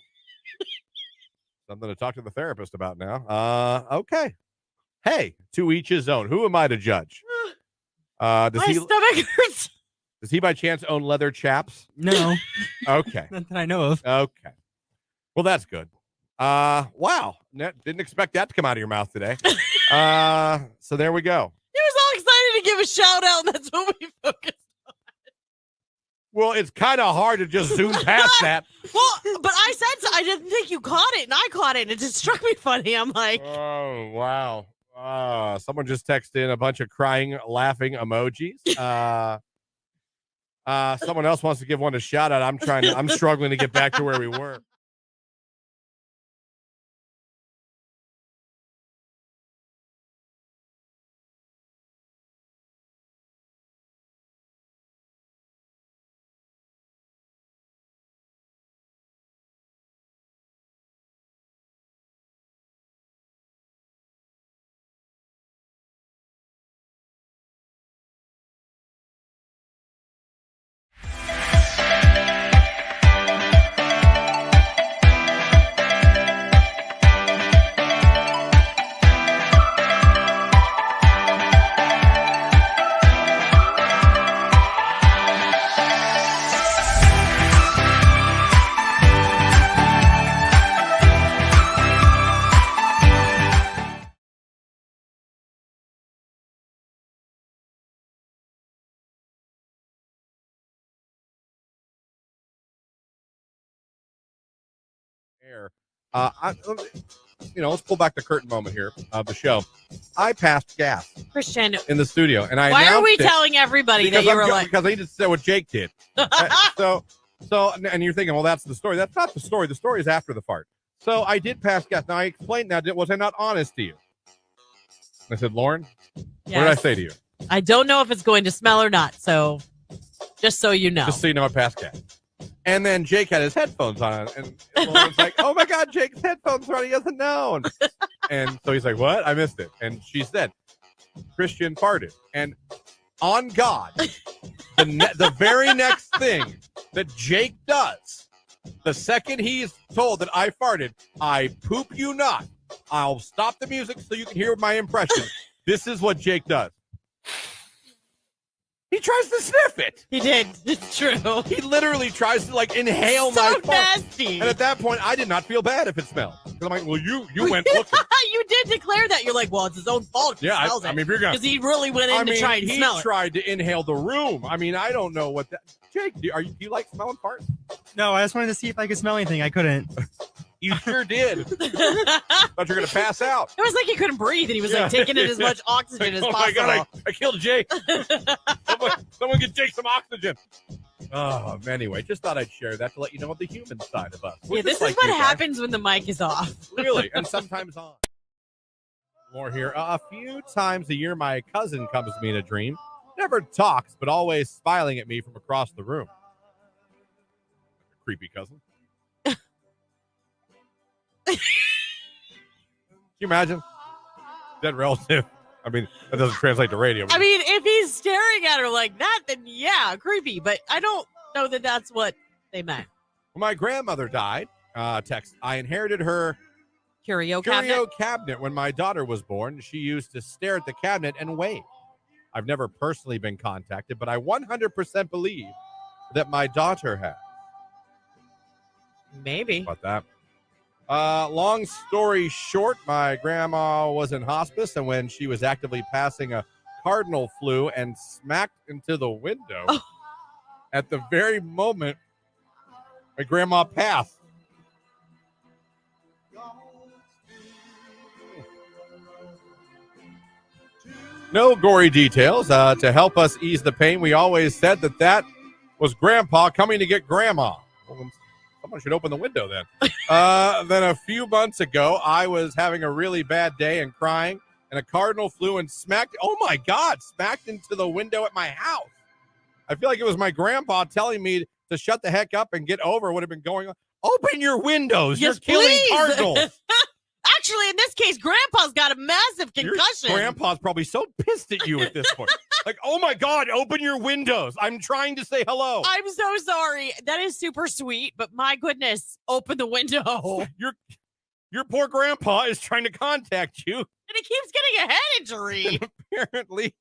something to talk to the therapist about now. Okay. Hey, to each his own. Who am I to judge? My stomach hurts. Does he by chance own leather chaps? No. Okay. Not that I know of. Okay. Well, that's good. Wow. Didn't expect that to come out of your mouth today. So there we go. He was all excited to give a shout out, and that's what we focused. Well, it's kind of hard to just zoom past that. Well, but I said so. I didn't think you caught it, and I caught it, and it just struck me funny. I'm like, Oh, wow. Someone just texted in a bunch of crying, laughing emojis. Someone else wants to give one a shout out. I'm struggling to get back to where we were. Air. let's pull back the curtain moment here of the show. I passed gas Christian, in the studio, and I why are we announced it telling everybody that you were like? Because I just said what Jake did. So, and you're thinking, well, that's the story. That's not the story. The story is after the fart. So I did pass gas. Now I explained that. Was I not honest to you? I said, Lauren, Yes. what did I say to you? I don't know if it's going to smell or not. So, just so you know. Just so you know, I passed gas. And then Jake had his headphones on, and Lauren's like, oh my God, Jake's headphones are on. He doesn't know. And so he's like, what? I missed it. And she said, Christian farted. And on God, the very next thing that Jake does, the second he's told that I farted, I poop you not. I'll stop the music so you can hear my impression. This is what Jake does. He tries to sniff it. He did. It's true. He literally tries to inhale so my fart. nasty. And at that point, I did not feel bad if it smelled. Because I'm like, well, you went looking. You did declare that. You're like, well, it's his own fault if he smells it. I mean, if you're gonna, because he really went in to try and smell it. He tried to inhale the room. I mean, I don't know what that. Jake, do you like smelling farts? No, I just wanted to see if I could smell anything. I couldn't. You sure did. Thought you were going to pass out. It was like he couldn't breathe, and he was taking in as much oxygen as possible. Oh my God, I killed Jake. Someone get Jake some oxygen. Oh, anyway, just thought I'd share that to let you know the human side of us. Yeah, this is what happens when the mic is off. Really, and sometimes on. More here. A few times a year, my cousin comes to me in a dream. Never talks, but always smiling at me from across the room. Creepy cousin. Can you imagine? Dead relative. I mean, that doesn't translate to radio. I mean, if he's staring at her like that, then yeah, creepy. But I don't know that that's what they meant. When my grandmother died, text, I inherited her curio cabinet when my daughter was born. She used to stare at the cabinet and wave. I've never personally been contacted, but I 100% believe that my daughter has. Maybe. About that. Long story short, my grandma was in hospice, and when she was actively passing a cardinal flu and smacked into the window, at the very moment my grandma passed. No gory details. To help us ease the pain, we always said that was Grandpa coming to get Grandma. Well, someone should open the window then. Then a few months ago, I was having a really bad day and crying, and a cardinal flew and smacked into the window at my house. I feel like it was my grandpa telling me to shut the heck up and get over what had been going on. Open your windows. Yes, You're killing please. cardinals. Actually, in this case, Grandpa's got a massive concussion. Your grandpa's probably so pissed at you at this point. Like, oh my God, open your windows. I'm trying to say hello. I'm so sorry. That is super sweet, but my goodness, open the window. Your poor grandpa is trying to contact you. And he keeps getting a head injury. Apparently.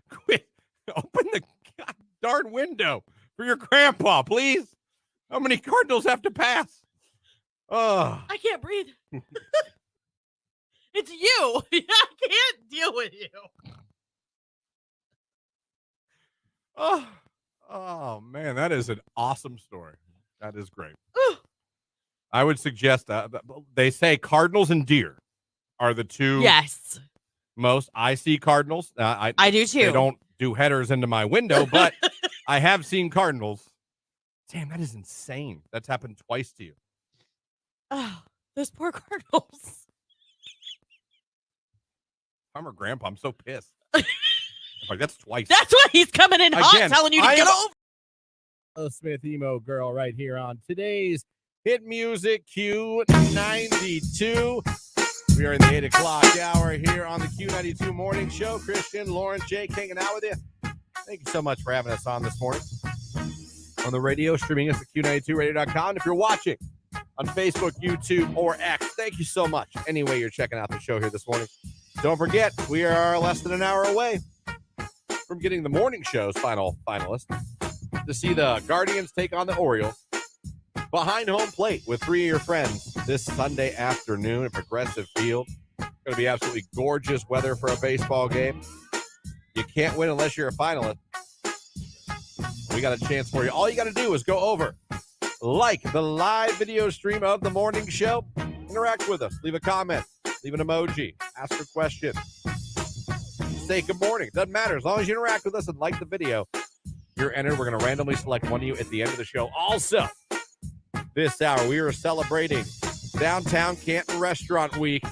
Quit. Open the darn window for your grandpa, please. How many cardinals have to pass? Oh, I can't breathe. It's you. I can't deal with you. Oh man, that is an awesome story. That is great. I would suggest that they say cardinals and deer are the two. Yes. Most. I see cardinals. I do too. They don't do headers into my window, but I have seen cardinals. Damn, that is insane. That's happened twice to you. Oh, those poor cardinals. If I'm her grandpa, I'm so pissed. Like, that's twice. That's why he's coming in hot, telling you to get over. Smith emo girl right here on today's hit music Q92. We are in the 8 o'clock hour here on the Q92 Morning Show. Christian, Lauren, Jake hanging out with you. Thank you so much for having us on this morning. On the radio, streaming us at Q92radio.com. If you're watching on Facebook, YouTube, or X, thank you so much. Anyway, you're checking out the show here this morning. Don't forget, we are less than an hour away from getting the morning show's final finalist to see the Guardians take on the Orioles behind home plate with three of your friends this Sunday afternoon at Progressive Field. It's going to be absolutely gorgeous weather for a baseball game. You can't win unless you're a finalist. We got a chance for you. All you got to do is go over, like the live video stream of the morning show, interact with us, leave a comment, leave an emoji, ask a question, say good morning. Doesn't matter. As long as you interact with us and like the video, you're entered. We're going to randomly select one of you at the end of the show. Also, this hour, we are celebrating Downtown Canton Restaurant Week.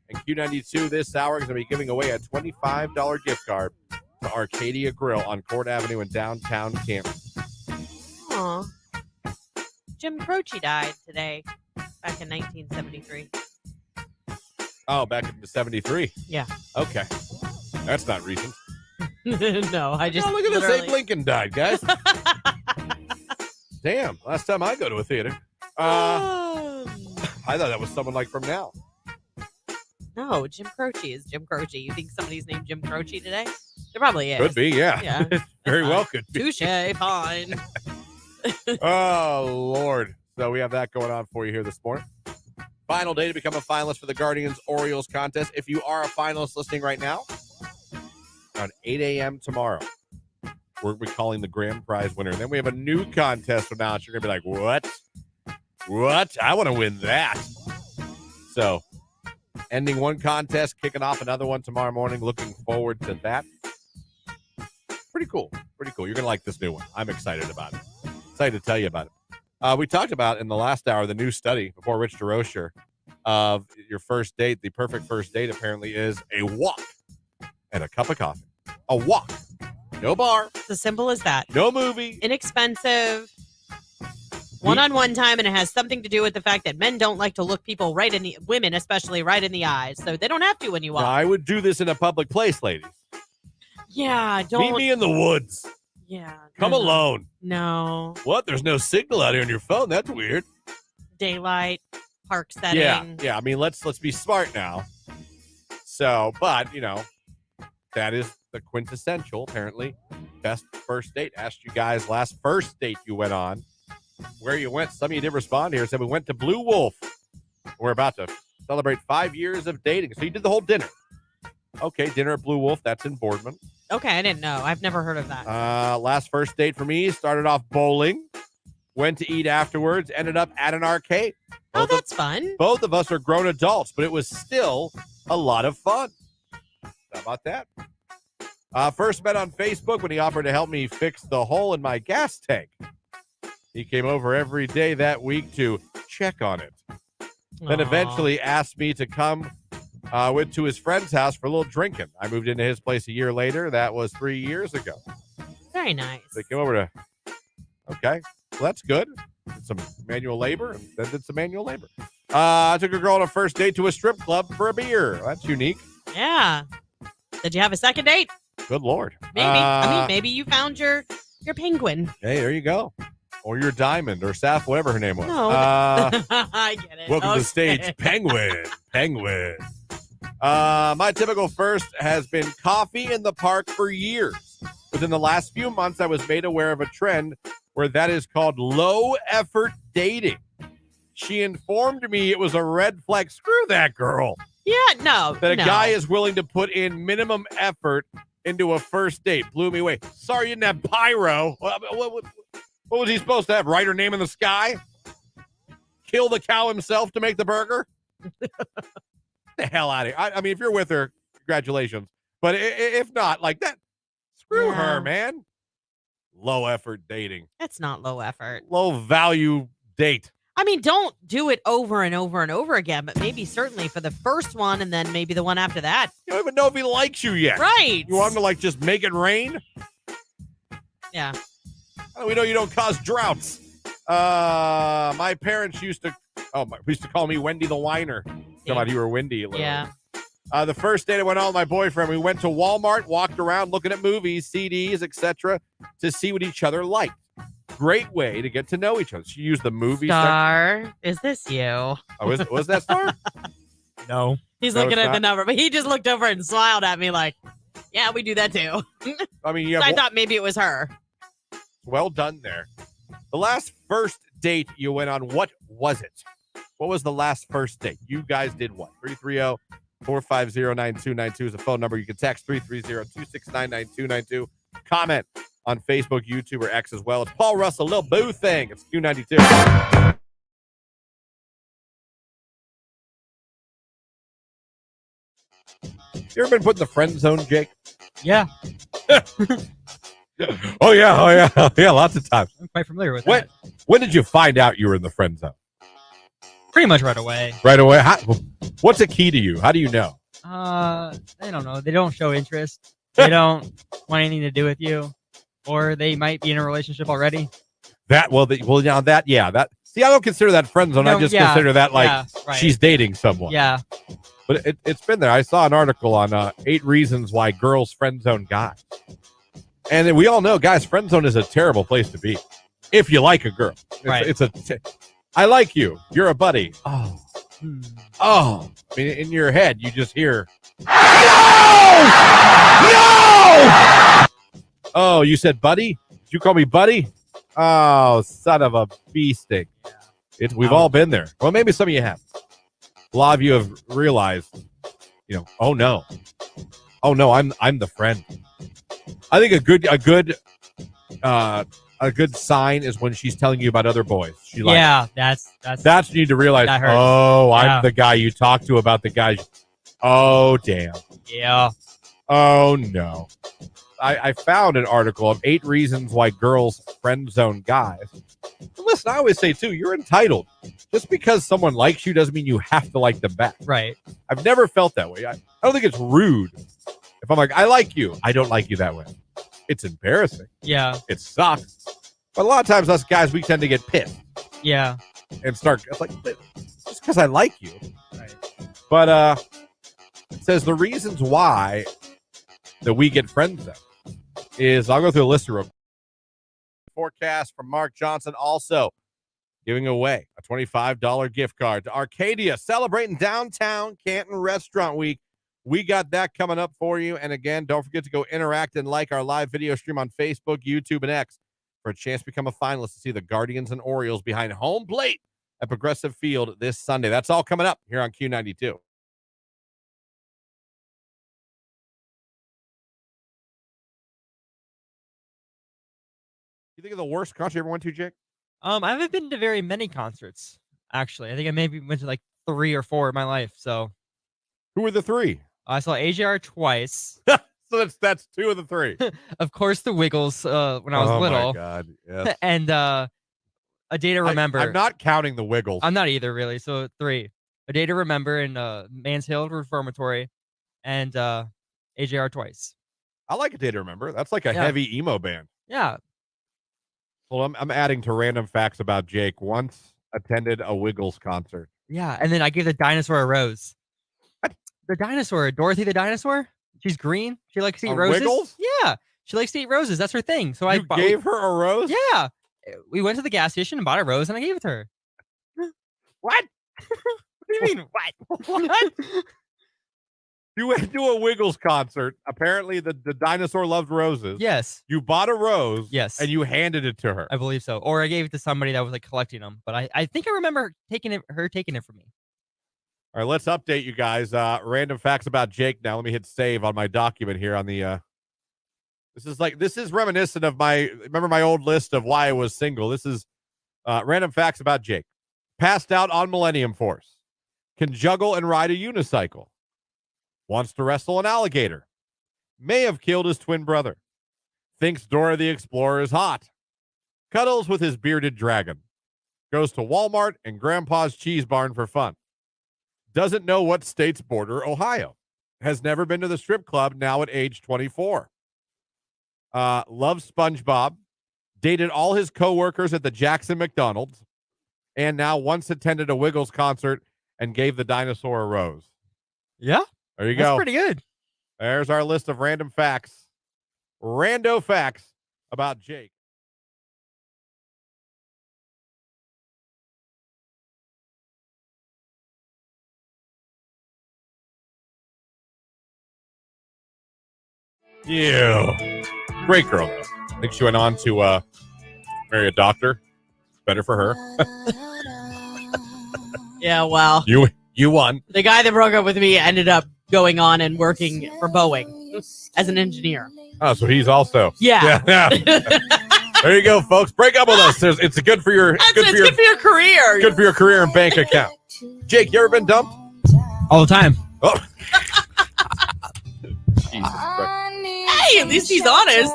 And Q92 this hour is going to be giving away a $25 gift card to Arcadia Grill on Court Avenue in downtown Canton. Aw. Jim Croce died today, back in 1973. Oh, back in the 73? Yeah. Okay. That's not recent. No, I just. Oh, look at this. Abe Lincoln died, guys. Damn. Last time I go to a theater. I thought that was someone like from now. No, Jim Croce is Jim Croce. You think somebody's named Jim Croce today? There probably is. Could be, yeah. Yeah. Very well could be. Touche, fine. Oh, Lord. So we have that going on for you here this morning. Final day to become a finalist for the Guardians-Orioles contest. If you are a finalist listening right now, around 8 a.m. tomorrow, we're calling the grand prize winner. And then we have a new contest announced. You're going to be like, what? What? I want to win that. So, ending one contest, kicking off another one tomorrow morning. Looking forward to that. Pretty cool. Pretty cool. You're going to like this new one. I'm excited about it. Excited to tell you about it. We talked about in the last hour the new study before Rich DeRocher of your first date. The perfect first date apparently is a walk and a cup of coffee. A walk. No bar. It's as simple as that. No movie. Inexpensive. One-on-one time, and it has something to do with the fact that men don't like to look people right in the women, especially right in the eyes. So they don't have to when you walk. Now, I would do this in a public place, ladies. Yeah, don't. Meet me in the woods. Yeah. Come alone. No. What? There's no signal out here on your phone. That's weird. Daylight, park setting. Yeah. I mean, let's be smart now. So, but that is the quintessential, apparently, best first date. Asked you guys last first date you went on where you went. Some of you did respond here. Said we went to Blue Wolf. We're about to celebrate 5 years of dating. So you did the whole dinner. Okay, dinner at Blue Wolf. That's in Boardman. Okay, I didn't know. I've never heard of that. Last first date for me started off bowling. Went to eat afterwards. Ended up at an arcade. That's fun. Both of us are grown adults, but it was still a lot of fun. How about that? First met on Facebook when he offered to help me fix the hole in my gas tank. He came over every day that week to check on it. Then eventually asked me to come to his friend's house for a little drinking. I moved into his place a year later. That was 3 years ago. Very nice. They came over to, okay, well, that's good. Did some manual labor and then did some manual labor. I took a girl on a first date to a strip club for a beer. That's unique. Yeah. Did you have a second date? Good Lord. Maybe. Maybe you found your penguin. Hey, there you go. Or your diamond or Saf, whatever her name was. No. I get it. Welcome to the stage, Penguin. My typical first has been coffee in the park for years. Within the last few months, I was made aware of a trend where that is called low-effort dating. She informed me it was a red flag. Screw that girl. Yeah, no. That a guy is willing to put in minimum effort into a first date. Blew me away. Sorry you didn't have pyro. What was he supposed to have? Write her name in the sky? Kill the cow himself to make the burger? The hell out of here. I mean, if you're with her, congratulations. But if not, like that, screw her, man. Low effort dating. That's not low effort. Low value date. I mean, don't do it over and over and over again, but maybe certainly for the first one and then maybe the one after that. You don't even know if he likes you yet. Right. You want him to just make it rain? Yeah. We know you don't cause droughts. My parents used to call me Wendy the Whiner. Come on, you were Wendy a little. Yeah. The first date I went on with my boyfriend, we went to Walmart, walked around looking at movies, CDs, etc., to see what each other liked. Great way to get to know each other. She used the movie Star. Is this you? Oh, was that Star? No. He's looking at the number, but he just looked over and smiled at me like, yeah, we do that too. I mean, I thought maybe it was her. Well done there. The last first date you went on, what was it? What was the last first date? You guys did what? 330-450-9292 is the phone number. You can text 330-269-9292. Comment on Facebook, YouTube, or X as well. It's Paul Russell, Lil Boo Thing. It's Q92. You ever been put in the friend zone, Jake? Yeah, Oh, yeah. Yeah, lots of times. I'm quite familiar with that. When did you find out you were in the friend zone? Pretty much right away. Right away? What's a key to you? How do you know? I don't know. They don't show interest. They don't want anything to do with you, or they might be in a relationship already. See, I don't consider that friend zone. I just consider that like she's dating someone. Yeah. But it's been there. I saw an article on 8 reasons why girls friend zone guys. And we all know, guys, friend zone is a terrible place to be if you like a girl. I like you. You're a buddy. Oh. I mean, in your head, you just hear, no! Oh, you said buddy? Did you call me buddy? Oh, son of a bee stick. We've all been there. Well, maybe some of you have. A lot of you have realized, oh no, I'm the friend. I think a good sign is when she's telling you about other boys. That's when you need to realize. Oh, I'm the guy you talk to about the guys. Oh, damn. Yeah. Oh no. I found an article of 8 reasons why girls friend zone guys. Listen, I always say too, you're entitled. Just because someone likes you doesn't mean you have to like them back. Right. I've never felt that way. I don't think it's rude. If I'm like, I like you, I don't like you that way. It's embarrassing. Yeah. It sucks. But a lot of times us guys, we tend to get pissed. Yeah. And start, it's like, just because I like you. Right. But it says the reasons why that we get friend zoned is, I'll go through a list real quick. Forecast from Mark Johnson, also giving away a $25 gift card to Arcadia, celebrating downtown Canton Restaurant Week. We got that coming up for you. And again, don't forget to go interact and like our live video stream on Facebook, YouTube, and X for a chance to become a finalist to see the Guardians and Orioles behind home plate at Progressive Field this Sunday. That's all coming up here on Q92. You think of the worst concert you ever went to, Jake? I haven't been to very many concerts, actually. I think I maybe went to like 3 or 4 in my life. So, who were the 3? I saw AJR twice. So that's 2 of the 3. Of course, the Wiggles when I was little. Oh my God! Yes. And A Day to Remember. I'm not counting the Wiggles. I'm not either, really. So 3: A Day to Remember in Mansfield Reformatory, and AJR twice. I like A Day to Remember. That's like a heavy emo band. Yeah. Well, I'm adding to random facts about Jake. Once attended a Wiggles concert. Yeah, and then I gave the dinosaur a rose. What? The dinosaur, Dorothy the dinosaur. She's green. She likes to eat roses. Wiggles? Yeah, she likes to eat roses. That's her thing. So I gave her a rose. Yeah, we went to the gas station and bought a rose, and I gave it to her. What? What do you mean? What? What? You went to a Wiggles concert. Apparently, the dinosaur loved roses. Yes. You bought a rose. Yes. And you handed it to her. I believe so. Or I gave it to somebody that was like collecting them. But I think I remember her taking it from me. All right, let's update you guys. Random facts about Jake now. Let me hit save on my document here on the this is reminiscent of my old list of why I was single. This is random facts about Jake. Passed out on Millennium Force. Can juggle and ride a unicycle. Wants to wrestle an alligator. May have killed his twin brother. Thinks Dora the Explorer is hot. Cuddles with his bearded dragon. Goes to Walmart and Grandpa's Cheese Barn for fun. Doesn't know what states border Ohio. Has never been to the strip club, now at age 24. Loves SpongeBob. Dated all his coworkers at the Jackson McDonald's. And now once attended a Wiggles concert and gave the dinosaur a rose. Yeah. There you That's go. pretty good. There's our list of random facts. Rando facts about Jake. Yeah. Great girl, though. I think she went on to marry a doctor. Better for her. Yeah, well. You won. The guy that broke up with me ended up going on and working for Boeing. as an engineer. Oh, so he's also. Yeah. There you go, folks. Break up with us. It's good for your Good for your career. Good for your career and bank account. Jake, you ever been dumped? All the time. Oh. Jesus Christ. Hey, at least he's honest.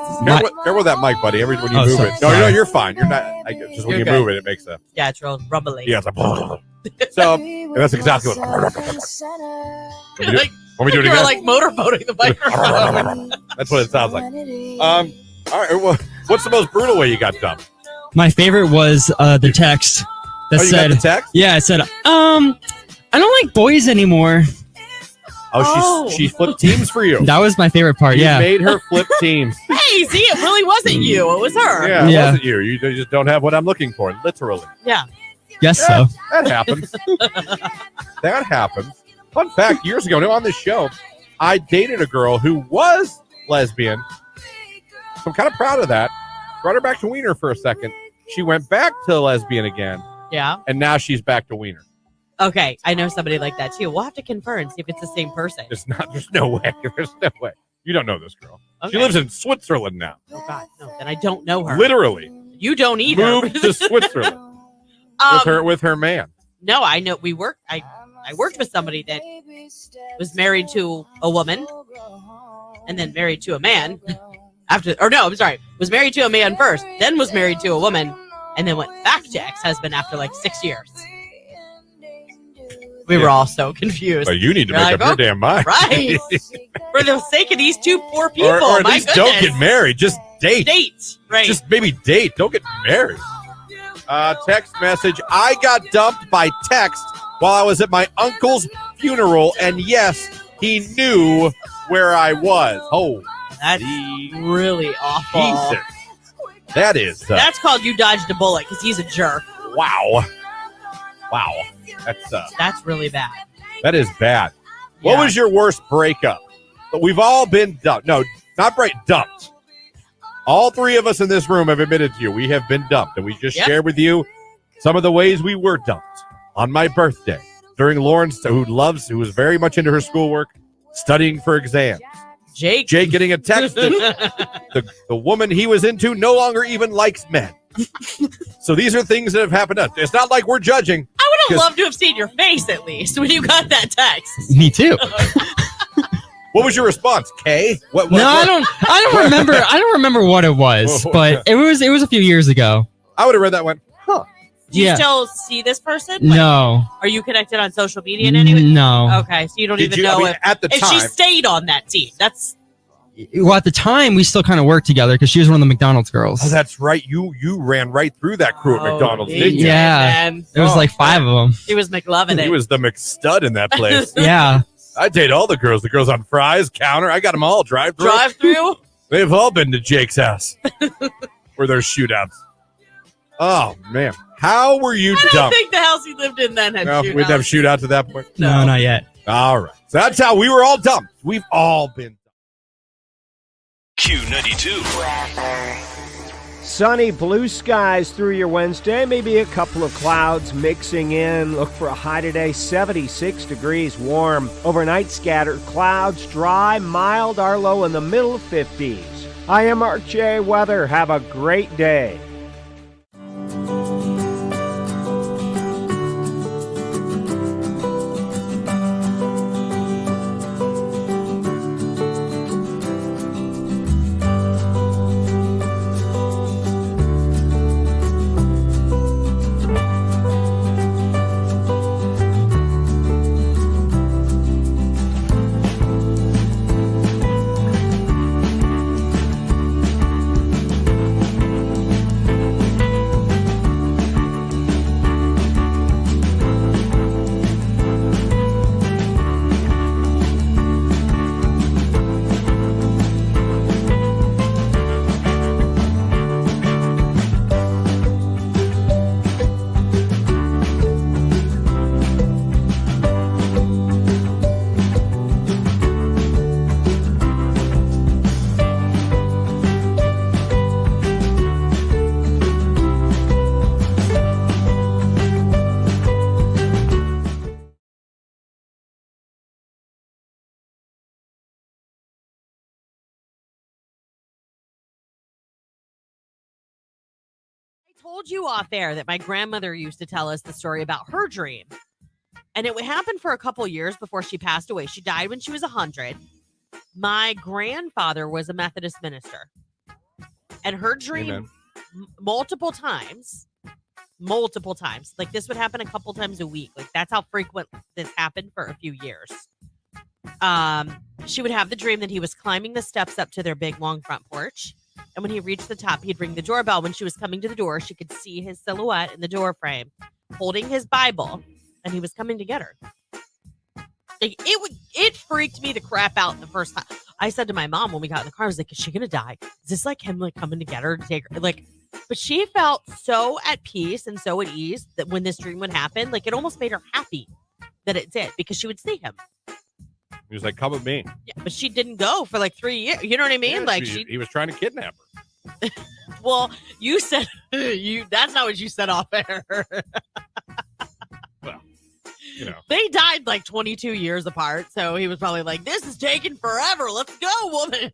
Careful with that mic, buddy. When you move sorry. it. No, you're fine. You're not. Just when You're you good. move it, it makes a. Yeah, it's real rumbly. Yeah, it's like. So and that's exactly what. Like, When we do it you're again. like motorboating the microphone. That's what it sounds like. All right. Well, what's the most brutal way you got dumped? My favorite was the text that You said, got the text? "Yeah, it said, I don't like boys anymore." Oh, she flipped teams for you. That was my favorite part. You Yeah. made her flip teams. Hey, see, it really wasn't you. It was her. Yeah, it Yeah. wasn't you. You just don't have what I'm looking for, literally. Yeah. Guess so. That happens. That happens. Fun fact, years ago, on this show, I dated a girl who was lesbian. So I'm kind of proud of that. Brought her back to Wiener for a second. She went back to lesbian again, Yeah. and now she's back to Wiener. Okay, I know somebody like that too. We'll have to confirm and see if it's the same person. It's not. There's no way. There's no way. You don't know this girl. Okay. She lives in Switzerland now. Oh God, no, then I don't know her. Literally. You don't either. Moved to Switzerland with her man. No, I know. I worked with somebody that was married to a woman and then married to a man was married to a man first, then was married to a woman, and then went back to ex-husband after like 6 years. We were all so confused. But you need to You're make like, up your "Oh, damn mind. Right. For the sake of these two poor people, or at my least goodness. don't get married. Just date. Date. Right. Just maybe date. Don't get married. Text message. I got dumped by text while I was at my uncle's funeral, and yes, he knew where I was. Oh, That's really awful. Jesus. That is. That's called you dodged a bullet because he's a jerk. Wow. That's really bad. That is bad. What Yeah. was your worst breakup? But we've all been dumped. No, not dumped. All three of us in this room have admitted to you we have been dumped, and we just shared with you some of the ways we were dumped. On my birthday, during Lauren's, who was very much into her schoolwork, studying for exams. Jake getting a text that the woman he was into no longer even likes men. So these are things that have happened to us. It's not like we're judging. I would have loved to have seen your face at least when you got that text. Me too. What was your response, Kay? What, I don't remember. I don't remember what it was, but it was a few years ago. I would have read that one. Huh. Do you still see this person? No. Are you connected on social media in any way? No. Okay, so you don't even know at the if time, she stayed on that team. That's Well, at the time, we still kind of worked together because she was one of the McDonald's girls. Oh, that's right. You ran right through that crew at McDonald's, didn't you? Yeah. There was like 5 of them. He was McLovin' it. He was the McStud in that place. Yeah. I date all the girls. The girls on Fry's, Counter. I got them all. Drive-through. Drive-through? They've all been to Jake's house where there's shootouts. Oh, man. How were you I don't dumped? think the house he lived in then had No, shootouts. we'd have shootouts at that point. No, not yet. All right. So that's how we were all dumped. We've all been Q92. Sunny, blue skies through your Wednesday. Maybe a couple of clouds mixing in. Look for a high today, 76 degrees warm. Overnight, scattered clouds, dry, mild, our low in the middle 50s. I am RJ Weather. Have a great day. told you off air that my grandmother used to tell us the story about her dream. And it happened for a couple years before she passed away. She died when she was 100. My grandfather was a Methodist minister. And her dream multiple times, like this would happen a couple times a week. Like that's how frequent this happened for a few years. She would have the dream that he was climbing the steps up to their big long front porch. And when he reached the top, he'd ring the doorbell. When she was coming to the door, she could see his silhouette in the door frame holding his Bible. And he was coming to get her. Like it freaked me the crap out the first time. I said to my mom when we got in the car, I was like, is she gonna die? Is this like him like coming to get her to take her? Like, but she felt so at peace and so at ease that when this dream would happen, like it almost made her happy that it did because she would see him. He was like, come with me. Yeah, but she didn't go for like 3 years. You know what I mean? Yeah, like he was trying to kidnap her. Well, you said that's not what you said off air. Well, you know. They died like 22 years apart, so he was probably like, this is taking forever. Let's go, woman.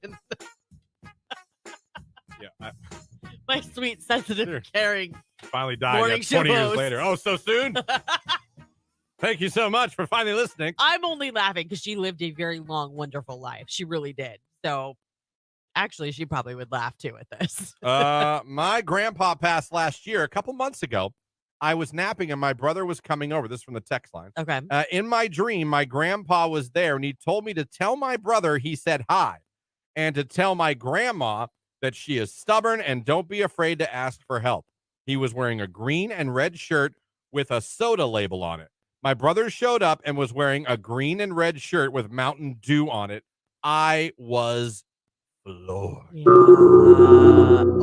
Yeah. My sweet, sensitive, caring. Finally died Morning 20 years host. later. Oh, so soon? Thank you so much for finally listening. I'm only laughing because she lived a very long, wonderful life. She really did. So actually, she probably would laugh too at this. My grandpa passed last year, a couple months ago. I was napping and my brother was coming over. This is from the text line. Okay. In my dream, my grandpa was there and he told me to tell my brother he said hi and to tell my grandma that she is stubborn and don't be afraid to ask for help. He was wearing a green and red shirt with a soda label on it. My brother showed up and was wearing a green and red shirt with Mountain Dew on it. I was floored. Yeah.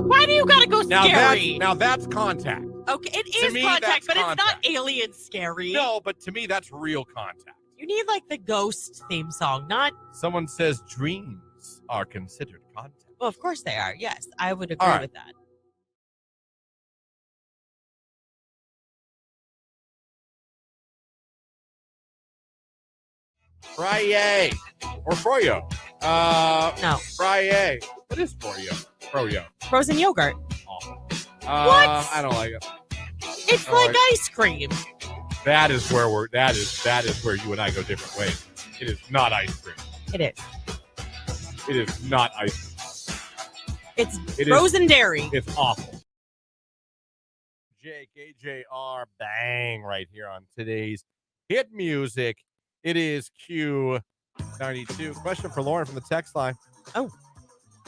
Why do you gotta go scary? Now that's contact. Okay, it To is me, contact, that's but contact. it's not alien scary. No, but to me, that's real contact. You need like the ghost theme song, not. Someone says dreams are considered contact. Well, of course they are. Yes, I would agree right. with that. Fry-yay. Or froyo. No. Fry-yay. What is froyo? Froyo. Frozen yogurt. Awful. What? I don't like it. It's Oh, like ice cream. That is where that is where you and I go different ways. It is not ice cream. It is. It is not ice cream. It's frozen dairy. It's awful. Jake, AJR, bang right here on today's hit music. It is Q92. Question for Lauren from the text line. Oh.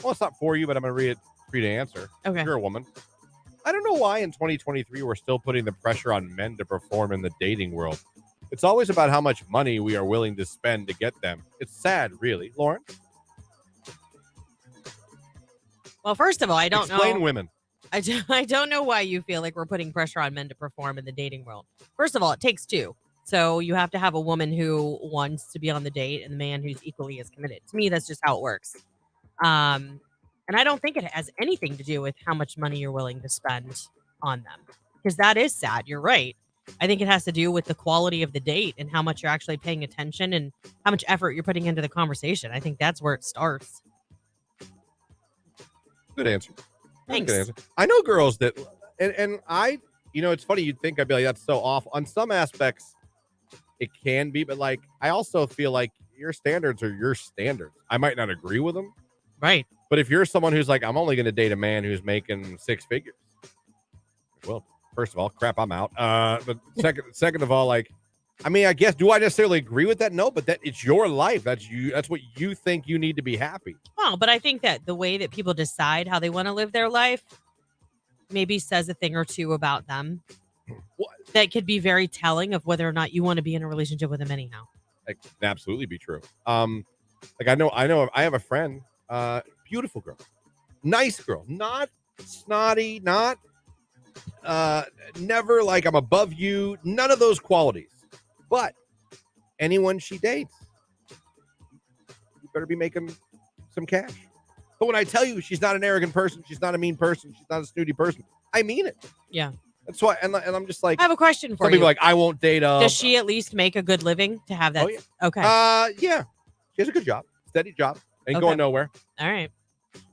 Well, it's not for you, but I'm going to read it for you to answer. Okay. You're a woman. I don't know why in 2023 we're still putting the pressure on men to perform in the dating world. It's always about how much money we are willing to spend to get them. It's sad, really. Lauren? Well, first of all, I don't know. Explain women. I don't know why you feel like we're putting pressure on men to perform in the dating world. First of all, it takes two. So you have to have a woman who wants to be on the date and the man who's equally as committed. To me, that's just how it works. And I don't think it has anything to do with how much money you're willing to spend on them, because that is sad. You're right. I think it has to do with the quality of the date and how much you're actually paying attention and how much effort you're putting into the conversation. I think that's where it starts. Good answer. Thanks. Good answer. I know girls that, and I, it's funny. You'd think I'd be like, that's so awful. On some aspects, it can be, but like, I also feel like your standards are your standards. I might not agree with them. Right. But if you're someone who's like, I'm only going to date a man who's making six figures. Well, first of all, crap, I'm out. But second of all, like, I mean, I guess, do I necessarily agree with that? No, but that it's your life. That's you. That's what you think you need to be happy. Well, but I think that the way that people decide how they want to live their life maybe says a thing or two about them. What? That could be very telling of whether or not you want to be in a relationship with them anyhow. That can absolutely be true. Like I know I have a friend, beautiful girl, nice girl, not snotty, not never like I'm above you, none of those qualities. But anyone she dates, you better be making some cash. But when I tell you she's not an arrogant person, she's not a mean person, she's not a snooty person, I mean it. Yeah. That's why, and I'm just like, I have a question for some you. people are like, I won't date. Does she at least make a good living to have that? Oh, yeah. Okay. Yeah, she has a good job, steady job, ain't going nowhere. All right.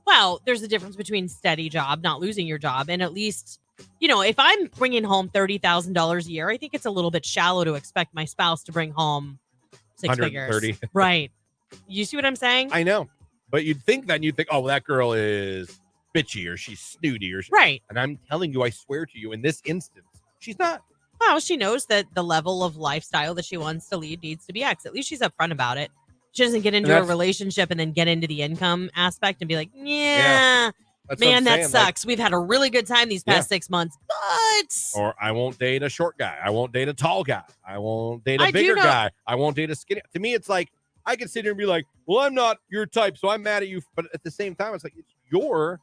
Well, there's a difference between steady job, not losing your job, and at least if I'm bringing home $30,000 a year, I think it's a little bit shallow to expect my spouse to bring home 6 figures. 130. Right. You see what I'm saying? I know. But you'd think, oh, well, that girl is bitchy or she's snooty or right. And I'm telling you, I swear to you, in this instance, she's not. Well, she knows that the level of lifestyle that she wants to lead needs to be X. At least she's upfront about it. She doesn't get into a relationship and then get into the income aspect and be like, man, that sucks. We've had a really good time these past 6 months, but... Or I won't date a short guy. I won't date a tall guy. I won't date a bigger guy. I won't date a skinny. To me, it's like, I can sit here and be like, well, I'm not your type, so I'm mad at you. But at the same time, it's like, you're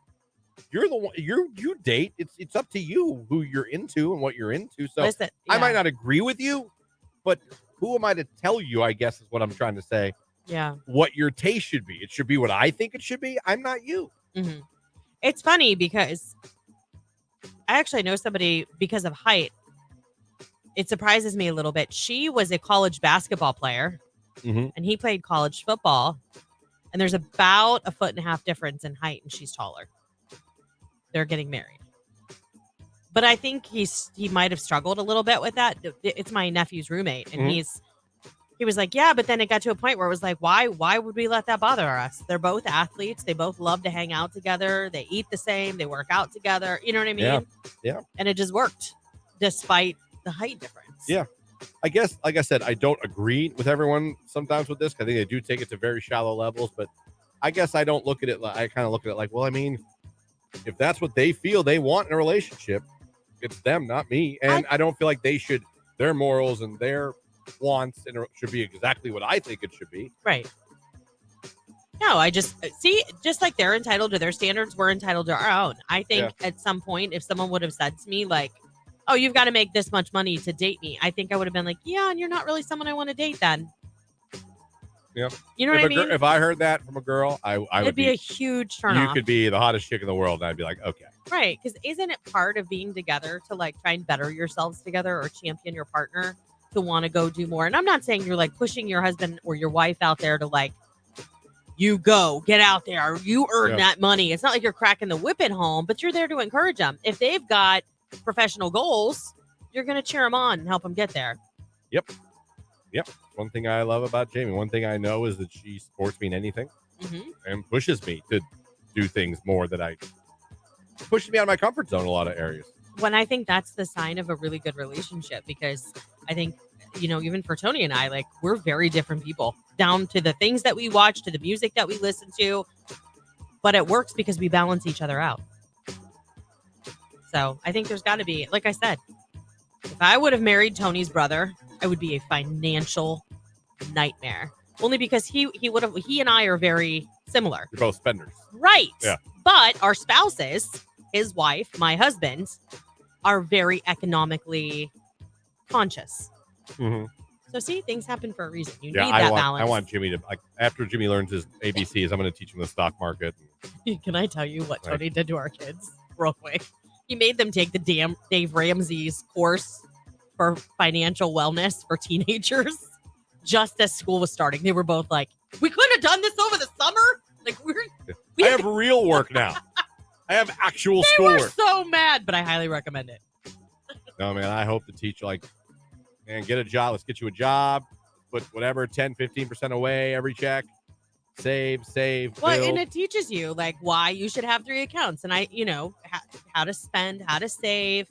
the one, you date. It's up to you who you're into and what you're into. So listen, I might not agree with you, but who am I to tell you, I guess is what I'm trying to say. Yeah. What your taste should be. It should be what I think it should be. I'm not you. Mm-hmm. It's funny because I actually know somebody because of height. It surprises me a little bit. She was a college basketball player, and he played college football. And there's about 1.5 foot difference in height, and she's taller. They're getting married. But I think he might have struggled a little bit with that. It's my nephew's roommate, and he was like, yeah, but then it got to a point where it was like, why would we let that bother us? They're both athletes. They both love to hang out together. They eat the same. They work out together. You know what I mean? Yeah. And it just worked despite the height difference. Yeah. I guess, like I said, I don't agree with everyone sometimes with this. I think they do take it to very shallow levels, but I guess I don't look at it. I kind of look at it like, well, I mean, if that's what they feel they want in a relationship, it's them, not me. And I don't feel like their morals and their wants and should be exactly what I think it should be. Right. No, I just like they're entitled to their standards, we're entitled to our own. I think at some point, if someone would have said to me like, oh, you've got to make this much money to date me, I think I would have been like, yeah, and you're not really someone I want to date then. Yeah. You know what I mean? If I heard that from a girl, I would be a huge turn off. You could be the hottest chick in the world, and I'd be like, okay. Right, because isn't it part of being together to like try and better yourselves together or champion your partner to want to go do more? And I'm not saying you're like pushing your husband or your wife out there to like, you go, get out there, you earn that money. It's not like you're cracking the whip at home, but you're there to encourage them. If they've got professional goals, you're going to cheer them on and help them get there. Yep. One thing I love about Jamie, one thing I know is that she supports me in anything and pushes me to do things more pushes me out of my comfort zone in a lot of areas. When I think that's the sign of a really good relationship, because I think, even for Tony and I, like, we're very different people down to the things that we watch, to the music that we listen to, but it works because we balance each other out. So I think there's got to be, like I said, if I would have married Tony's brother, I would be a financial nightmare. Only because he and I are very similar. You're both spenders. Right. Yeah. But our spouses, his wife, my husband, are very economically conscious. Mm-hmm. So see, things happen for a reason. You need that balance. I want Jimmy to, after Jimmy learns his ABCs, I'm going to teach him the stock market. Can I tell you what Tony did to our kids real quick? He made them take the damn Dave Ramsey's course for financial wellness for teenagers just as school was starting. They were both like, we couldn't have done this over the summer. Like I have real work now. I have actual schoolwork. They were so mad, but I highly recommend it. No, man, I hope to teach get a job. Let's get you a job. Put whatever, 10, 15% away every check. Save. Well, build. and it teaches you like why you should have 3 accounts, and how to spend, how to save,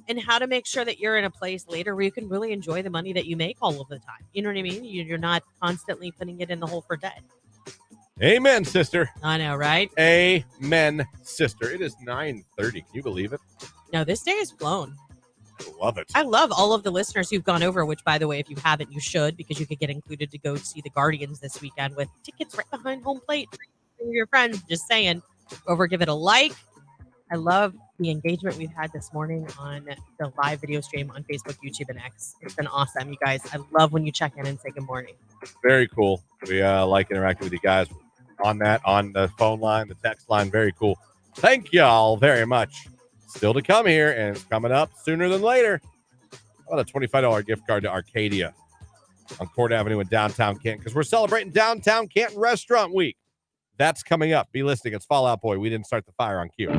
and how to make sure that you're in a place later where you can really enjoy the money that you make all of the time. You know what I mean? You're not constantly putting it in the hole for debt. Amen, sister. I know, right? Amen, sister. It is 9:30. Can you believe it? No, this day has flown. I love it. I love all of the listeners who've gone over, which, by the way, if you haven't, you should, because you could get included to go see the Guardians this weekend with tickets right behind home plate for your friends. Just saying. Go over, give it a like. I love the engagement we've had this morning on the live video stream on Facebook, YouTube, and X. It's been awesome, you guys. I love when you check in and say good morning. Very cool. We like interacting with you guys on the phone line, the text line. Very cool. Thank y'all very much. Still to come here, and it's coming up sooner than later. How about a $25 gift card to Arcadia on Court Avenue in downtown Canton, because we're celebrating downtown Canton Restaurant Week. That's coming up. Be listening. It's Fall Out Boy. We didn't start the fire on Q.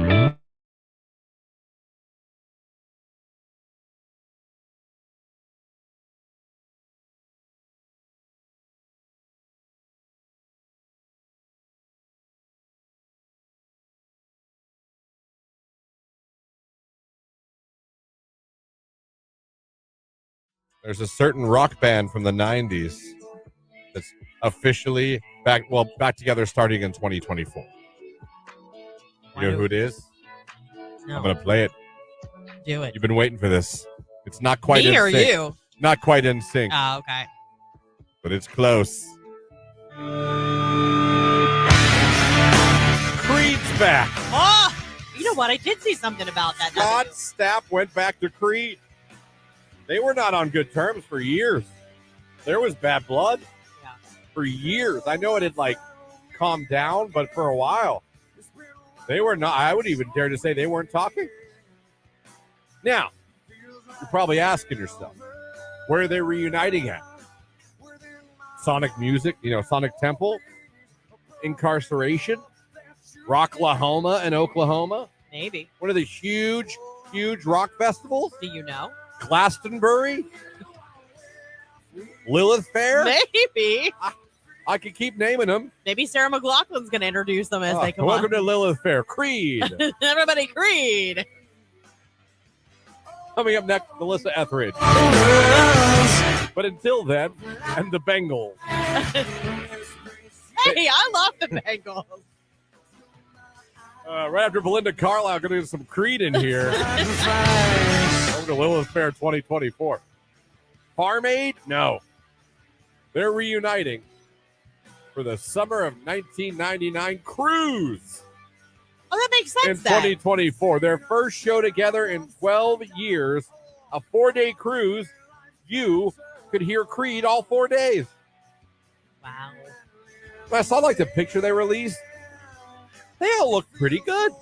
There's a certain rock band from the 90s that's officially back together starting in 2024. You know who it is? No. I'm going to play it. Do it. You've been waiting for this. It's not quite Me in or sync. you? Not quite in sync. Oh, okay. But it's close. Creed's back. Oh, you know what? I did see something about that. Scott Stapp went back to Creed. They were not on good terms for years. There was bad blood for years. I know it had calmed down, but for a while, they were not. I would even dare to say they weren't talking. Now, you're probably asking yourself, where are they reuniting at? Sonic Music, Sonic Temple, Incarceration, Rocklahoma in Oklahoma. Maybe. One of the huge rock festivals. Do you know? Glastonbury, Lilith Fair. Maybe. I could keep naming them. Maybe Sarah McLachlan's going to introduce them as they come Welcome on. to Lilith Fair. Creed. Everybody, Creed. Coming up next, Melissa Etheridge. But until then, and the Bengals. Hey, I love the Bengals. Right after Belinda Carlisle, going to do some Creed in here. Over to Lilith Fair 2024. Farm Aid? No. They're reuniting for the summer of 1999 cruise. Oh, that makes sense. In 2024. Their first show together in 12 years. A 4-day cruise. You could hear Creed all 4 days. Wow. I saw the picture they released. They all look pretty good.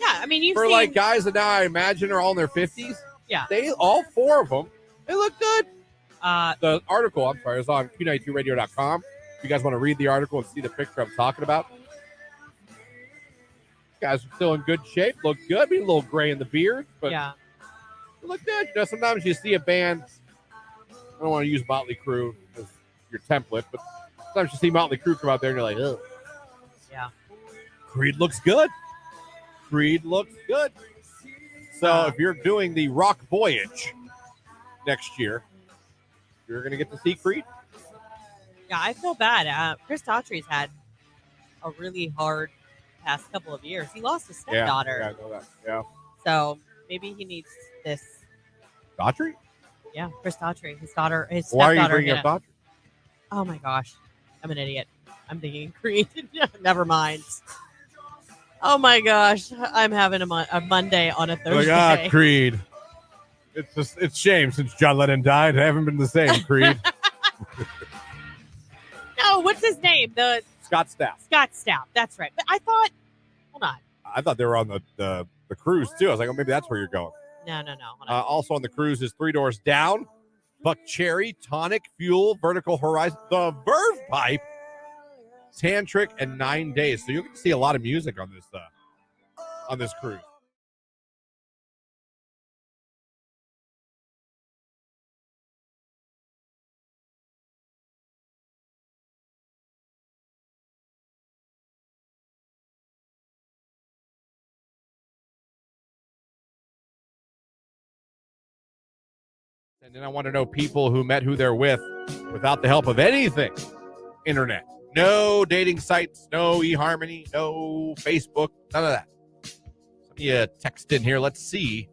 Yeah, I mean, for guys that now I imagine are all in their 50s. Yeah. All 4 of them, they look good. The article, is on Q92radio.com. If you guys want to read the article and see the picture I'm talking about. Guys are still in good shape, look good. Be a little gray in the beard, but yeah, they look good. Sometimes you see a band. I don't want to use Motley Crue as your template, but sometimes you see Motley Crue come out there and you're like, ugh. Yeah. Creed looks good. So if you're doing the Rock Voyage next year, you're going to get to see Creed. Yeah, I feel bad. Chris Daughtry's had a really hard past couple of years. He lost his stepdaughter. Yeah, I know that. Yeah. So maybe he needs this. Daughtry? Yeah, Chris Daughtry. His stepdaughter. Why are you bringing up Daughtry? Oh my gosh. I'm an idiot. I'm thinking Creed. Never mind. Oh my gosh. I'm having a Monday on a Thursday. Creed. It's shame since John Lennon died. I haven't been the same, Creed. No, what's his name? Scott Stapp. Scott Stapp. That's right. But I thought, hold on. I thought they were on the cruise too. I was like, oh, maybe that's where you're going. No. Hold on. Also on the cruise is 3 Doors Down, Buck Cherry, Tonic, Fuel, Vertical Horizon, The Verve Pipe, Tantric, and 9 Days. So you're going to see a lot of music on this cruise. And then I want to know people who met who they're with without the help of anything. Internet. No dating sites, no eHarmony, no Facebook, none of that. Some of you text in here. Let's see.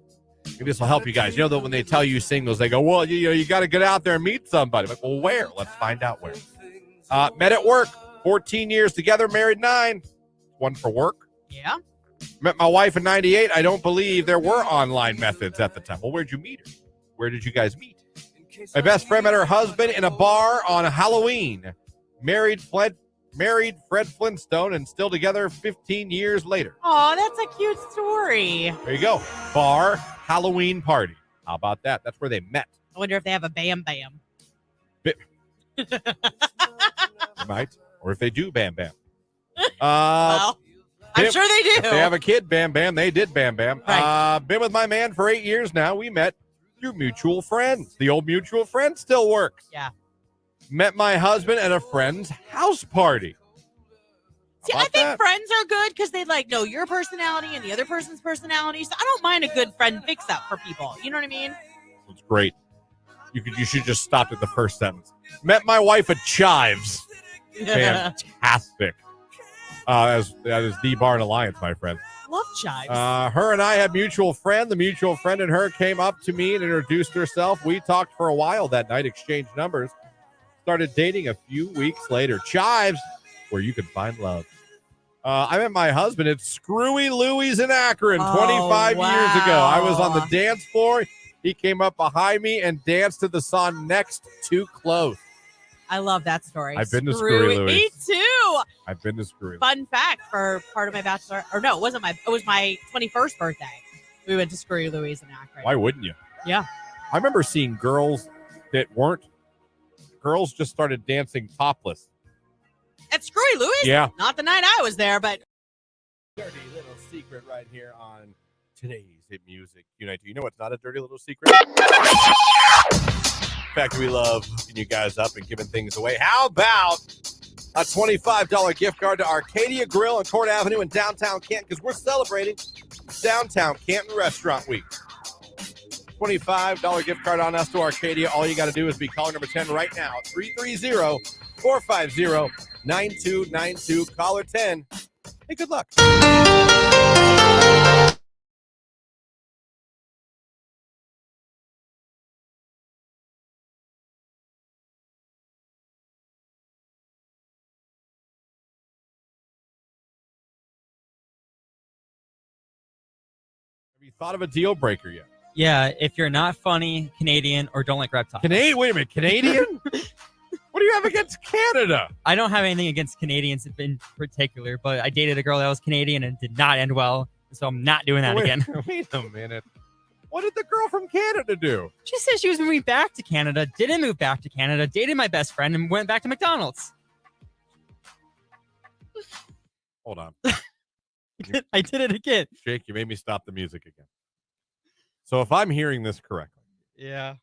Maybe this will help you guys. You know that when they tell you singles, they go, well, you got to get out there and meet somebody. I'm like, well, where? Let's find out where. Met at work. 14 years together, married 9. One for work. Yeah. Met my wife in 98. I don't believe there were online methods at the time. Well, where'd you meet her? Where did you guys meet? My best friend met her husband in a bar on Halloween. Married Fred Flintstone and still together 15 years later. Oh, that's a cute story. There you go. Bar, Halloween party. How about that? That's where they met. I wonder if they have a Bam Bam. They might. Or if they do Bam Bam. Well, I'm sure they do. If they have a kid, Bam Bam. They did Bam Bam. Right. Been with my man for 8 years now. We met through mutual friends. The old mutual friend still works. Yeah. Met my husband at a friend's house party. See, I think friends are good because they know your personality and the other person's personality. So I don't mind a good friend fix-up for people. You know what I mean? It's great. You should just stop at the first sentence. Met my wife at Chives. Fantastic. That is the Barn Alliance, my friend. Love Chives. Her and I had mutual friend. The mutual friend and her came up to me and introduced herself. We talked for a while that night, exchanged numbers, started dating a few weeks later. Chives, where you can find love. I met my husband at Screwy Louie's in Akron 25 years ago. I was on the dance floor. He came up behind me and danced to the song Next Too Close. I love that story. I've been to Screwy Louie's. Me too. I've been to Screwy. Fun fact for part of my bachelor, or no, it was my 21st birthday. We went to Screwy Louie's in Akron. Why wouldn't you? Yeah. I remember seeing girls that weren't. Girls just started dancing topless. At Screwy Louie's? Yeah. Not the night I was there, but. Dirty little secret right here on today's Hit Music Q92. You know what's not a dirty little secret? The fact we love hooking you guys up and giving things away. How about a $25 gift card to Arcadia Grill on Court Avenue in downtown Canton, because we're celebrating Downtown Canton Restaurant Week. $25 gift card on us to Arcadia. All you got to do is be caller number 10 right now. 330-450-9292. Caller 10. Hey, good luck. Have you thought of a deal breaker yet? Yeah, if you're not funny, Canadian, or don't like reptiles. Canadian? Wait a minute, Canadian? What do you have against Canada? I don't have anything against Canadians in particular, but I dated a girl that was Canadian and did not end well, so I'm not doing that again. Wait a minute. What did the girl from Canada do? She said she was moving back to Canada, didn't move back to Canada, dated my best friend, and went back to McDonald's. Hold on. I did it again. Jake, you made me stop the music again. So if I'm hearing this correctly, yeah,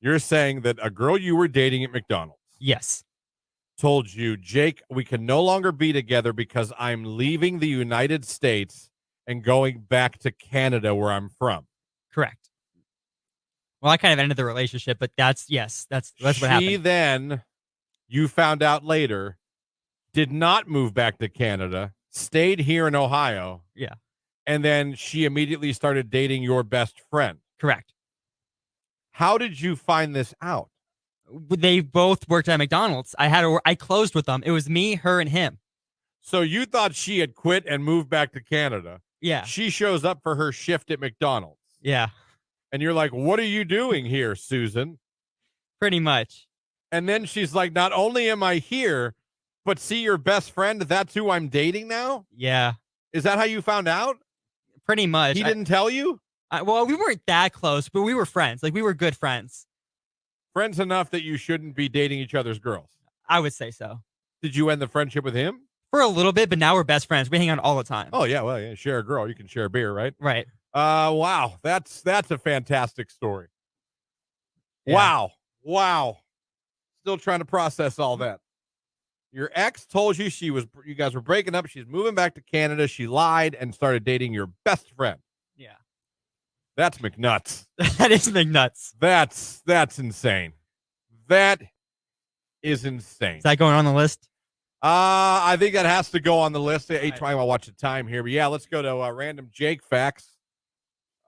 you're saying that a girl you were dating at McDonald's, yes, told you, Jake, we can no longer be together because I'm leaving the United States and going back to Canada where I'm from. Correct. Well, I kind of ended the relationship, but that's what happened. She then, you found out later, did not move back to Canada, stayed here in Ohio. Yeah. And then she immediately started dating your best friend. Correct. How did you find this out? They both worked at McDonald's. I closed with them. It was me, her, and him. So you thought she had quit and moved back to Canada. Yeah. She shows up for her shift at McDonald's. Yeah. And you're like, what are you doing here, Susan? Pretty much. And then she's like, not only am I here, but see your best friend, that's who I'm dating now? Yeah. Is that how you found out? Pretty much. He didn't tell you? Well, we weren't that close, but we were friends. Like, we were good friends. Friends enough that you shouldn't be dating each other's girls. I would say so. Did you end the friendship with him? For a little bit, but now we're best friends. We hang out all the time. Oh, yeah. Well, yeah, share a girl. You can share a beer, right? Right. Wow. That's a fantastic story. Yeah. Wow. Still trying to process all that. Your ex told you you guys were breaking up. She's moving back to Canada. She lied and started dating your best friend. Yeah. That's McNuts. That is McNuts. That's insane. That is insane. Is that going on the list? I think that has to go on the list. Each time I watch the time here. But yeah, let's go to random Jake facts.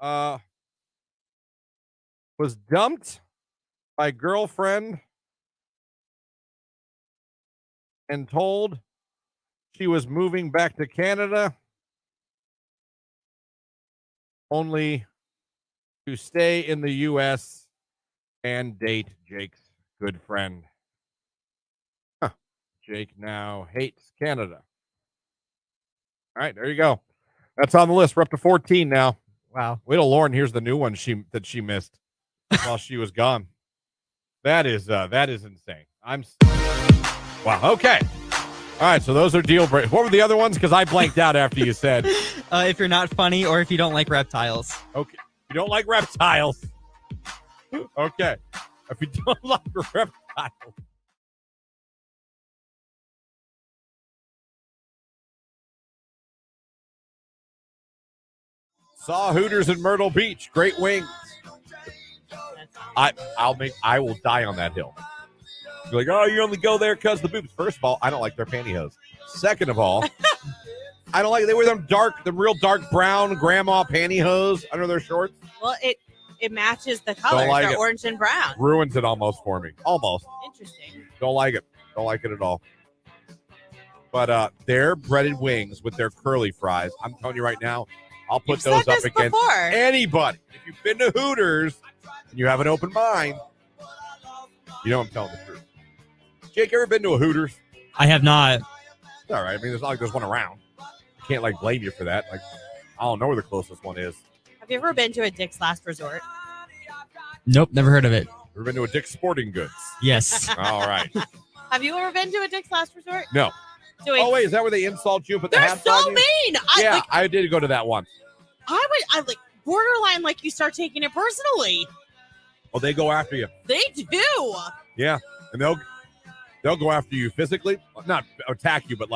Was dumped by girlfriend and told she was moving back to Canada only to stay in the U.S. and date Jake's good friend. Huh. Jake now hates Canada. All right, there you go. That's on the list. We're up to 14 now. Wow. Wait till Lauren here's the new one that she missed while she was gone. That is insane. Wow. Okay. All right. So those are deal breakers. What were the other ones? Because I blanked out after you said. If you're not funny or if you don't like reptiles. Okay. You don't like reptiles. Okay. If you don't like reptiles. Saw Hooters in Myrtle Beach. Great wings. I will die on that hill. You're like, oh, you only go there because the boobs. First of all, I don't like their pantyhose. Second of all, I don't like they wear them real dark brown grandma pantyhose under their shorts. Well, it matches the colors. Like They're orange and brown. Ruins it almost for me. Almost. Interesting. Don't like it. Don't like it at all. But their breaded wings with their curly fries, I'm telling you right now, I'll put those up against anybody. If you've been to Hooters and you have an open mind, you know I'm telling the truth. Jake, ever been to a Hooters? I have not. It's all right. I mean, it's not like there's one around. Can't blame you for that. I don't know where the closest one is. Have you ever been to a Dick's Last Resort? Nope, never heard of it. Ever been to a Dick's Sporting Goods? Yes. All right. Have you ever been to a Dick's Last Resort? No. Oh wait, is that where they insult you? Put the hats so on you? mean. I did go to that one. I borderline you start taking it personally. Oh, they go after you. They do. Yeah, and they'll go after you physically, not attack you, but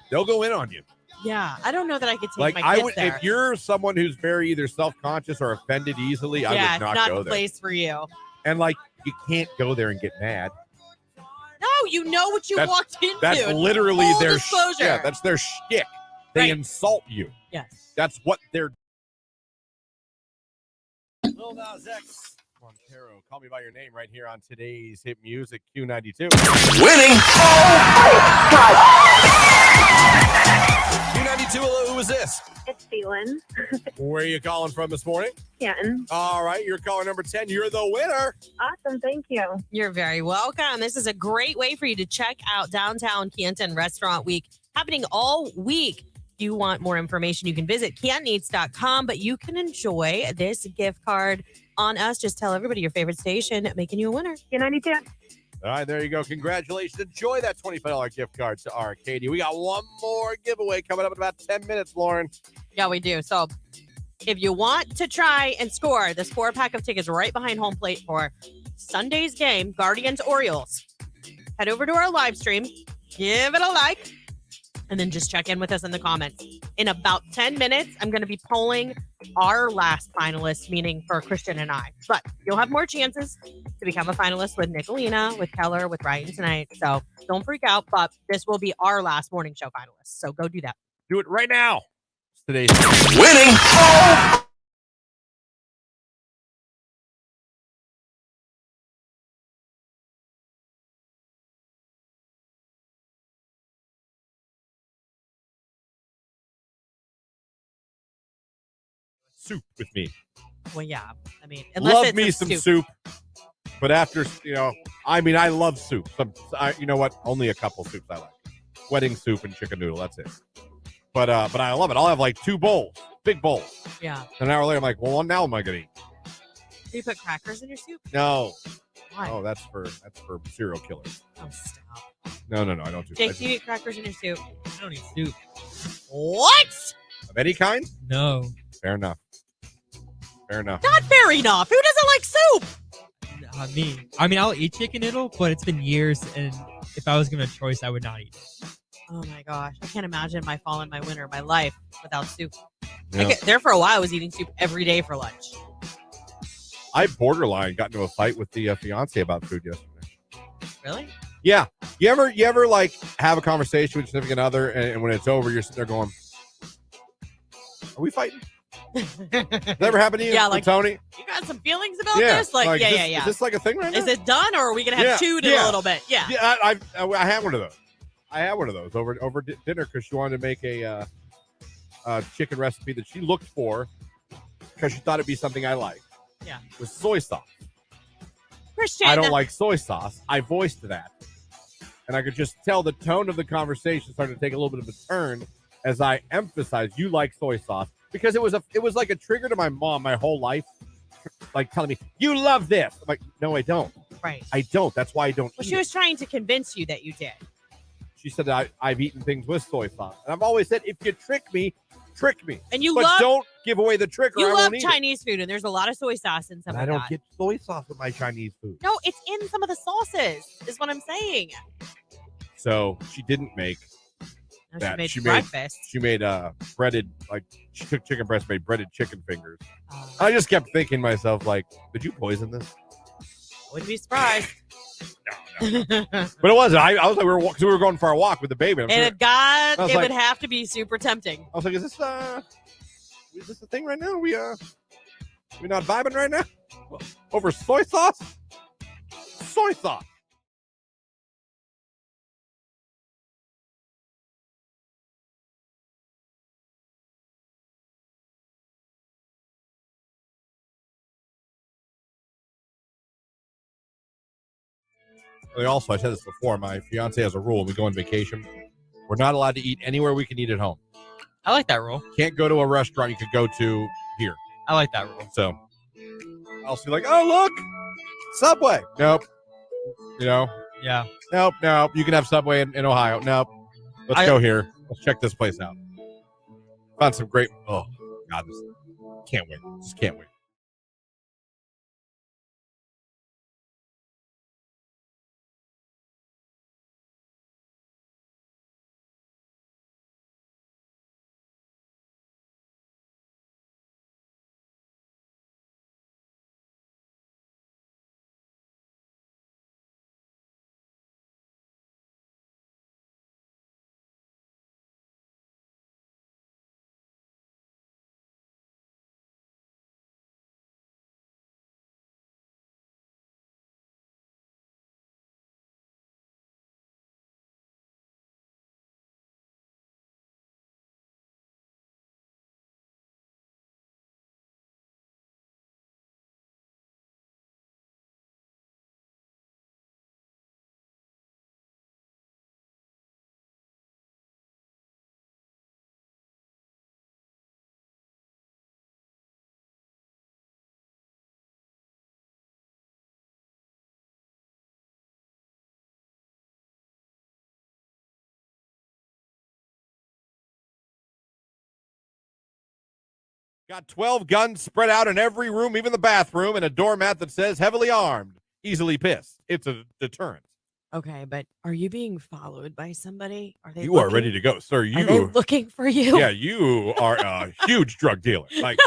they'll go in on you. Yeah, I don't know that I could take my kids there. If you're someone who's very either self-conscious or offended easily, I would not go there. Not the place for you. And you can't go there and get mad. No, you know what you walked into. That's literally Full their disclosure. Yeah, that's their shtick. They insult you. Yes. That's what they're. Lil Nas X, Montero, call me by your name right here on today's hit music Q92. Winning. Q92, who is this? It's Phelan. Where are you calling from this morning? Canton. All right, you're caller number 10. You're the winner. Awesome, thank you. You're very welcome. This is a great way for you to check out Downtown Canton Restaurant Week, happening all week. If you want more information, you can visit cantoneats.com, but you can enjoy this gift card on us. Just tell everybody your favorite station, making you a winner. Q92. All right, there you go. Congratulations. Enjoy that $25 gift card to Arcadia. We got one more giveaway coming up in about 10 minutes, Lauren. Yeah, we do. So if you want to try and score this 4-pack of tickets right behind home plate for Sunday's game, Guardians-Orioles, head over to our live stream, give it a like, and then just check in with us in the comments. In about 10 minutes, I'm going to be polling our last finalist, meaning for Christian and I. But you'll have more chances to become a finalist with Nicolina, with Keller, with Ryan tonight. So don't freak out, but this will be our last morning show finalist. So go do that. Do it right now. Today's winning. soup with me. Well, yeah. I mean, unless love it's me some soup. But after, I love soup. You know what? Only a couple soups I like. Wedding soup and chicken noodle. That's it. But I love it. I'll have 2 bowls, big bowls. Yeah. An hour later, I'm like, well, now am I going to eat? Do you put crackers in your soup? No. Why? Oh, that's for serial killers. Oh, stop. No, I don't do that. Jake, do you eat crackers in your soup? I don't eat soup. What? Of any kind? No. Fair enough. Not fair enough. Who doesn't like soup? Not me. I mean, I'll eat chicken noodle, but it's been years, and if I was given a choice, I would not eat it. Oh my gosh. I can't imagine my fall and my winter, my life without soup. Yeah. There for a while, I was eating soup every day for lunch. I borderline got into a fight with the fiance about food yesterday. Really? Yeah. You ever have a conversation with your significant other, and when it's over, you're sitting there going, "Are we fighting?" Never happened to you? Yeah, with Tony? You got some feelings about this? Yeah. Is this like a thing right now? Is it done, or are we gonna have chewed in a little bit? Yeah. Yeah, I had one of those. I had one of those over dinner because she wanted to make a chicken recipe that she looked for because she thought it'd be something I liked. Yeah. With soy sauce. Christian. I don't like soy sauce. I voiced that. And I could just tell the tone of the conversation started to take a little bit of a turn as I emphasized you like soy sauce. Because it was like a trigger to my mom my whole life, like telling me, "You love this." I'm like, "No, I don't." Right. I don't. That's why I don't. Well, she was trying to convince you that you did. She said I've eaten things with soy sauce, and I've always said, if you trick me. And you but don't give away the trick. Or you I love won't Chinese food, and there's a lot of soy sauce in some and of I don't that. get soy sauce with my Chinese food. No, it's in some of the sauces. Is what I'm saying. So she didn't make No, that she made breakfast. She made breaded, like she took chicken breast, made breaded chicken fingers. I just kept thinking to myself, like, did you poison this? Wouldn't be surprised. No. But it wasn't. I was like, we were going for a walk with the baby. And it would have to be super tempting. I was like, is this the thing right now? We not vibing right now? Over soy sauce? Soy sauce. Also, I said this before, my fiance has a rule. When we go on vacation, we're not allowed to eat anywhere we can eat at home. I like that rule. Can't go to a restaurant you could go to here. I like that rule. So I'll be like, oh, look, Subway. Nope. Yeah. Nope. You can have Subway in Ohio. Nope. Let's go here. Let's check this place out. Found some great, oh, God, can't wait. Just can't wait. Got 12 guns spread out in every room, even the bathroom, and a doormat that says heavily armed, easily pissed. It's a deterrent. Okay, but are you being followed by somebody? Are they? You are ready to go, sir. Are they looking for you? Yeah, you are a huge drug dealer. Like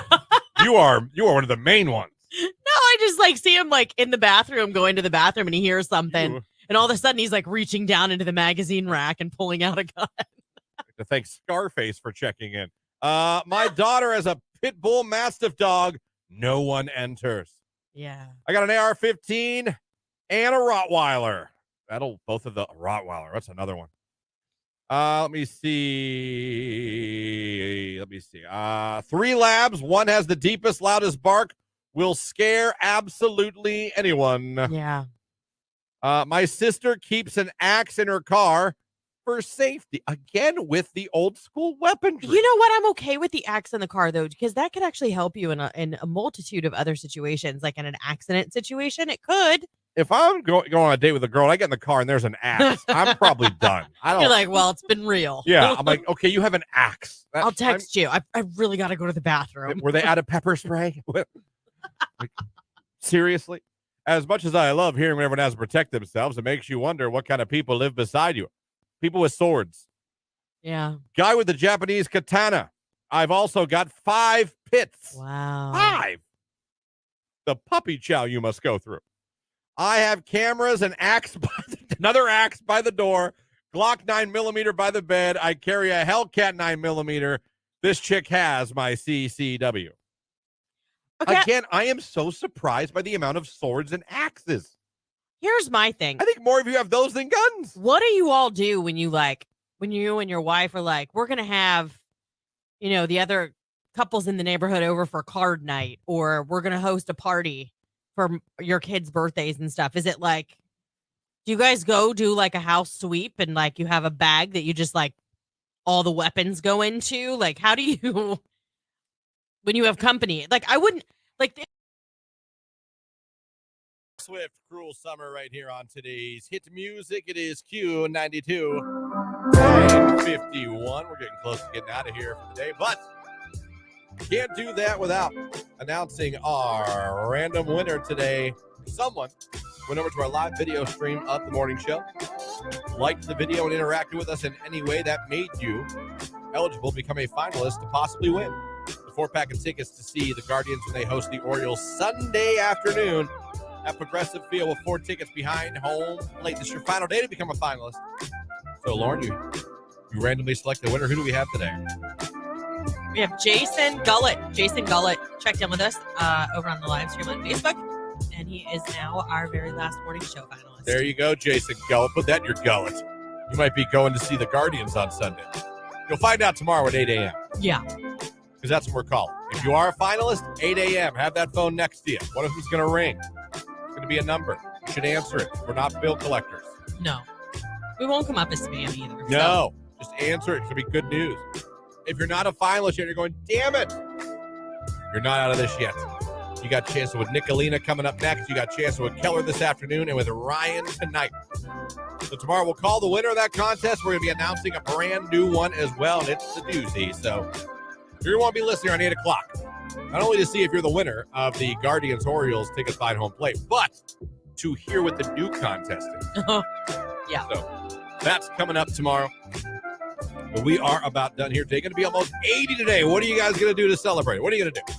you are one of the main ones. No, I just like see him like in the bathroom, going to the bathroom, and he hears something, and all of a sudden he's like reaching down into the magazine rack and pulling out a gun. I'd like to thank Scarface for checking in. My daughter has a pit bull mastiff dog. No one enters. Yeah. I got an AR-15 and a Rottweiler. Both of the Rottweiler. That's another one. Let me see. 3 labs. One has the deepest, loudest bark. Will scare absolutely anyone. Yeah. My sister keeps an axe in her car for safety. Again, with the old school weaponry. You know what? I'm okay with the axe in the car, though, because that could actually help you in a multitude of other situations, like in an accident situation. It could. If I'm going on a date with a girl, and I get in the car and there's an axe, I'm probably done. You're like, well, it's been real. Yeah. I'm like, okay, you have an axe. I'll text you. I really got to go to the bathroom. Were they out of pepper spray? Like, seriously? As much as I love hearing when everyone has to protect themselves, it makes you wonder what kind of people live beside you. People with swords. Yeah. Guy with the Japanese katana. I've also got 5 pits. Wow. 5. The puppy chow you must go through. I have cameras and another axe by the door, Glock 9mm by the bed. I carry a Hellcat 9mm. This chick has my CCW. Okay. Again, I am so surprised by the amount of swords and axes. Here's my thing. I think more of you have those than guns. What do you all do when you and your wife are like, we're going to have, the other couples in the neighborhood over for card night, or we're going to host a party for your kids' birthdays and stuff? Is it like, do you guys go do like a house sweep and like you have a bag that you just like all the weapons go into? Like, how do you, when you have company? Like, I wouldn't like. Swift, Cruel Summer right here on today's hit music. It is Q92 51. We're getting close to getting out of here for the day, but can't do that without announcing our random winner today. Someone went over to our live video stream of the morning show, liked the video, and interacted with us in any way that made you eligible to become a finalist to possibly win the 4-pack of tickets to see the Guardians when they host the Orioles Sunday afternoon at Progressive Field with 4 tickets behind home plate. This is your final day to become a finalist. So, Lauren, you randomly select the winner. Who do we have today? We have Jason Gullett. Jason Gullett checked in with us over on the live stream on Facebook, and he is now our very last morning show finalist. There you go, Jason Gullett. Put that in your gullet. You might be going to see the Guardians on Sunday. You'll find out tomorrow at 8 a.m. Yeah. Because that's what we're calling. If you are a finalist, 8 a.m., have that phone next to you. What if it's going to ring? It's going to be a number. You should answer it. We're not bill collectors. No. We won't come up as spam either. No. Just answer it. It's going to be good news. If you're not a finalist yet, you're going, damn it. You're not out of this yet. You got chances with Nicolina coming up next. You got chances with Keller this afternoon and with Ryan tonight. So tomorrow we'll call the winner of that contest. We're going to be announcing a brand new one as well, and it's a doozy. So you're going to want to be listening on 8 o'clock. Not only to see if you're the winner of the Guardians-Orioles tickets behind home plate, but to hear what the new contest is. Yeah. So that's coming up tomorrow. But we are about done here today. Going to be almost 80 today. What are you guys going to do to celebrate? What are you going to do?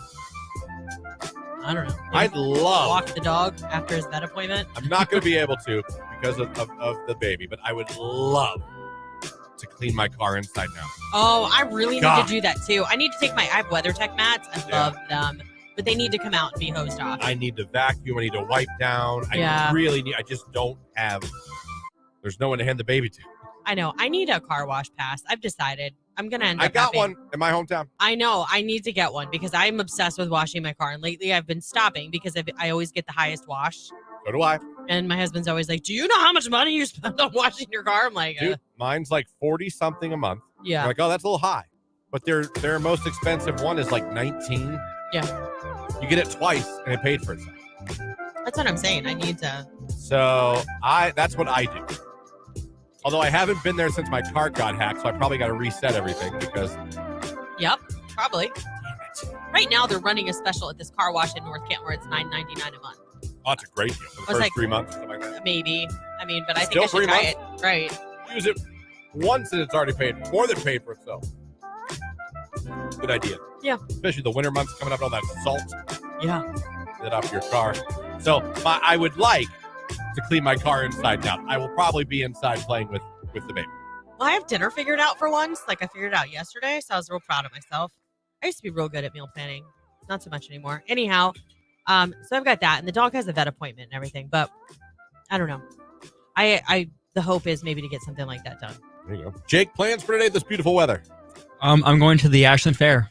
I don't know. I'd love walk the dog after his vet appointment. I'm not going to be able to because of the baby, but I would love to clean my car inside now. Oh, I really need to do that too. I need to take I have WeatherTech mats. I love them, but they need to come out and be hosed off. I need to vacuum. I need to wipe down. Yeah. I just don't have, there's no one to hand the baby to. I know. I need a car wash pass. I've decided. I'm going to end up I got one in my hometown. I know. I need to get one because I'm obsessed with washing my car. And lately I've been stopping because I always get the highest wash. So do I. And my husband's always like, do you know how much money you spend on washing your car? I'm like, dude, mine's like 40-something a month. Yeah. I'm like, oh, that's a little high. But their most expensive one is like 19. Yeah. You get it twice and it paid for itself. That's what I'm saying. I need to. So that's what I do. Although I haven't been there since my car got hacked, so I probably got to reset everything because. Yep, probably. Right now, they're running a special at this car wash in North Kent where it's $9.99 a month. Oh, it's a great deal for the first 3 months. Something like that. Maybe. I mean, but I think Still I should 3 try months? it. Right. Use it once and it's already paid, more than paid for itself. Good idea. Yeah. Especially the winter months coming up, all that salt. Yeah. Get off your car. So I would like to clean my car inside out. I will probably be inside playing with the baby. Well, I have dinner figured out for once. Like I figured it out yesterday, so I was real proud of myself. I used to be real good at meal planning. Not so much anymore. Anyhow, so I've got that, and the dog has a vet appointment and everything, but I don't know. The hope is maybe to get something like that done. There you go. Jake, plans for today, this beautiful weather? I'm going to the Ashland Fair.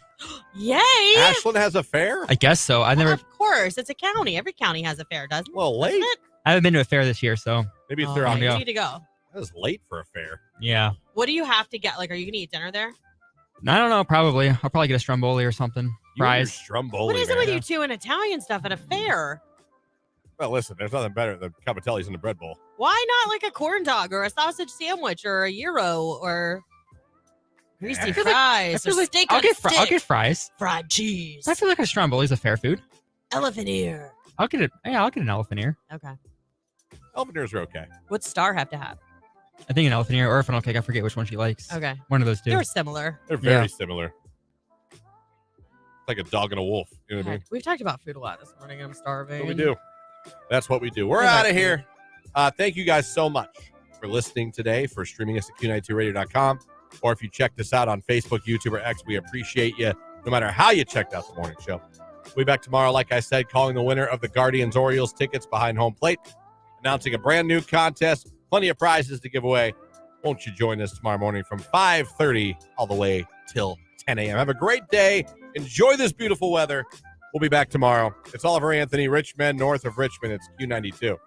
Yay! Ashland has a fair? I guess so. Of course, it's a county. Every county has a fair, doesn't it? Well, late. I haven't been to a fair this year, so maybe it's there on go. You need to go. That is late for a fair. Yeah. What do you have to get? Like, are you going to eat dinner there? I don't know. Probably. I'll probably get a stromboli or something. Fries. Stromboli. What is it with you two and Italian stuff at a fair? Well, listen, there's nothing better than Capitelli's in the bread bowl. Why not like a corn dog or a sausage sandwich or a gyro or greasy fries or steak I'll on get stick? I'll get fries. Fried cheese. I feel like a stromboli is a fair food. Elephant ear. I'll get it. Yeah, I'll get an elephant ear. Okay. Elephant ears are okay. What's Star have to have? I think an elephant ear or a funnel cake. I forget which one she likes. Okay. One of those two. They're similar. They're very similar. It's like a dog and a wolf. You know what I mean? We've talked about food a lot this morning. I'm starving. That's what we do. That's what we do. We're out of here. Thank you guys so much for listening today, for streaming us at Q92radio.com. Or if you checked us out on Facebook, YouTube, or X, we appreciate you no matter how you checked out the morning show. We'll be back tomorrow, like I said, calling the winner of the Guardians-Orioles tickets behind home plate, announcing a brand new contest, plenty of prizes to give away. Won't you join us tomorrow morning from 5:30 all the way till 10 a.m. Have a great day. Enjoy this beautiful weather. We'll be back tomorrow. It's Oliver Anthony, Richmond, north of Richmond. It's Q92.